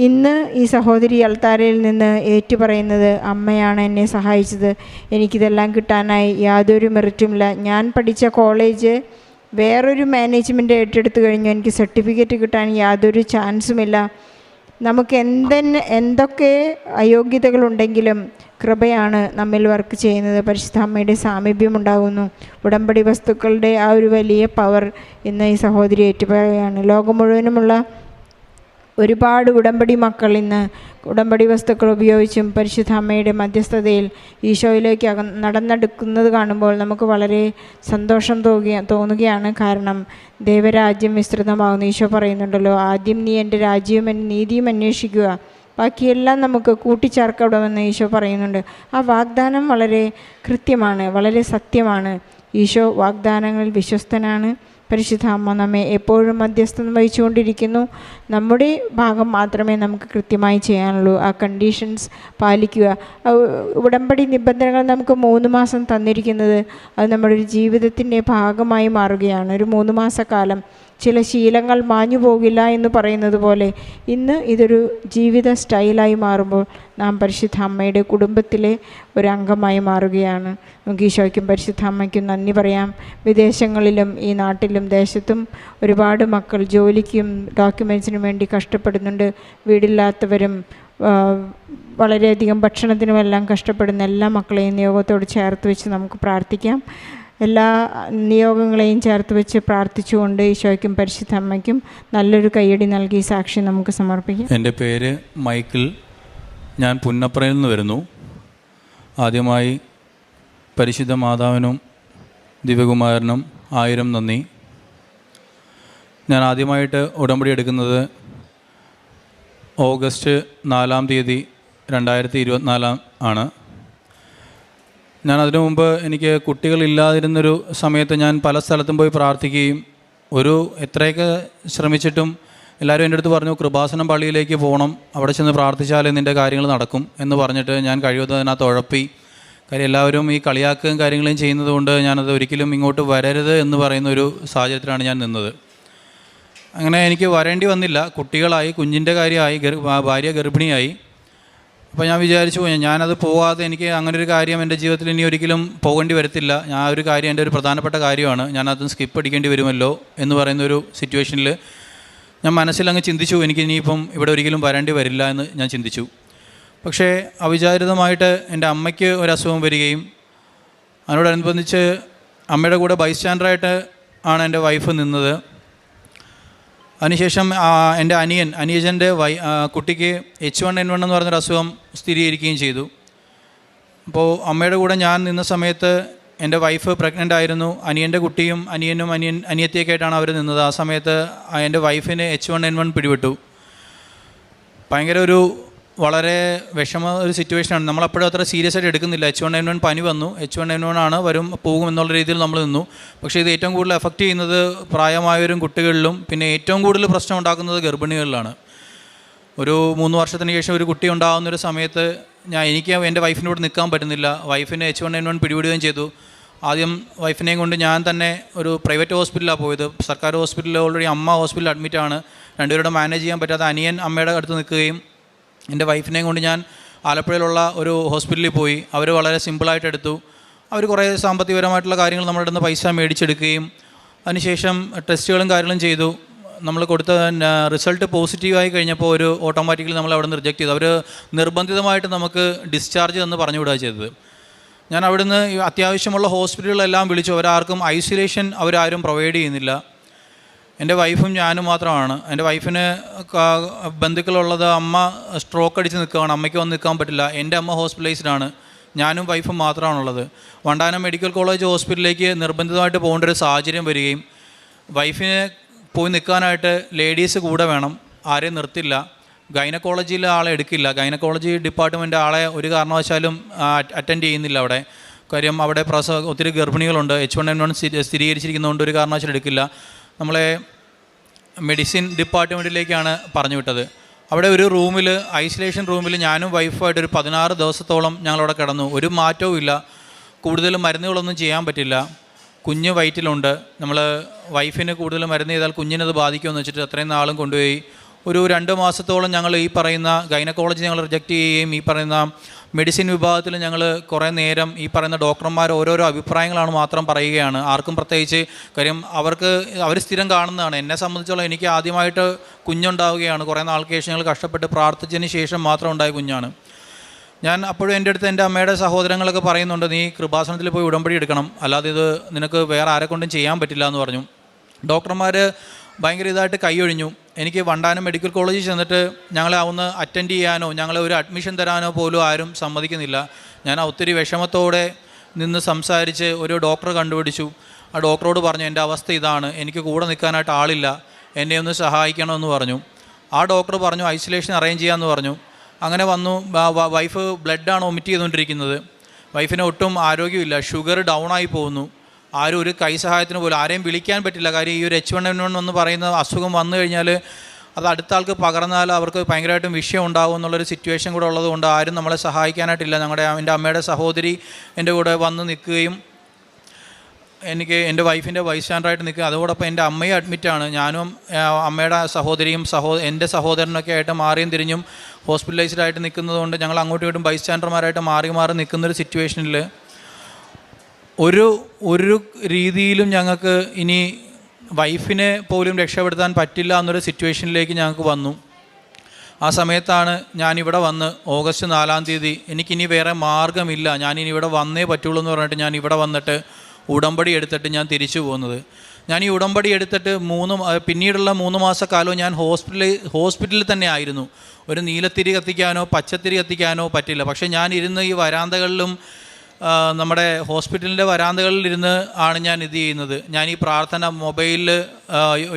ഇന്ന് ഈ സഹോദരി അൾത്താരയിൽ നിന്ന് ഏറ്റുപറയുന്നത് അമ്മയാണ് എന്നെ സഹായിച്ചത്. എനിക്കിതെല്ലാം കിട്ടാനായി യാതൊരു മെറിറ്റുമില്ല. ഞാൻ പഠിച്ച കോളേജ് വേറൊരു മാനേജ്മെൻറ്റ് ഏറ്റെടുത്ത് കഴിഞ്ഞു. എനിക്ക് സർട്ടിഫിക്കറ്റ് കിട്ടാൻ യാതൊരു ചാൻസുമില്ല. നമുക്ക് എന്തൊക്കെ അയോഗ്യതകളുണ്ടെങ്കിലും കൃപയാണ് നമ്മിൽ വർക്ക് ചെയ്യുന്നത്. പരിശുദ്ധ അമ്മയുടെ സാമീപ്യം ഉണ്ടാകുന്നു. ഉടമ്പടി വസ്തുക്കളുടെ ആ ഒരു വലിയ പവർ ഇന്ന് ഈ സഹോദരി ഏറ്റുപറയുകയാണ്. ലോകം മുഴുവനുമുള്ള ഒരുപാട് ഉടമ്പടി മക്കൾ ഇന്ന് ഉടമ്പടി വസ്തുക്കൾ ഉപയോഗിച്ചും പരിശുദ്ധ അമ്മയുടെ മധ്യസ്ഥതയിൽ ഈശോയിലേക്ക് നടന്നെടുക്കുന്നത് കാണുമ്പോൾ നമുക്ക് വളരെ സന്തോഷം തോന്നുകയാണ്. കാരണം ദൈവരാജ്യം വിസ്തൃതമാകുന്നു. ഈശോ പറയുന്നുണ്ടല്ലോ, ആദ്യം നീ എൻ്റെ രാജ്യവും എൻ്റെ നീതിയും അന്വേഷിക്കുക, ബാക്കിയെല്ലാം നമുക്ക് കൂട്ടിച്ചേർക്കപ്പെടുമെന്ന് ഈശോ പറയുന്നുണ്ട്. ആ വാഗ്ദാനം വളരെ കൃത്യമാണ്, വളരെ സത്യമാണ്. ഈശോ വാഗ്ദാനങ്ങളിൽ വിശ്വസ്തനാണ്. പരിശുദ്ധ അമ്മ നമ്മെ എപ്പോഴും മധ്യസ്ഥം വഹിച്ചുകൊണ്ടിരിക്കുന്നു. നമ്മുടെ ഭാഗം മാത്രമേ നമുക്ക് കൃത്യമായി ചെയ്യാനുള്ളൂ. ആ കണ്ടീഷൻസ് പാലിക്കുക. ഉടമ്പടി നിബന്ധനകൾ നമുക്ക് 3 മാസം തന്നിരിക്കുന്നത് അത് നമ്മുടെ ഒരു ജീവിതത്തിൻ്റെ ഭാഗമായി മാറുകയാണ്. ഒരു 3 മാസക്കാലം ചില ശീലങ്ങൾ മാഞ്ഞു പോകില്ല എന്ന് പറയുന്നത് പോലെ ഇന്ന് ഇതൊരു ജീവിത സ്റ്റൈലായി മാറുമ്പോൾ നാം പരിശുദ്ധ അമ്മയുടെ കുടുംബത്തിലെ ഒരു അംഗമായി മാറുകയാണ്. നമുക്ക് ഈശോയ്ക്കും പരിശുദ്ധ അമ്മയ്ക്കും നന്ദി പറയാം. വിദേശങ്ങളിലും ഈ നാട്ടിലും ദേശത്തും ഒരുപാട് മക്കൾ ജോലിക്കും ഡോക്യുമെൻസിനും വേണ്ടി കഷ്ടപ്പെടുന്നുണ്ട്. വീടില്ലാത്തവരും വളരെയധികം ഭക്ഷണത്തിനുമെല്ലാം കഷ്ടപ്പെടുന്ന എല്ലാ മക്കളെയും നിയോഗത്തോട് ചേർത്ത് വെച്ച് നമുക്ക് പ്രാർത്ഥിക്കാം. എല്ലാ നിയോഗങ്ങളെയും ചേർത്ത് വെച്ച് പ്രാർത്ഥിച്ചുകൊണ്ട് ഈശോയ്ക്കും പരിശുദ്ധ അമ്മയ്ക്കും നല്ലൊരു കയ്യടി നൽകി സാക്ഷി നമുക്ക് സമർപ്പിക്കാം. എൻ്റെ പേര് മൈക്കിൾ. ഞാൻ പുന്നപ്രയിൽ നിന്ന് വരുന്നു. ആദ്യമായി പരിശുദ്ധ മാതാവിനും ദിവ്യകുമാരനും 1000 നന്ദി. ഞാൻ ആദ്യമായിട്ട് ഉടമ്പടി എടുക്കുന്നത് ഓഗസ്റ്റ് 4 2024 ആണ്. ഞാൻ അതിനു മുമ്പ് എനിക്ക് കുട്ടികളില്ലാതിരുന്നൊരു സമയത്ത് ഞാൻ പല സ്ഥലത്തും പോയി പ്രാർത്ഥിക്കുകയും എത്രയൊക്കെ ശ്രമിച്ചിട്ടും എല്ലാവരും എൻ്റെ അടുത്ത് പറഞ്ഞു കൃപാസനം പള്ളിയിലേക്ക് പോകണം, അവിടെ ചെന്ന് പ്രാർത്ഥിച്ചാലേ നിൻ്റെ കാര്യങ്ങൾ നടക്കും എന്ന് പറഞ്ഞിട്ട് ഞാൻ കഴിയുന്നതിനകത്ത് ഉഴപ്പി. കാര്യം എല്ലാവരും ഈ കളിയാക്കുകയും കാര്യങ്ങളും ചെയ്യുന്നത് കൊണ്ട് ഞാനത് ഒരിക്കലും ഇങ്ങോട്ട് വരരുത് എന്ന് പറയുന്ന ഒരു സാഹചര്യത്തിലാണ് ഞാൻ നിന്നത്. അങ്ങനെ എനിക്ക് വരേണ്ടി വന്നില്ല. കുട്ടികളായി, കുഞ്ഞിൻ്റെ കാര്യമായി, ഭാര്യ ഗർഭിണിയായി. അപ്പോൾ ഞാൻ വിചാരിച്ചു ഞാനത് പോകാതെ എനിക്ക് അങ്ങനെ ഒരു കാര്യം എൻ്റെ ജീവിതത്തിൽ ഇനി ഒരിക്കലും പോകേണ്ടി വരത്തില്ല. ഞാൻ ഒരു കാര്യം എൻ്റെ ഒരു പ്രധാനപ്പെട്ട കാര്യമാണ്, ഞാനത് സ്കിപ്പ് അടിക്കേണ്ടി വരുമല്ലോ എന്ന് പറയുന്നൊരു സിറ്റുവേഷനിൽ ഞാൻ മനസ്സിലങ്ങ് ചിന്തിച്ചു എനിക്ക് ഇനിയിപ്പം ഇവിടെ ഒരിക്കലും വരേണ്ടി വരില്ല എന്ന് ഞാൻ ചിന്തിച്ചു. പക്ഷേ അവിചാരിതമായിട്ട് എൻ്റെ അമ്മയ്ക്ക് ഒരു അസുഖം വരികയും അതിനോടനുബന്ധിച്ച് അമ്മയുടെ കൂടെ ബൈസ്റ്റാൻഡറായിട്ട് ആണ് എൻ്റെ വൈഫ് നിന്നത്. അതിനുശേഷം എൻ്റെ അനുജൻ്റെ കുട്ടിക്ക് H1N1 എന്ന് പറഞ്ഞൊരു അസുഖം സ്ഥിരീകരിക്കുകയും ചെയ്തു. അപ്പോൾ അമ്മയുടെ കൂടെ ഞാൻ നിന്ന സമയത്ത് എൻ്റെ വൈഫ് പ്രഗ്നൻ്റ് ആയിരുന്നു. അനിയൻ്റെ കുട്ടിയും അനിയത്തിയൊക്കെ ആയിട്ടാണ് അവർ നിന്നത്. ആ സമയത്ത് എൻ്റെ വൈഫിന് H1N1 പിടിപെട്ടു. ഭയങ്കര വളരെ ഒരു സിറ്റുവേഷനാണ്. നമ്മളപ്പോഴും അത്ര സീരിയസ് ആയിട്ട് എടുക്കുന്നില്ല. H1N1 പനി വന്നു, H1N1 ആണ് പോകും എന്നുള്ള രീതിയിൽ നമ്മൾ നിന്നു. പക്ഷേ ഇത് ഏറ്റവും കൂടുതൽ എഫക്റ്റ് ചെയ്യുന്നത് പ്രായമായവരും കുട്ടികളിലും, പിന്നെ ഏറ്റവും കൂടുതൽ പ്രശ്നം ഉണ്ടാക്കുന്നത് ഗർഭിണികളിലാണ്. ഒരു 3 വർഷത്തിന് ശേഷം ഒരു കുട്ടി ഉണ്ടാകുന്നൊരു സമയത്ത് എനിക്ക് എൻ്റെ വൈഫിൻ്റെ കൂടെ നിൽക്കാൻ പറ്റുന്നില്ല. വൈഫിന് H1N1 പിടിപെടുകയും ചെയ്തു. ആദ്യം വൈഫിനെയും കൊണ്ട് ഞാൻ തന്നെ ഒരു പ്രൈവറ്റ് ഹോസ്പിറ്റലിലാണ് പോയത്. സർക്കാർ ഹോസ്പിറ്റലിൽ ഓൾറെഡി അമ്മ ഹോസ്പിറ്റലിൽ അഡ്മിറ്റാണ്. രണ്ടുപേരുടെ മാനേജ് ചെയ്യാൻ പറ്റാത്ത അനിയൻ അമ്മയുടെ അടുത്ത് നിൽക്കുകയും എൻ്റെ വൈഫിനെയും കൊണ്ട് ഞാൻ ആലപ്പുഴയിലുള്ള ഒരു ഹോസ്പിറ്റലിൽ പോയി. അവർ വളരെ സിമ്പിളായിട്ട് എടുത്തു. അവർ കുറേ സാമ്പത്തികപരമായിട്ടുള്ള കാര്യങ്ങൾ നമ്മുടെ അടുത്ത് പൈസ മേടിച്ചെടുക്കുകയും അതിനുശേഷം ടെസ്റ്റുകളും കാര്യങ്ങളും ചെയ്തു. നമ്മൾ കൊടുത്ത റിസൾട്ട് പോസിറ്റീവായി കഴിഞ്ഞപ്പോൾ ഓട്ടോമാറ്റിക്കലി നമ്മൾ അവിടെ നിന്ന് റിജക്റ്റ് ചെയ്തു. അവർ നിർബന്ധിതമായിട്ട് നമുക്ക് ഡിസ്ചാർജ് എന്ന് പറഞ്ഞു വിടുക ചെയ്തത്. ഞാൻ അവിടുന്ന് അത്യാവശ്യമുള്ള ഹോസ്പിറ്റലുകളെല്ലാം വിളിച്ചു. അവരാർക്കും ഐസൊലേഷൻ അവരാരും പ്രൊവൈഡ് ചെയ്യുന്നില്ല. എൻ്റെ വൈഫും ഞാനും മാത്രമാണ്. എൻ്റെ വൈഫിന് ബന്ധുക്കളുള്ളത് അമ്മ സ്ട്രോക്ക് അടിച്ച് നിൽക്കുകയാണ്, അമ്മയ്ക്ക് വന്ന് നിൽക്കാൻ പറ്റില്ല. എൻ്റെ അമ്മ ഹോസ്പിറ്റലൈസ്ഡാണ്, ഞാനും വൈഫും മാത്രമാണുള്ളത്. വണ്ടാനം മെഡിക്കൽ കോളേജ് ഹോസ്പിറ്റലിലേക്ക് നിർബന്ധിതമായിട്ട് പോകേണ്ട ഒരു സാഹചര്യം വരികയും വൈഫിനെ പോയി നിൽക്കാനായിട്ട് ലേഡീസ് കൂടെ വേണം, ആരെയും നിർത്തില്ല. ഗൈനക്കോളജിയിലെ ആളെ എടുക്കില്ല. ഗൈനക്കോളജി ഡിപ്പാർട്ട്മെൻറ്റ് ആളെ ഒരു കാരണവശാലും അറ്റൻഡ് ചെയ്യുന്നില്ല അവിടെ. കാര്യം അവിടെ ഒത്തിരി ഗർഭിണികളുണ്ട്. H1N1 സ്ഥിരീകരിച്ചിരിക്കുന്നതുകൊണ്ട് ഒരു കാരണവശാലും എടുക്കില്ല. നമ്മളെ മെഡിസിൻ ഡിപ്പാർട്ട്മെൻറ്റിലേക്കാണ് പറഞ്ഞു വിട്ടത്. അവിടെ ഒരു റൂമിൽ, ഐസൊലേഷൻ റൂമിൽ ഞാനും വൈഫായിട്ട് ഒരു 16 ദിവസത്തോളം ഞങ്ങളവിടെ കിടന്നു. ഒരു മാറ്റവും ഇല്ല. കൂടുതൽ മരുന്നുകളൊന്നും ചെയ്യാൻ പറ്റില്ല. കുഞ്ഞ് വയറ്റിലുണ്ട്. നമ്മൾ വൈഫിന് കൂടുതൽ മരുന്ന് ചെയ്താൽ കുഞ്ഞിനത് ബാധിക്കുമെന്ന് വെച്ചിട്ട് അത്രയും നാളും കൊണ്ടുപോയി. ഒരു 2 മാസത്തോളം ഞങ്ങൾ ഈ പറയുന്ന ഗൈനക്കോളജി ഞങ്ങൾ റിജക്റ്റ് ചെയ്യുകയും ഈ പറയുന്ന മെഡിസിൻ വിഭാഗത്തിൽ ഞങ്ങൾ കുറേ നേരം ഈ പറയുന്ന ഡോക്ടർമാർ ഓരോരോ അഭിപ്രായങ്ങളാണ് മാത്രം പറയുകയാണ്. ആർക്കും പ്രത്യേകിച്ച് കാര്യം അവർ സ്ഥിരം കാണുന്നതാണ്. എന്നെ സംബന്ധിച്ചോളം എനിക്ക് ആദ്യമായിട്ട് കുഞ്ഞുണ്ടാവുകയാണ്. കുറേ നാൾക്ക് ശേഷം ഞങ്ങൾ കഷ്ടപ്പെട്ട് പ്രാർത്ഥിച്ചതിന് ശേഷം മാത്രം ഉണ്ടായ കുഞ്ഞാണ്. ഞാൻ അപ്പോഴും എൻ്റെ അടുത്ത് എൻ്റെ അമ്മയുടെ സഹോദരങ്ങളൊക്കെ പറയുന്നുണ്ട്, നീ കൃപാസനത്തിൽ പോയി ഉടമ്പടി എടുക്കണം, അല്ലാതെ ഇത് നിനക്ക് വേറെ ആരെക്കൊണ്ടും ചെയ്യാൻ പറ്റില്ല എന്ന് പറഞ്ഞു. ഡോക്ടർമാർ ഭയങ്കര ഇതായിട്ട് കൈയൊഴിഞ്ഞു. എനിക്ക് വണ്ടാനം മെഡിക്കൽ കോളേജിൽ ചെന്നിട്ട് ഞങ്ങളെ ഒന്ന് അറ്റൻഡ് ചെയ്യാനോ ഞങ്ങളെ ഒരു അഡ്മിഷൻ തരാനോ പോലും ആരും സമ്മതിക്കുന്നില്ല. ഞാൻ ഒത്തിരി വിഷമത്തോടെ നിന്ന് സംസാരിച്ച് ഒരു ഡോക്ടറെ കണ്ടുപിടിച്ചു. ആ ഡോക്ടറോട് പറഞ്ഞു, എൻ്റെ അവസ്ഥ ഇതാണ്, എനിക്ക് കൂടെ നിൽക്കാനായിട്ട് ആളില്ല, എന്നെ ഒന്ന് സഹായിക്കണമെന്ന് പറഞ്ഞു. ആ ഡോക്ടർ പറഞ്ഞു ഐസൊലേഷൻ അറേഞ്ച് ചെയ്യാമെന്ന് പറഞ്ഞു. അങ്ങനെ വന്നു. വൈഫ് ബ്ലഡാണ് വൊമിറ്റ് ചെയ്തുകൊണ്ടിരിക്കുന്നത്. വൈഫിന് ഒട്ടും ആരോഗ്യമില്ല, ഷുഗർ ഡൗണായി പോകുന്നു. ആരും ഒരു കൈ സഹായത്തിന് പോലും ആരെയും വിളിക്കാൻ പറ്റില്ല. കാര്യം ഈ ഒരു H1N1 എന്ന് പറയുന്ന അസുഖം വന്നു കഴിഞ്ഞാൽ അത് അടുത്ത ആൾക്ക് പകർന്നാൽ അവർക്ക് ഭയങ്കരമായിട്ടും വിഷയം ഉണ്ടാകും എന്നുള്ളൊരു സിറ്റുവേഷൻ കൂടെ ഉള്ളതുകൊണ്ട് ആരും നമ്മളെ സഹായിക്കാനായിട്ടില്ല. എൻ്റെ അമ്മയുടെ സഹോദരി എൻ്റെ കൂടെ വന്ന് നിൽക്കുകയും എനിക്ക് എൻ്റെ വൈഫിൻ്റെ വൈസ് സ്റ്റാൻഡറായിട്ട് നിൽക്കുക. അതോടൊപ്പം എൻ്റെ അമ്മയും അഡ്മിറ്റാണ്. ഞാനും അമ്മയുടെ സഹോദരിയും എൻ്റെ സഹോദരനൊക്കെ ആയിട്ട് മാറിയും തിരിഞ്ഞും ഹോസ്പിറ്റലൈസ്ഡ് ആയിട്ട് നിൽക്കുന്നതുകൊണ്ട് ഞങ്ങൾ അങ്ങോട്ടും ഇങ്ങോട്ടും ബൈസ് സ്റ്റാൻഡർമാരായിട്ട് മാറി നിൽക്കുന്നൊരു സിറ്റുവേഷനിൽ ഒരു രീതിയിലും ഞങ്ങൾക്ക് ഇനി വൈഫിനെ പോലും രക്ഷപ്പെടുത്താൻ പറ്റില്ല എന്നൊരു സിറ്റുവേഷനിലേക്ക് ഞങ്ങൾക്ക് വന്നു. ആ സമയത്താണ് ഞാനിവിടെ വന്ന് ഓഗസ്റ്റ് 4-ാം തീയതി എനിക്കിനി വേറെ മാർഗ്ഗമില്ല, ഞാനിനി ഇവിടെ വന്നേ പറ്റുള്ളൂ എന്ന് പറഞ്ഞിട്ട് ഞാൻ ഇവിടെ വന്നിട്ട് ഉടമ്പടി എടുത്തിട്ട് ഞാൻ തിരിച്ചു പോകുന്നത്. ഞാൻ ഈ ഉടമ്പടി എടുത്തിട്ട് പിന്നീടുള്ള 3 മാസക്കാലവും ഞാൻ ഹോസ്പിറ്റലിൽ തന്നെ ആയിരുന്നു. ഒരു നീലത്തിരി കത്തിക്കാനോ പച്ചത്തിരി കത്തിക്കാനോ പറ്റില്ല. പക്ഷേ ഞാൻ ഇരുന്ന് ഈ വരാന്തകളിലും നമ്മുടെ ഹോസ്പിറ്റലിൻ്റെ വരാന്തകളിലിരുന്ന് ആണ് ഞാൻ ഇത് ചെയ്യുന്നത്. ഞാൻ ഈ പ്രാർത്ഥന മൊബൈലിൽ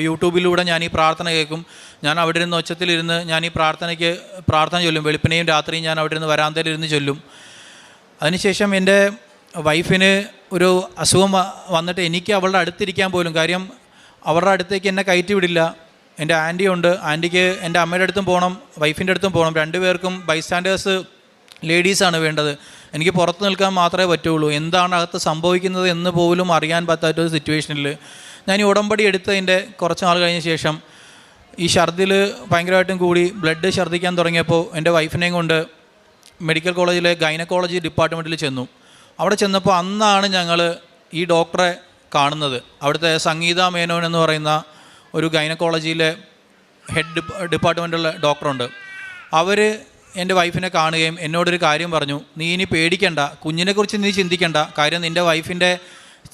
യൂട്യൂബിലൂടെ ഞാൻ ഈ പ്രാർത്ഥന കേൾക്കും. ഞാൻ അവിടെ ഇരുന്ന് ഒച്ചത്തിലിരുന്ന് ഞാൻ ഈ പ്രാർത്ഥന ചൊല്ലും. വെളുപ്പിനെയും രാത്രിയും ഞാൻ അവിടെ ഇരുന്ന് വരാന്തയിലിരുന്ന് ചൊല്ലും. അതിനുശേഷം എൻ്റെ വൈഫിന് ഒരു അസുഖം വന്നിട്ട് എനിക്ക് അവളുടെ അടുത്തിരിക്കാൻ പോലും, കാര്യം അവരുടെ അടുത്തേക്ക് എന്നെ കയറ്റി വിടില്ല. എൻ്റെ ആൻറ്റി ഉണ്ട്, ആൻറ്റിക്ക് എൻ്റെ അമ്മയുടെ അടുത്തും പോകണം, വൈഫിൻ്റെ അടുത്തും പോകണം. രണ്ടുപേർക്കും ബൈസ്റ്റാൻഡേഴ്സ് ലേഡീസാണ് വേണ്ടത്. എനിക്ക് പുറത്ത് നിൽക്കാൻ മാത്രമേ പറ്റുള്ളൂ. എന്താണ് അകത്ത് സംഭവിക്കുന്നത് എന്ന് പോലും അറിയാൻ പറ്റാത്തൊരു സിറ്റുവേഷനിൽ ഞാൻ ഈ ഉടമ്പടി എടുത്തതിൻ്റെ കുറച്ച് നാൾ കഴിഞ്ഞ ശേഷം ഈ ഛർദിൽ ഭയങ്കരമായിട്ടും കൂടി ബ്ലഡ് ഛർദ്ദിക്കാൻ തുടങ്ങിയപ്പോൾ എൻ്റെ വൈഫിനെയും കൊണ്ട് മെഡിക്കൽ കോളേജിലെ ഗൈനക്കോളജി ഡിപ്പാർട്ട്മെൻറ്റിൽ ചെന്നു. അവിടെ ചെന്നപ്പോൾ അന്നാണ് ഞങ്ങൾ ഈ ഡോക്ടറെ കാണുന്നത്. അവിടുത്തെ സംഗീത മേനോൻ എന്ന് പറയുന്ന ഒരു ഗൈനക്കോളജിയിലെ ഹെഡ് ഡിപ്പാർട്ട്മെൻറ്റുള്ള ഡോക്ടറുണ്ട്. അവർ എൻ്റെ വൈഫിനെ കാണുകയും എന്നോടൊരു കാര്യം പറഞ്ഞു, നീ ഇനി പേടിക്കണ്ട, കുഞ്ഞിനെക്കുറിച്ച് നീ ചിന്തിക്കണ്ട, കാര്യം നിൻ്റെ വൈഫിൻ്റെ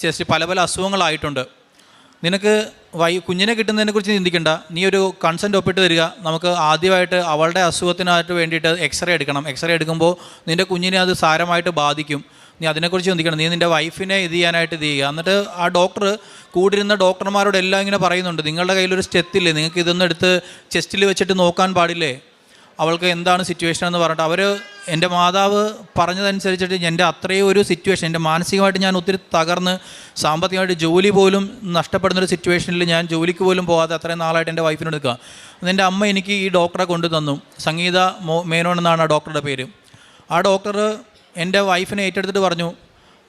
ജസ്റ്റ് പല അസുഖങ്ങളായിട്ടുണ്ട്, നിനക്ക് കുഞ്ഞിനെ കിട്ടുന്നതിനെക്കുറിച്ച് ചിന്തിക്കണ്ട, നീ ഒരു കൺസെൻറ്റ് ഒപ്പിട്ട് തരിക, നമുക്ക് ആദ്യമായിട്ട് അവളുടെ അസുഖത്തിനായിട്ട് വേണ്ടിയിട്ട് എക്സ്റേ എടുക്കണം. എക്സ്റേ എടുക്കുമ്പോൾ നിൻ്റെ കുഞ്ഞിനെ അത് സാരമായിട്ട് ബാധിക്കും, നീ അതിനെക്കുറിച്ച് ചിന്തിക്കണം, നീ നിൻ്റെ വൈഫിനെ ഇത് ചെയ്യാനായിട്ട് ഇത് ചെയ്യുക. എന്നിട്ട് ആ ഡോക്ടർ കൂടിരുന്ന ഡോക്ടർമാരോട് എല്ലാം ഇങ്ങനെ പറയുന്നുണ്ട്, നിങ്ങളുടെ കയ്യിലൊരു സ്റ്റെത്തില്ലേ, നിങ്ങൾക്ക് ഇതൊന്നും എടുത്ത് ചെസ്റ്റിൽ വെച്ചിട്ട് നോക്കാൻ പാടില്ലേ, അവൾക്ക് എന്താണ് സിറ്റുവേഷൻ എന്ന് പറഞ്ഞിട്ട് അവർ എൻ്റെ മാതാവ് പറഞ്ഞതനുസരിച്ചിട്ട് എൻ്റെ അത്രയും ഒരു സിറ്റുവേഷൻ, എൻ്റെ മാനസികമായിട്ട് ഞാൻ ഒത്തിരി തകർന്ന് സാമ്പത്തികമായിട്ട് ജോലി പോലും നഷ്ടപ്പെടുന്നൊരു സിറ്റുവേഷനിൽ ഞാൻ ജോലിക്ക് പോലും പോകാതെ അത്രയും നാളായിട്ട് എൻ്റെ വൈഫിനോട് നിൽക്കുക. എൻ്റെ അമ്മ എനിക്ക് ഈ ഡോക്ടറെ കൊണ്ടു തന്നു. സംഗീത മേനോൻ എന്നാണ് ആ ഡോക്ടറുടെ പേര്. ആ ഡോക്ടർ എൻ്റെ വൈഫിനെ ഏറ്റെടുത്തിട്ട് പറഞ്ഞു,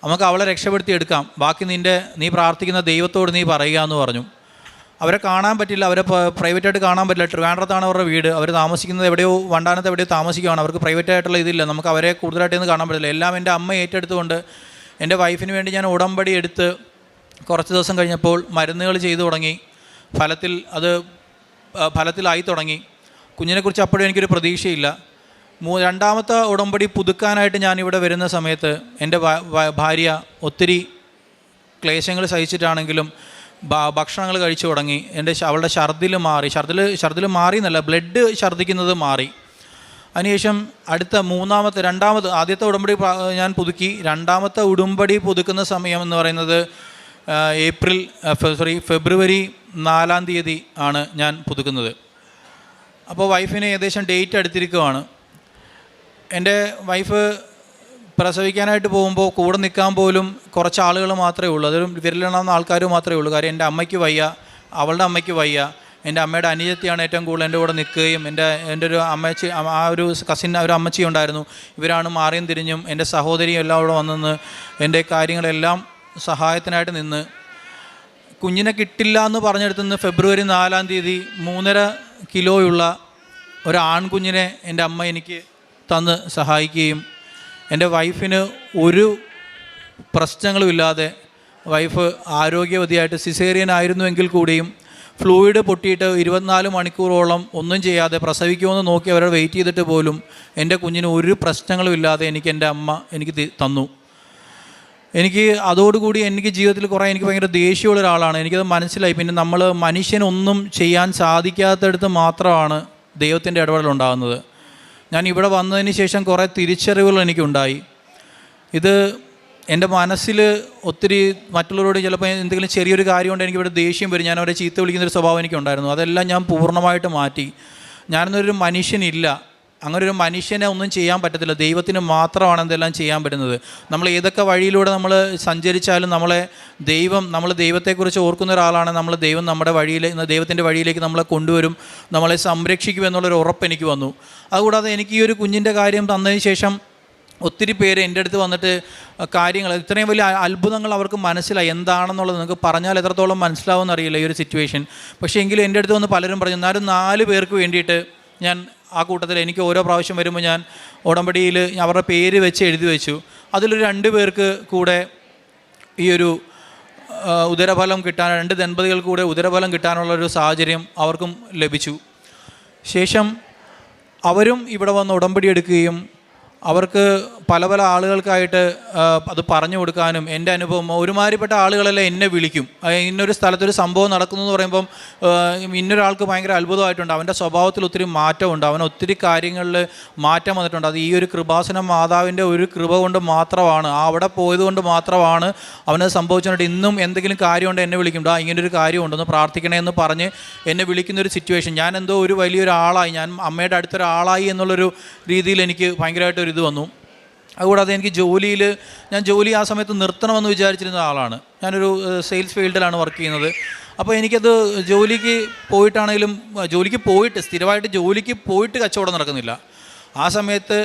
നമുക്ക് അവളെ രക്ഷപ്പെടുത്തി എടുക്കാം, ബാക്കി നീ പ്രാർത്ഥിക്കുന്ന ദൈവത്തോട് നീ പറയുക എന്ന് പറഞ്ഞു. അവരെ കാണാൻ പറ്റില്ല, അവരെ പ്രൈവറ്റായിട്ട് കാണാൻ പറ്റില്ല. ട്രിവാൻഡ്രത്താണ് അവരുടെ വീട്, അവർ താമസിക്കുന്നത് എവിടെയോ വണ്ടാനത്ത് എവിടെയോ താമസിക്കുകയാണ്, അവർക്ക് പ്രൈവറ്റായിട്ടുള്ള ഇതില്ല, നമുക്ക് അവരെ കൂടുതലായിട്ടൊന്നും കാണാൻ പറ്റില്ല. എല്ലാം എൻ്റെ അമ്മ ഏറ്റെടുത്തുകൊണ്ട് എൻ്റെ വൈഫിന് വേണ്ടി ഞാൻ ഉടമ്പടി എടുത്ത് കുറച്ച് ദിവസം കഴിഞ്ഞപ്പോൾ മരുന്നുകൾ ചെയ്തു തുടങ്ങി. ഫലത്തിലായി തുടങ്ങി. കുഞ്ഞിനെക്കുറിച്ച് അപ്പോഴും എനിക്കൊരു പ്രതീക്ഷയില്ല. രണ്ടാമത്തെ ഉടമ്പടി പുതുക്കാനായിട്ട് ഞാനിവിടെ വരുന്ന സമയത്ത് എൻ്റെ ഭാര്യ ഒത്തിരി ക്ലേശങ്ങൾ സഹിച്ചിട്ടാണെങ്കിലും ഭക്ഷണങ്ങൾ കഴിച്ചു തുടങ്ങി. അവളുടെ ഛർദിൽ മാറി എന്നല്ല, ബ്ലഡ് ഛർദ്ദിക്കുന്നത് മാറി. അതിനുശേഷം ആദ്യത്തെ ഉടമ്പടി ഞാൻ പുതുക്കി. രണ്ടാമത്തെ ഉടമ്പടി പുതുക്കുന്ന സമയം എന്ന് പറയുന്നത് ഫെബ്രുവരി 4-ാം തീയതി ആണ് ഞാൻ പുതുക്കുന്നത്. അപ്പോൾ വൈഫിന് ഏകദേശം ഡേറ്റ് അടുത്തിരിക്കുകയാണ്. എൻ്റെ വൈഫ് പ്രസവിക്കാനായിട്ട് പോകുമ്പോൾ കൂടെ നിൽക്കാൻ പോലും കുറച്ച് ആളുകൾ മാത്രമേ ഉള്ളൂ, അതൊരു വിരലെണ്ണാവുന്ന ആൾക്കാർ മാത്രമേ ഉള്ളൂ. കാര്യം എൻ്റെ അമ്മയ്ക്ക് വയ്യ, അവളുടെ അമ്മയ്ക്ക് വയ്യ. എൻ്റെ അമ്മയുടെ അനുജത്തിയാണ് ഏറ്റവും കൂടുതൽ എൻ്റെ കൂടെ നിൽക്കുകയും എൻ്റെ ഒരു അമ്മച്ചി, ആ ഒരു കസിൻ, ഒരു അമ്മച്ചി ഉണ്ടായിരുന്നു. ഇവരാണ് മാറിയും തിരിഞ്ഞും എൻ്റെ സഹോദരിയും എല്ലാം കൂടെ വന്നെന്ന് എൻ്റെ കാര്യങ്ങളെല്ലാം സഹായത്തിനായിട്ട് നിന്ന്. കുഞ്ഞിനെ കിട്ടില്ല എന്ന് പറഞ്ഞെടുത്തുനിന്ന് ഫെബ്രുവരി 4-ാം തീയതി 3.5 കിലോയുള്ള ഒരു ആൺകുഞ്ഞിനെ എൻ്റെ അമ്മ എനിക്ക് തന്ന് സഹായിക്കുകയും എൻ്റെ വൈഫിന് ഒരു പ്രശ്നങ്ങളുമില്ലാതെ വൈഫ് ആരോഗ്യവതിയായിട്ട് സിസേറിയൻ ആയിരുന്നുവെങ്കിൽ കൂടിയും ഫ്ലൂയിഡ് പൊട്ടിയിട്ട് 24 മണിക്കൂറോളം ഒന്നും ചെയ്യാതെ പ്രസവിക്കുമെന്ന് നോക്കി അവരെ വെയിറ്റ് ചെയ്തിട്ട് പോലും എൻ്റെ കുഞ്ഞിന് ഒരു പ്രശ്നങ്ങളുമില്ലാതെ എൻ്റെ അമ്മ എനിക്ക് തന്നു. അതോടുകൂടി എനിക്ക് ജീവിതത്തിൽ എനിക്ക് ഭയങ്കര ദേഷ്യമുള്ള ഒരാളാണ്. എനിക്കത് മനസ്സിലായി. പിന്നെ മനുഷ്യനൊന്നും ചെയ്യാൻ സാധിക്കാത്തടത്ത് മാത്രമാണ് ദൈവത്തിൻ്റെ ഇടപെടലുണ്ടാകുന്നത്. ഞാൻ ഇവിടെ വന്നതിന് ശേഷം കുറേ തിരിച്ചറിവുകൾ എനിക്കുണ്ടായി. ഇത് എൻ്റെ മനസ്സിൽ ഒത്തിരി മറ്റുള്ളവരോട് ചിലപ്പോൾ എന്തെങ്കിലും ചെറിയൊരു കാര്യം കൊണ്ട് എനിക്കിവിടെ ദേഷ്യം വരും, ഞാൻ അവരെ ചീത്ത വിളിക്കുന്നൊരു സ്വഭാവം എനിക്കുണ്ടായിരുന്നു. അതെല്ലാം ഞാൻ പൂർണ്ണമായിട്ട് മാറ്റി. ഞാനെന്നൊരു മനുഷ്യനില്ല, അങ്ങനെ ഒരു മനുഷ്യനെ ഒന്നും ചെയ്യാൻ പറ്റത്തില്ല, ദൈവത്തിന് മാത്രമാണ് എന്തെല്ലാം ചെയ്യാൻ പറ്റുന്നത്. നമ്മൾ ഏതൊക്കെ വഴിയിലൂടെ നമ്മൾ സഞ്ചരിച്ചാലും നമ്മൾ ദൈവത്തെക്കുറിച്ച് ഓർക്കുന്ന ഒരാളാണ്. ദൈവം ദൈവത്തിൻ്റെ വഴിയിലേക്ക് നമ്മളെ കൊണ്ടുവരും, നമ്മളെ സംരക്ഷിക്കും എന്നുള്ളൊരു ഉറപ്പ് എനിക്ക് വന്നു. അതുകൂടാതെ എനിക്ക് ഈ ഒരു കുഞ്ഞിൻ്റെ കാര്യം തന്നതിന് ശേഷം ഒത്തിരി പേര് എൻ്റെ അടുത്ത് വന്നിട്ട് കാര്യങ്ങൾ, ഇത്രയും വലിയ അത്ഭുതങ്ങൾ അവർക്ക് മനസ്സിലായി. എന്താണെന്നുള്ളത് നിങ്ങൾക്ക് പറഞ്ഞാൽ എത്രത്തോളം മനസ്സിലാവുമെന്ന് അറിയില്ല ഈ ഒരു സിറ്റുവേഷൻ. പക്ഷേ എങ്കിലും എൻ്റെ അടുത്ത് വന്ന് പലരും പറഞ്ഞു, എന്നാലും 4 പേർക്ക് വേണ്ടിയിട്ട് ഞാൻ ആ കൂട്ടത്തിൽ എനിക്ക് ഓരോ പ്രാവശ്യം വരുമ്പോൾ ഞാൻ ഉടമ്പടിയിൽ അവരുടെ പേര് വെച്ച് എഴുതി വെച്ചു. അതിലൊരു 2 പേർക്ക് കൂടെ ഈ ഒരു ഉദരഫലം കിട്ടാൻ, 2 ദമ്പതികൾക്ക് കൂടെ ഉദരഫലം കിട്ടാനുള്ളൊരു സാഹചര്യം അവർക്കും ലഭിച്ചു. ശേഷം അവരും ഇവിടെ വന്ന് ഉടമ്പടി എടുക്കുകയും അവർക്ക് പല പല ആളുകൾക്കായിട്ട് അത് പറഞ്ഞു കൊടുക്കാനും, എൻ്റെ അനുഭവം ഒരുമാതിരിപ്പെട്ട ആളുകളെല്ലാം എന്നെ വിളിക്കും. ഇന്നൊരു സ്ഥലത്തൊരു സംഭവം നടക്കുന്നു എന്ന് പറയുമ്പം ഇന്നൊരാൾക്ക് ഭയങ്കര അത്ഭുതമായിട്ടുണ്ട്, അവൻ്റെ സ്വഭാവത്തിൽ ഒത്തിരി മാറ്റമുണ്ട്, അവൻ ഒത്തിരി കാര്യങ്ങളിൽ മാറ്റം വന്നിട്ടുണ്ട്. അത് ഈ ഒരു കൃപാസനം മാതാവിൻ്റെ ഒരു കൃപ കൊണ്ട് മാത്രമാണ്, അവിടെ പോയതുകൊണ്ട് മാത്രമാണ് അവനത് സംഭവിച്ചിട്ട്. ഇന്നും എന്തെങ്കിലും കാര്യമുണ്ട് എന്നെ വിളിക്കും, ഇങ്ങനൊരു കാര്യമുണ്ടെന്ന് പ്രാർത്ഥിക്കണേ എന്ന് പറഞ്ഞ് എന്നെ വിളിക്കുന്നൊരു സിറ്റുവേഷൻ. ഞാൻ എന്തോ ഒരു വലിയൊരാളായി, ഞാൻ അമ്മയുടെ അടുത്തൊരാളായി എന്നുള്ളൊരു രീതിയിൽ എനിക്ക് ഭയങ്കരമായിട്ടൊരു ഇത് വന്നു. അതുകൂടാതെ എനിക്ക് ഞാൻ ജോലി ആ സമയത്ത് നിർത്തണമെന്ന് വിചാരിച്ചിരുന്ന ആളാണ്. ഞാനൊരു സെയിൽസ് ഫീൽഡിലാണ് വർക്ക് ചെയ്യുന്നത്. അപ്പോൾ എനിക്കത് ജോലിക്ക് പോയിട്ടാണെങ്കിലും, സ്ഥിരമായിട്ട് ജോലിക്ക് പോയിട്ട് കച്ചവടം നടക്കുന്നില്ല. ആ സമയത്ത്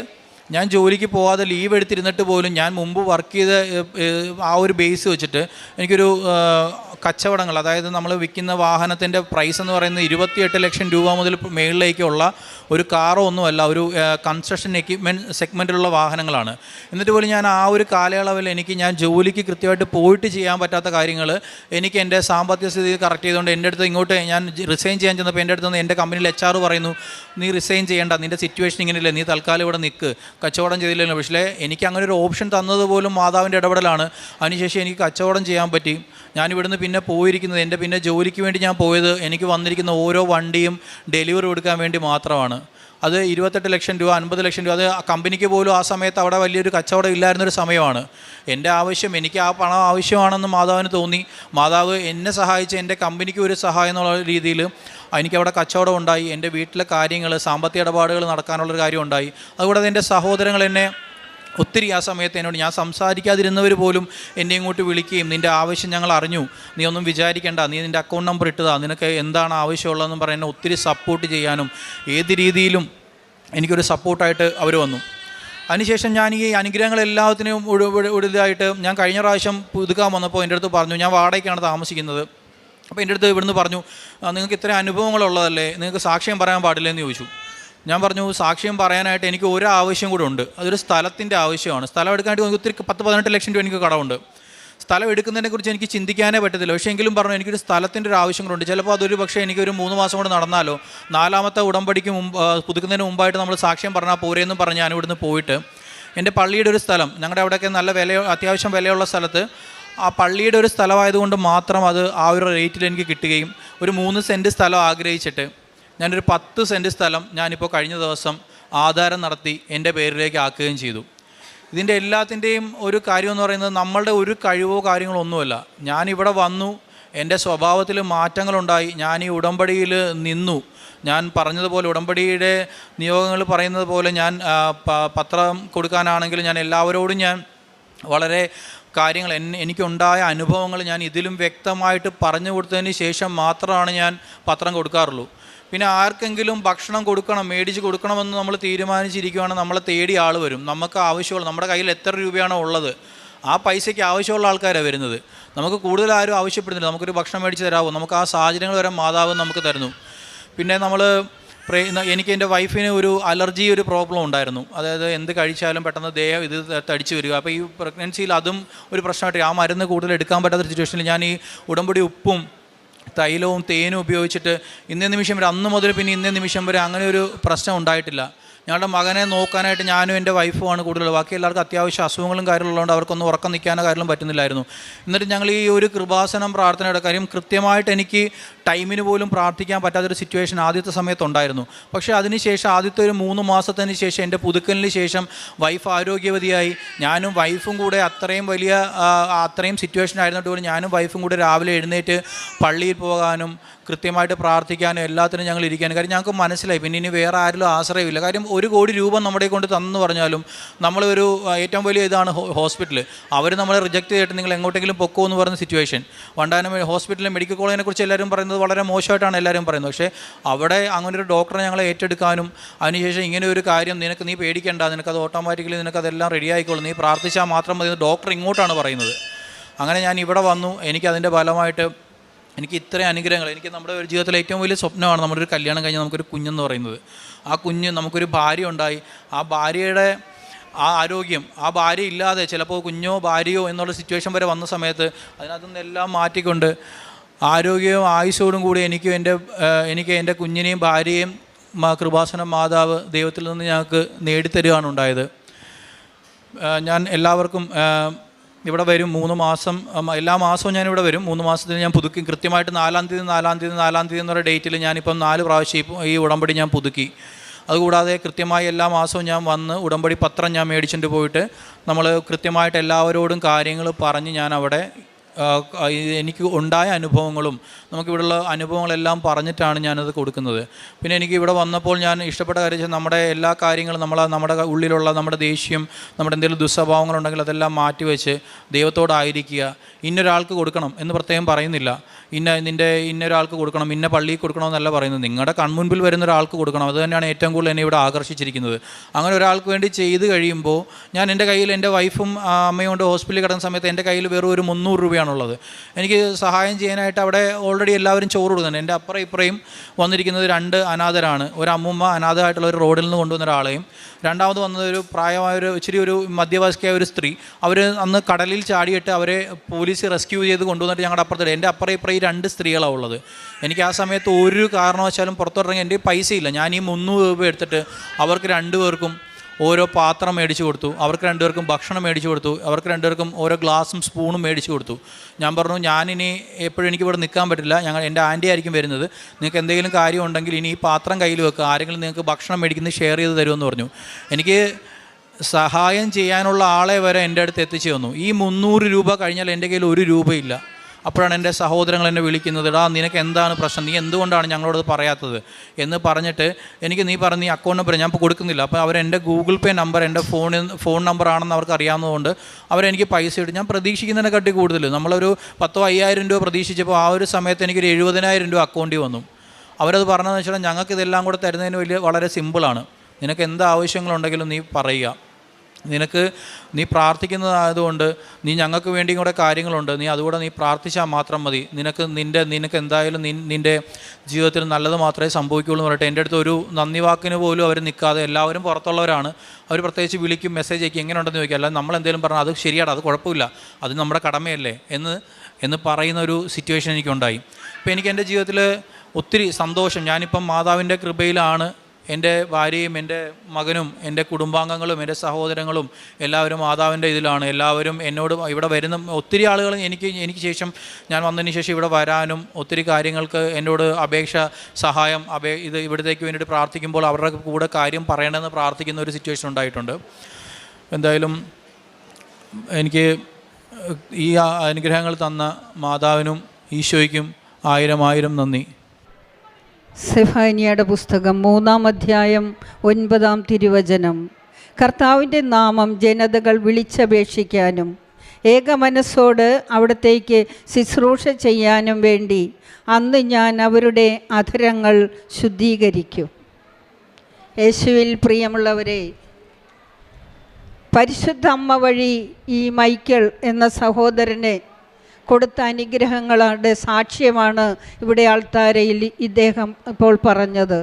ഞാൻ ജോലിക്ക് പോകാതെ ലീവ് എടുത്തിരുന്നിട്ട് പോലും ഞാൻ മുമ്പ് വർക്ക് ചെയ്ത ആ ഒരു ബേസ് വെച്ചിട്ട് എനിക്കൊരു കച്ചവടങ്ങൾ, അതായത് നമ്മൾ വിൽക്കുന്ന വാഹനത്തിൻ്റെ പ്രൈസ് എന്ന് പറയുന്നത് 28 ലക്ഷം രൂപ മുതൽ മേളിലേക്കുള്ള ഒരു കാറോ ഒന്നുമല്ല, ഒരു കൺസ്ട്രക്ഷൻ എക്യുപ്മെൻറ്റ് സെഗ്മെൻറ്റിലുള്ള വാഹനങ്ങളാണ്. എന്നിട്ട് പോലും ഞാൻ ആ ഒരു കാലയളവിൽ ഞാൻ ജോലിക്ക് കൃത്യമായിട്ട് പോയിട്ട് ചെയ്യാൻ പറ്റാത്ത കാര്യങ്ങൾ, എനിക്ക് എൻ്റെ സാമ്പത്തിക സ്ഥിതി കറക്റ്റ് ചെയ്തുകൊണ്ട് എൻ്റെ അടുത്ത് ഇങ്ങോട്ട് ഞാൻ റിസൈൻ ചെയ്യാൻ ചെന്നപ്പോൾ എൻ്റെ അടുത്ത് നിന്ന് എൻ്റെ കമ്പനിയിൽ HR പറയുന്നു, നീ റിസൈൻ ചെയ്യേണ്ട, നിൻ്റെ സിറ്റുവേഷൻ ഇങ്ങനെയില്ല, നീ തൽക്കാലം ഇവിടെ നിൽക്ക്, കച്ചവടം ചെയ്തില്ലല്ലോ. പക്ഷേ എനിക്ക് അങ്ങനെ ഒരു ഓപ്ഷൻ തന്നത് പോലും മാതാവിൻ്റെ ഇടപെടലാണ്. അതിനുശേഷം എനിക്ക് കച്ചവടം ചെയ്യാൻ പറ്റി. ഞാനിവിടുന്ന് പിന്നെ പോയിരിക്കുന്നത്, എൻ്റെ പിന്നെ ജോലിക്ക് വേണ്ടി ഞാൻ പോയത് എനിക്ക് വന്നിരിക്കുന്ന ഓരോ വണ്ടിയും ഡെലിവറി കൊടുക്കാൻ വേണ്ടി മാത്രമാണ്. അത് 28 ലക്ഷം രൂപ, 50 ലക്ഷം രൂപ, അത് കമ്പനിക്ക് പോലും ആ സമയത്ത് അവിടെ വലിയൊരു കച്ചവടം ഇല്ലായിരുന്നൊരു സമയമാണ്. എൻ്റെ ആവശ്യം, എനിക്ക് ആ പണം ആവശ്യമാണെന്ന് മാതാവിന് തോന്നി. മാതാവ് എന്നെ സഹായിച്ച് എൻ്റെ കമ്പനിക്ക് ഒരു സഹായം എന്നുള്ള രീതിയിൽ എനിക്കവിടെ കച്ചവടം ഉണ്ടായി. എൻ്റെ വീട്ടിലെ കാര്യങ്ങൾ, സാമ്പത്തിക ഇടപാടുകൾ നടക്കാനുള്ളൊരു കാര്യം ഉണ്ടായി. അതുകൂടാതെ എൻ്റെ സഹോദരങ്ങൾ എന്നെ ഒത്തിരി ആ സമയത്ത് എന്നോട്, ഞാൻ സംസാരിക്കാതിരുന്നവർ പോലും എന്നെ ഇങ്ങോട്ട് വിളിക്കുകയും, നിൻ്റെ ആവശ്യം ഞങ്ങൾ അറിഞ്ഞു, നീ ഒന്നും വിചാരിക്കേണ്ട, നീ നിൻ്റെ അക്കൗണ്ട് നമ്പർ ഇട്ടതാ, നിനക്ക് എന്താണ് ആവശ്യമുള്ളതെന്ന് പറഞ്ഞ് എന്നെ ഒത്തിരി സപ്പോർട്ട് ചെയ്യാനും ഏത് രീതിയിലും എനിക്കൊരു സപ്പോർട്ടായിട്ട് അവർ വന്നു. അതിനുശേഷം ഞാൻ ഈ അനുഗ്രഹങ്ങളെല്ലാത്തിനും ഒടുതായിട്ട് ഞാൻ കഴിഞ്ഞ പ്രാവശ്യം പുതുക്കാൻ വന്നപ്പോൾ എൻ്റെ അടുത്ത് പറഞ്ഞു, ഞാൻ വാടകയ്ക്കാണ് താമസിക്കുന്നത്. അപ്പോൾ എൻ്റെ അടുത്ത് ഇവിടുന്ന് പറഞ്ഞു, നിങ്ങൾക്ക് ഇത്രയും അനുഭവങ്ങളുള്ളതല്ലേ, നിങ്ങൾക്ക് സാക്ഷ്യം പറയാൻ പാടില്ലെന്ന് ചോദിച്ചു. ഞാൻ പറഞ്ഞു, സാക്ഷ്യം പറയാനായിട്ട് എനിക്ക് ഒരു ആവശ്യം കൂടെ ഉണ്ട്, അതൊരു സ്ഥലത്തിൻ്റെ ആവശ്യമാണ്. സ്ഥലം എടുക്കാനായിട്ട് ഒത്തിരി 10-18 ലക്ഷം രൂപ എനിക്ക് കടമുണ്ട്. സ്ഥലം എടുക്കുന്നതിനെക്കുറിച്ച് എനിക്ക് ചിന്തിക്കാനേ പറ്റത്തില്ല. പക്ഷേ എങ്കിലും പറഞ്ഞു, എനിക്കൊരു സ്ഥലത്തിൻ്റെ ഒരു ആവശ്യം കൂടെ ഉണ്ട്. ചിലപ്പോൾ അതൊരു പക്ഷേ എനിക്കൊരു 3 മാസം കൊണ്ട് നടന്നാലോ, 4ാമത്തെ ഉടമ്പടിക്ക് പുതുക്കുന്നതിന് മുമ്പായിട്ട് നമ്മൾ സാക്ഷ്യം പറഞ്ഞാൽ പോരെയെന്നും പറഞ്ഞ് ഞാൻ ഇവിടുന്ന് പോയിട്ട് എൻ്റെ പള്ളിയുടെ ഒരു സ്ഥലം, ഞങ്ങളുടെ അവിടെയൊക്കെ നല്ല അത്യാവശ്യം വിലയുള്ള സ്ഥലത്ത്, ആ പള്ളിയുടെ ഒരു സ്ഥലമായതുകൊണ്ട് മാത്രം അത് ആ ഒരു റേറ്റിൽ എനിക്ക് കിട്ടുകയും, ഒരു 3 സെൻറ്റ് സ്ഥലം ആഗ്രഹിച്ചിട്ട് ഞാനൊരു 10 സെൻറ്റ് സ്ഥലം ഞാനിപ്പോൾ കഴിഞ്ഞ ദിവസം ആധാരം നടത്തി എൻ്റെ പേരിലേക്ക് ആക്കുകയും ചെയ്തു. ഇതിൻ്റെ എല്ലാത്തിൻ്റെയും ഒരു കാര്യമെന്ന് പറയുന്നത് നമ്മളുടെ ഒരു കഴിവോ കാര്യങ്ങളോ ഒന്നുമല്ല. ഞാനിവിടെ വന്നു, എൻ്റെ സ്വഭാവത്തിൽ മാറ്റങ്ങളുണ്ടായി, ഞാൻ ഈ ഉടമ്പടിയിൽ നിന്നു. ഞാൻ പറഞ്ഞതുപോലെ ഉടമ്പടിയുടെ നിയോഗങ്ങൾ പറയുന്നത് പോലെ ഞാൻ പത്രം കൊടുക്കാനാണെങ്കിലും ഞാൻ എല്ലാവരോടും ഞാൻ വളരെ കാര്യങ്ങൾ എനിക്കുണ്ടായ അനുഭവങ്ങൾ ഞാൻ ഇതിലും വ്യക്തമായിട്ട് പറഞ്ഞു കൊടുത്തതിന് ശേഷം മാത്രമാണ് ഞാൻ പത്രം കൊടുക്കാറുള്ളൂ. പിന്നെ ആർക്കെങ്കിലും ഭക്ഷണം കൊടുക്കണം, മേടിച്ച് കൊടുക്കണമെന്ന് നമ്മൾ തീരുമാനിച്ചിരിക്കുകയാണെങ്കിൽ നമ്മളെ തേടി ആൾ വരും. നമുക്ക് ആവശ്യമുള്ള, നമ്മുടെ കയ്യിൽ എത്ര രൂപയാണോ ഉള്ളത് ആ പൈസയ്ക്ക് ആവശ്യമുള്ള ആൾക്കാരാണ് വരുന്നത്. നമുക്ക് കൂടുതൽ ആരും ആവശ്യപ്പെടുന്നില്ല, നമുക്കൊരു ഭക്ഷണം മേടിച്ച് തരാമോ, നമുക്ക് ആ സാഹചര്യങ്ങൾ വരെ മാതാവ് നമുക്ക് തരുന്നു. പിന്നെ എനിക്ക് എൻ്റെ വൈഫിന് ഒരു അലർജി ഒരു പ്രോബ്ലം ഉണ്ടായിരുന്നു. അതായത് എന്ത് കഴിച്ചാലും പെട്ടെന്ന് ദേഹം ഇത് തടിച്ച് വരിക. അപ്പോൾ ഈ പ്രഗ്നൻസിയിൽ അതും ഒരു പ്രശ്നമായിട്ട് ആ മരുന്ന് കൂടുതൽ എടുക്കാൻ പറ്റാത്ത സിറ്റുവേഷനിൽ ഞാൻ ഈ ഉടമ്പടി ഉപ്പും തൈലവും തേനും ഉപയോഗിച്ചിട്ട് ഇന്നേ നിമിഷം വരെ, അന്ന് മുതൽ പിന്നെ ഇന്നേ നിമിഷം വരെ അങ്ങനെ ഒരു പ്രശ്നം ഉണ്ടായിട്ടില്ല. ഞങ്ങളുടെ മകനെ നോക്കാനായിട്ട് ഞാനും എൻ്റെ വൈഫുമാണ് കൂടുതൽ. ബാക്കി എല്ലാവർക്കും അത്യാവശ്യം അസുഖങ്ങളും കാര്യങ്ങളുള്ളതുകൊണ്ട് അവർക്കൊന്നും ഉറക്കം നിൽക്കാനോ കാര്യങ്ങളും പറ്റുന്നില്ലായിരുന്നു. എന്നിട്ട് ഞങ്ങൾ ഈ ഒരു കൃപാസനം പ്രാർത്ഥനയുടെ കാര്യം കൃത്യമായിട്ട് എനിക്ക് ടൈമിന് പോലും പ്രാർത്ഥിക്കാൻ പറ്റാത്തൊരു സിറ്റുവേഷൻ ആദ്യത്തെ സമയത്തുണ്ടായിരുന്നു. പക്ഷേ അതിനുശേഷം ആദ്യത്തെ ഒരു 3 മാസത്തിന് ശേഷം എൻ്റെ പുതുക്കലിന് ശേഷം വൈഫ് ആരോഗ്യവതിയായി. ഞാനും വൈഫും കൂടെ അത്രയും സിറ്റുവേഷൻ ആയിരുന്നിട്ട് പോലും ഞാനും വൈഫും കൂടെ രാവിലെ എഴുന്നേറ്റ് പള്ളിയിൽ പോകാനും കൃത്യമായിട്ട് പ്രാർത്ഥിക്കാനും എല്ലാത്തിനും ഞങ്ങൾ ഇരിക്കാനും. കാര്യം ഞങ്ങൾക്ക് മനസ്സിലായി പിന്നെ ഇനി വേറെ ആരിലും ആശ്രയമില്ല. കാര്യം 1 കോടി രൂപ നമ്മുടെ കൊണ്ട് തന്നെന്ന് പറഞ്ഞാലും നമ്മളൊരു ഏറ്റവും വലിയ ഇതാണ് ഹോസ്പിറ്റൽ. അവർ നമ്മളെ റിജക്റ്റ് ചെയ്തിട്ട് നിങ്ങൾ എങ്ങോട്ടെങ്കിലും പൊക്കോ എന്ന് പറയുന്ന സിറ്റുവേഷൻ. വണ്ടാനം ഹോസ്പിറ്റലിലെ മെഡിക്കൽ കോളേജിനെ കുറിച്ച് എല്ലാവരും പറയുന്നത് വളരെ മോശമായിട്ടാണ് എല്ലാവരും പറയുന്നത്. പക്ഷേ അവിടെ അങ്ങനെ ഒരു ഡോക്ടറെ ഞങ്ങളെ ഏറ്റെടുക്കാനും അതിനുശേഷം ഇങ്ങനെ ഒരു കാര്യം നീ പേടിക്കേണ്ട, നിനക്കത് ഓട്ടോമാറ്റിക്കലി നിനക്കതെല്ലാം റെഡി ആയിക്കോളും, നീ പ്രാർത്ഥിച്ചാൽ മാത്രം മതി, ഡോക്ടർ ഇങ്ങോട്ടാണ് പറയുന്നത്. അങ്ങനെ ഞാൻ ഇവിടെ വന്നു. എനിക്കതിൻ്റെ ഫലമായിട്ട് എനിക്ക് ഇത്രയും അനുഗ്രഹങ്ങൾ. എനിക്ക് നമ്മുടെ ഒരു ജീവിതത്തിലെ ഏറ്റവും വലിയ സ്വപ്നമാണ് നമ്മുടെ ഒരു കല്യാണം കഴിഞ്ഞാൽ നമുക്കൊരു കുഞ്ഞെന്ന് പറയുന്നത്. ആ കുഞ്ഞ് നമുക്കൊരു ഭാര്യ ഉണ്ടായി, ആ ഭാര്യയുടെ ആ ആരോഗ്യം, ആ ഭാര്യ ഇല്ലാതെ ചിലപ്പോൾ കുഞ്ഞോ ഭാര്യയോ എന്നുള്ള സിറ്റുവേഷൻ വരെ വന്ന സമയത്ത് അതിനകത്തു നിന്നെല്ലാം മാറ്റിക്കൊണ്ട് ആരോഗ്യവും ആയുസ്സോടും കൂടി എനിക്ക് എൻ്റെ കുഞ്ഞിനെയും ഭാര്യയെയും കൃപാസനം മാതാവ് ദൈവത്തിൽ നിന്ന് ഞങ്ങൾക്ക് നേടിത്തരുകയാണ് ഉണ്ടായത്. ഞാൻ എല്ലാവർക്കും ഇവിടെ വരും 3 മാസം, എല്ലാ മാസവും ഞാനിവിടെ വരും. 3 മാസത്തിന് ഞാൻ പുതുക്കി. കൃത്യമായിട്ട് 4-ാം തീയതി എന്നുള്ള ഡേറ്റിൽ ഞാനിപ്പം 4 പ്രാവശ്യം ഈ ഉടമ്പടി ഞാൻ പുതുക്കി. അതുകൂടാതെ കൃത്യമായി എല്ലാ മാസവും ഞാൻ വന്ന് ഉടമ്പടി പത്രം ഞാൻ മേടിച്ചിട്ട് പോയിട്ട് നമ്മൾ കൃത്യമായിട്ട് എല്ലാവരോടും കാര്യങ്ങൾ പറഞ്ഞ് ഞാൻ അവിടെ എനിക്ക് ഉണ്ടായ അനുഭവങ്ങളും നമുക്കിവിടെയുള്ള അനുഭവങ്ങളെല്ലാം പറഞ്ഞിട്ടാണ് ഞാനത് കൊടുക്കുന്നത്. പിന്നെ എനിക്ക് ഇവിടെ വന്നപ്പോൾ ഞാൻ ഇഷ്ടപ്പെട്ട കാര്യം നമ്മുടെ എല്ലാ കാര്യങ്ങളും നമ്മുടെ ഉള്ളിലുള്ള നമ്മുടെ ദേഷ്യം, നമ്മുടെ എന്തെങ്കിലും ദുസ്വഭാവങ്ങളുണ്ടെങ്കിൽ അതെല്ലാം മാറ്റിവെച്ച് ദൈവത്തോടായിരിക്കുക. ഇന്നൊരാൾക്ക് കൊടുക്കണം എന്ന് പ്രത്യേകം പറയുന്നില്ല. ഇന്നൊരാൾക്ക് കൊടുക്കണം, ഇന്ന പള്ളിയിൽ കൊടുക്കണമെന്നല്ല പറയുന്നത്. നിങ്ങളുടെ കൺമുൻപിൽ വരുന്ന ഒരാൾക്ക് കൊടുക്കണം. അത് തന്നെയാണ് ഏറ്റവും കൂടുതൽ എന്നെ ഇവിടെ ആകർഷിച്ചിരിക്കുന്നത്. അങ്ങനെ ഒരാൾക്ക് വേണ്ടി ചെയ്ത് കഴിയുമ്പോൾ ഞാൻ എൻ്റെ കയ്യിൽ, എൻ്റെ വൈഫും അമ്മയും കൊണ്ട് ഹോസ്പിറ്റലിൽ കിടക്കുന്ന സമയത്ത് എൻ്റെ കയ്യിൽ വെറും ഒരു 300 രൂപയാണുള്ളത്. എനിക്ക് സഹായം ചെയ്യാനായിട്ട് അവിടെ ഓൾറെഡി എല്ലാവരും ചോറ് കൊടുക്കുന്നുണ്ട്. എൻ്റെ അപ്പുറം ഇപ്പുറയും വന്നിരിക്കുന്നത് 2 അനാഥരാണ്. ഒരു അമ്മൂമ്മ അനാഥമായിട്ടുള്ള ഒരു റോഡിൽ നിന്ന് കൊണ്ടുവന്ന ഒരാളെയും, രണ്ടാമത് വന്നത് ഒരു പ്രായമായ ഇച്ചിരി ഒരു മധ്യവയസ്കയായ ഒരു സ്ത്രീ. അവർ അന്ന് കടലിൽ ചാടിയിട്ട് അവരെ പോലീസ് റെസ്ക്യൂ ചെയ്ത് കൊണ്ടുവന്നിട്ട് ഞങ്ങളുടെ അപ്പുറത്തിടെ എൻ്റെ അപ്പുറം ഇപ്പുറം 2 സ്ത്രീകളാണ് ഉള്ളത്. എനിക്ക് ആ സമയത്ത് ഒരു കാരണവശാലും പുറത്തോട്ടിറങ്ങി എൻ്റെ പൈസയില്ല. ഞാൻ ഈ 300 രൂപ എടുത്തിട്ട് അവർക്ക് 2 പേർക്കും ഓരോ പാത്രം മേടിച്ച് കൊടുത്തു, അവർക്ക് 2 പേർക്കും ഭക്ഷണം മേടിച്ച് കൊടുത്തു, അവർക്ക് 2 പേർക്കും ഓരോ ഗ്ലാസും സ്പൂണും മേടിച്ച് കൊടുത്തു. ഞാൻ പറഞ്ഞു ഞാനിനി എപ്പോഴും എനിക്കിവിടെ നിൽക്കാൻ പറ്റില്ല, എൻ്റെ ആൻറ്റി ആയിരിക്കും വരുന്നത്, നിങ്ങൾക്ക് എന്തെങ്കിലും കാര്യം ഉണ്ടെങ്കിൽ ഇനി ഈ പാത്രം കയ്യിൽ വെക്കുക, ആരെങ്കിലും നിങ്ങൾക്ക് ഭക്ഷണം മേടിക്കുന്നത് ഷെയർ ചെയ്ത് തരുമെന്ന് പറഞ്ഞു. എനിക്ക് സഹായം ചെയ്യാനുള്ള ആളെ വരെ എൻ്റെ അടുത്ത് എത്തിച്ചു തന്നു. ഈ 300 രൂപ കഴിഞ്ഞാൽ എൻ്റെ കയ്യിൽ 1 രൂപയില്ല. അപ്പോഴാണ് എൻ്റെ സഹോദരങ്ങൾ എന്നെ വിളിക്കുന്നത്, എടാ നിനക്ക് എന്താണ് പ്രശ്നം, നീ എന്തുകൊണ്ടാണ് ഞങ്ങളോട് പറയാത്തത് എന്ന് പറഞ്ഞിട്ട് എനിക്ക് നീ പറഞ്ഞ ഈ അക്കൗണ്ട് നമ്പർ ഞാൻ ഇപ്പോൾ കൊടുക്കുന്നില്ല. അപ്പോൾ അവരെൻ്റെ ഗൂഗിൾ പേ നമ്പർ എൻ്റെ ഫോൺ നമ്പറാണെന്ന് അവർക്ക് അറിയാവുന്നതുകൊണ്ട് അവരെനിക്ക് പൈസ ഇട്ട്, ഞാൻ പ്രതീക്ഷിക്കുന്നതിനെക്കാട്ടി കൂടുതൽ നമ്മളൊരു 10,000-50,000 രൂപ പ്രതീക്ഷിച്ചപ്പോൾ ആ ഒരു സമയത്ത് എനിക്കൊരു 70,000 രൂപ അക്കൗണ്ടിൽ വന്നു. അവരത് പറഞ്ഞതെന്ന് വെച്ചാൽ ഞങ്ങൾക്ക് ഇതെല്ലാം കൂടെ തരുന്നതിന് വളരെ സിമ്പിളാണ്, നിനക്ക് എന്ത് ആവശ്യങ്ങളുണ്ടെങ്കിലും നീ പറയുക, നീ പ്രാർത്ഥിക്കുന്നതായതുകൊണ്ട് നീ ഞങ്ങൾക്ക് വേണ്ടിയും കൂടെ കാര്യങ്ങളുണ്ട്, നീ അതുകൂടെ നീ പ്രാർത്ഥിച്ചാൽ മാത്രം മതി, നിനക്ക് എന്തായാലും നിൻ്റെ ജീവിതത്തിൽ നല്ലത് മാത്രമേ സംഭവിക്കുകയുള്ളൂ എന്ന് പറഞ്ഞിട്ട് എൻ്റെ അടുത്ത് ഒരു നന്ദി വാക്കിന് പോലും അവർ നിൽക്കാതെ, എല്ലാവരും പുറത്തുള്ളവരാണ്, അവർ പ്രത്യേകിച്ച് വിളിക്കും, മെസ്സേജ് അയക്കും, എങ്ങനെ ഉണ്ടെന്ന് ചോദിക്കുക, അല്ലാതെ നമ്മളെന്തെങ്കിലും പറഞ്ഞാൽ അത് ശരിയാണ്, അത് കുഴപ്പമില്ല, അത് നമ്മുടെ കടമയല്ലേ എന്ന് പറയുന്ന ഒരു സിറ്റുവേഷൻ എനിക്കുണ്ടായി. അപ്പോൾ എനിക്ക് എൻ്റെ ജീവിതത്തിൽ ഒത്തിരി സന്തോഷം. ഞാനിപ്പം മാതാവിൻ്റെ കൃപയിലാണ്. എൻ്റെ ഭാര്യയും എൻ്റെ മകനും എൻ്റെ കുടുംബാംഗങ്ങളും എൻ്റെ സഹോദരങ്ങളും എല്ലാവരും മാതാവിൻ്റെ ഇതിലാണ്. എല്ലാവരും എന്നോട് ഇവിടെ വരുന്ന ഒത്തിരി ആളുകൾ എനിക്ക് ശേഷം ഞാൻ വന്നതിന് ശേഷം ഇവിടെ വരാനും ഒത്തിരി കാര്യങ്ങൾക്ക് എന്നോട് സഹായം ഇവിടത്തേക്ക് വേണ്ടിയിട്ട് പ്രാർത്ഥിക്കുമ്പോൾ അവരുടെ കൂടെ കാര്യം പറയണമെന്ന് പ്രാർത്ഥിക്കുന്ന ഒരു സിറ്റുവേഷൻ ഉണ്ടായിട്ടുണ്ട്. എന്തായാലും എനിക്ക് ഈ അനുഗ്രഹങ്ങൾ തന്ന മാതാവിനും ഈശോയ്ക്കും 1000 നന്ദി. സെഫാനിയയുടെ പുസ്തകം 3-ാം അധ്യായം 9-ാം തിരുവചനം. കർത്താവിൻ്റെ നാമം ജനതകൾ വിളിച്ചപേക്ഷിക്കാനും ഏകമനസ്സോട് അവിടത്തേക്ക് ശുശ്രൂഷ ചെയ്യാനും വേണ്ടി അന്ന് ഞാൻ അവരുടെ അധരങ്ങൾ ശുദ്ധീകരിക്കും. യേശുവിൽ പ്രിയമുള്ളവരെ, പരിശുദ്ധ അമ്മ വഴി ഈ മൈക്കിൾ എന്ന സഹോദരനെ കൊടുത്ത അനുഗ്രഹങ്ങളുടെ സാക്ഷ്യമാണ് ഇവിടെ ആൾത്താരയിൽ ഇദ്ദേഹം ഇപ്പോൾ പറഞ്ഞത്.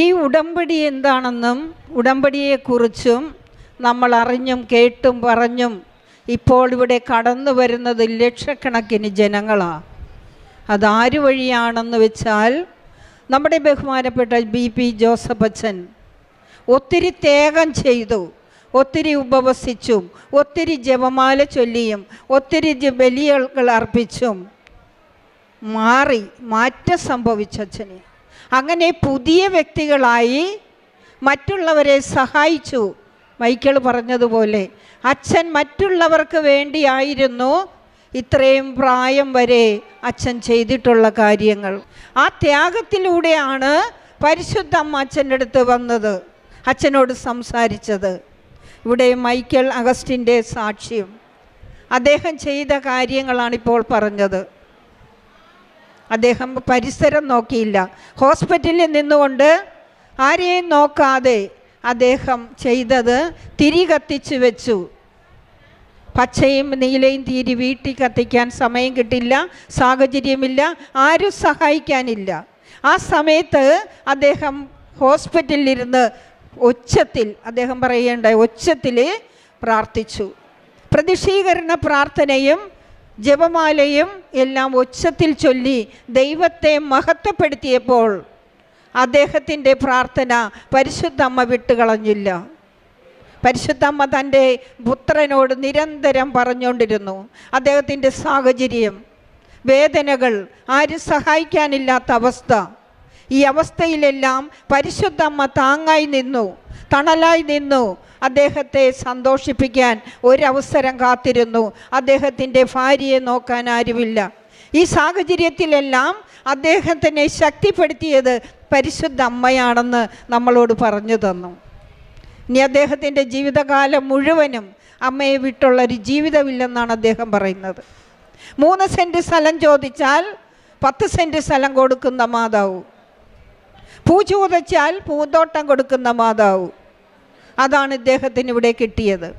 ഈ ഉടമ്പടി എന്താണെന്നും ഉടമ്പടിയെക്കുറിച്ചും നമ്മൾ അറിഞ്ഞും കേട്ടും പറഞ്ഞും ഇപ്പോൾ ഇവിടെ കടന്നു വരുന്നത് ലക്ഷക്കണക്കിന് ജനങ്ങളാണ്. അതാരു വഴിയാണെന്ന് വെച്ചാൽ നമ്മുടെ ബഹുമാനപ്പെട്ട BP ജോസഫ് അച്ഛൻ ഒത്തിരി ത്യാഗം ചെയ്തു, ഒത്തിരി ഉപവസിച്ചും ഒത്തിരി ജപമാല ചൊല്ലിയും ഒത്തിരി ബലികൾ അർപ്പിച്ചും മാറ്റം സംഭവിച്ചച്ഛന്. അങ്ങനെ പുതിയ വ്യക്തികളായി മറ്റുള്ളവരെ സഹായിച്ചു. മൈക്കിൾ പറഞ്ഞതുപോലെ അച്ഛൻ മറ്റുള്ളവർക്ക് വേണ്ടിയായിരുന്നു ഇത്രയും പ്രായം വരെ അച്ഛൻ ചെയ്തിട്ടുള്ള കാര്യങ്ങൾ. ആ ത്യാഗത്തിലൂടെയാണ് പരിശുദ്ധ അമ്മ അച്ഛൻ്റെ അടുത്ത് വന്നത്, അച്ഛനോട് സംസാരിച്ചത്. ഇവിടെ മൈക്കൽ അഗസ്റ്റിൻ്റെ സാക്ഷ്യം, അദ്ദേഹം ചെയ്ത കാര്യങ്ങളാണിപ്പോൾ പറഞ്ഞത്. അദ്ദേഹം പരിസരം നോക്കിയില്ല, ഹോസ്പിറ്റലിൽ നിന്നുകൊണ്ട് ആരെയും നോക്കാതെ അദ്ദേഹം ചെയ്തത് തിരി കത്തിച്ചു വെച്ചു. പച്ചയും നീലയും തിരി വീട്ടിൽ കത്തിക്കാൻ സമയം കിട്ടില്ല, സാഹചര്യമില്ല, ആരും സഹായിക്കാനില്ല. ആ സമയത്ത് അദ്ദേഹം ഹോസ്പിറ്റലിലിരുന്ന് ഒച്ചത്തിൽ, അദ്ദേഹം പറയേണ്ട ഒച്ചത്തിൽ പ്രാർത്ഥിച്ചു. പ്രതിഷീകരണ പ്രാർത്ഥനയും ജപമാലയും എല്ലാം ഒച്ചത്തിൽ ചൊല്ലി ദൈവത്തെ മഹത്വപ്പെടുത്തിയപ്പോൾ അദ്ദേഹത്തിൻ്റെ പ്രാർത്ഥന പരിശുദ്ധ അമ്മ വിട്ടുകളഞ്ഞില്ല. പരിശുദ്ധ അമ്മ തൻ്റെ പുത്രനോട് നിരന്തരം പറഞ്ഞുകൊണ്ടിരുന്നു. അദ്ദേഹത്തിൻ്റെ സാഹചര്യം, വേദനകൾ, ആരും സഹായിക്കാനില്ലാത്ത അവസ്ഥ, ഈ അവസ്ഥയിലെല്ലാം പരിശുദ്ധ അമ്മ താങ്ങായി നിന്നു, തണലായി നിന്നു. അദ്ദേഹത്തെ സന്തോഷിപ്പിക്കാൻ ഒരവസരം കാത്തിരുന്നു. അദ്ദേഹത്തിൻ്റെ ഭാര്യയെ നോക്കാൻ ആരുമില്ല. ഈ സാഹചര്യത്തിലെല്ലാം അദ്ദേഹത്തിനെ ശക്തിപ്പെടുത്തിയത് പരിശുദ്ധ അമ്മയാണെന്ന് നമ്മളോട് പറഞ്ഞു തന്നു. ഇനി അദ്ദേഹത്തിൻ്റെ ജീവിതകാലം മുഴുവനും അമ്മയെ വിട്ടുള്ളൊരു ജീവിതമില്ലെന്നാണ് അദ്ദേഹം പറയുന്നത്. 3 സെൻറ്റ് സ്ഥലം ചോദിച്ചാൽ 10 സെൻറ്റ് സ്ഥലം കൊടുക്കുന്ന മാതാവ്, പൂ ചോദിച്ചാൽ പൂന്തോട്ടം കൊടുക്കുന്ന മാതാവ്. അതാണ് ഇദ്ദേഹത്തിന് ഇവിടെ കിട്ടിയത്.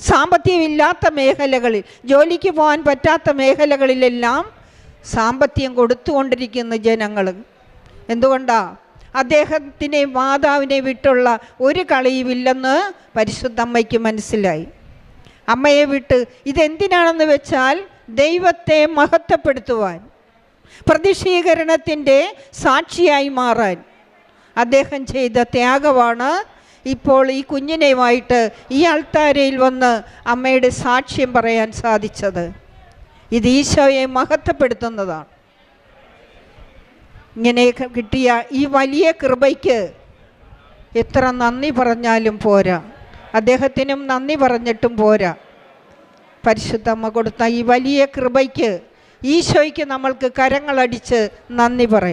സാമ്പത്തികമില്ലാത്ത മേഖലകളിൽ, ജോലിക്ക് പോകാൻ പറ്റാത്ത മേഖലകളിലെല്ലാം സാമ്പത്തികം കൊടുത്തുകൊണ്ടിരിക്കുന്ന ജനങ്ങൾ. എന്തുകൊണ്ടാണ്? അദ്ദേഹത്തിനെ മാതാവിനെ വിട്ടുള്ള ഒരു കളിയുമില്ലെന്ന് പരിശുദ്ധ അമ്മയ്ക്ക് മനസ്സിലായി. അമ്മയെ വിട്ട് ഇതെന്തിനാണെന്ന് വെച്ചാൽ ദൈവത്തെ മഹത്വപ്പെടുത്തുവാൻ, പ്രതിഷീകരണത്തിൻ്റെ സാക്ഷിയായി മാറാൻ അദ്ദേഹം ചെയ്ത ത്യാഗമാണ് ഇപ്പോൾ ഈ കുഞ്ഞിനെയുമായിട്ട് ഈ അൾത്താരയിൽ വന്ന് അമ്മയുടെ സാക്ഷ്യം പറയാൻ സാധിച്ചത്. ഇത് ഈശോയെ മഹത്വപ്പെടുത്തുന്നതാണ്. ഇങ്ങനെ കിട്ടിയ ഈ വലിയ കൃപയ്ക്ക് എത്ര നന്ദി പറഞ്ഞാലും പോരാ, അദ്ദേഹത്തിനും നന്ദി പറഞ്ഞിട്ടും പോരാ. പരിശുദ്ധ അമ്മ കൊടുത്ത ഈ വലിയ കൃപയ്ക്ക് ഈശോയ്ക്ക് നമ്മൾക്ക് കരങ്ങളടിച്ച് നന്ദി പറയാം.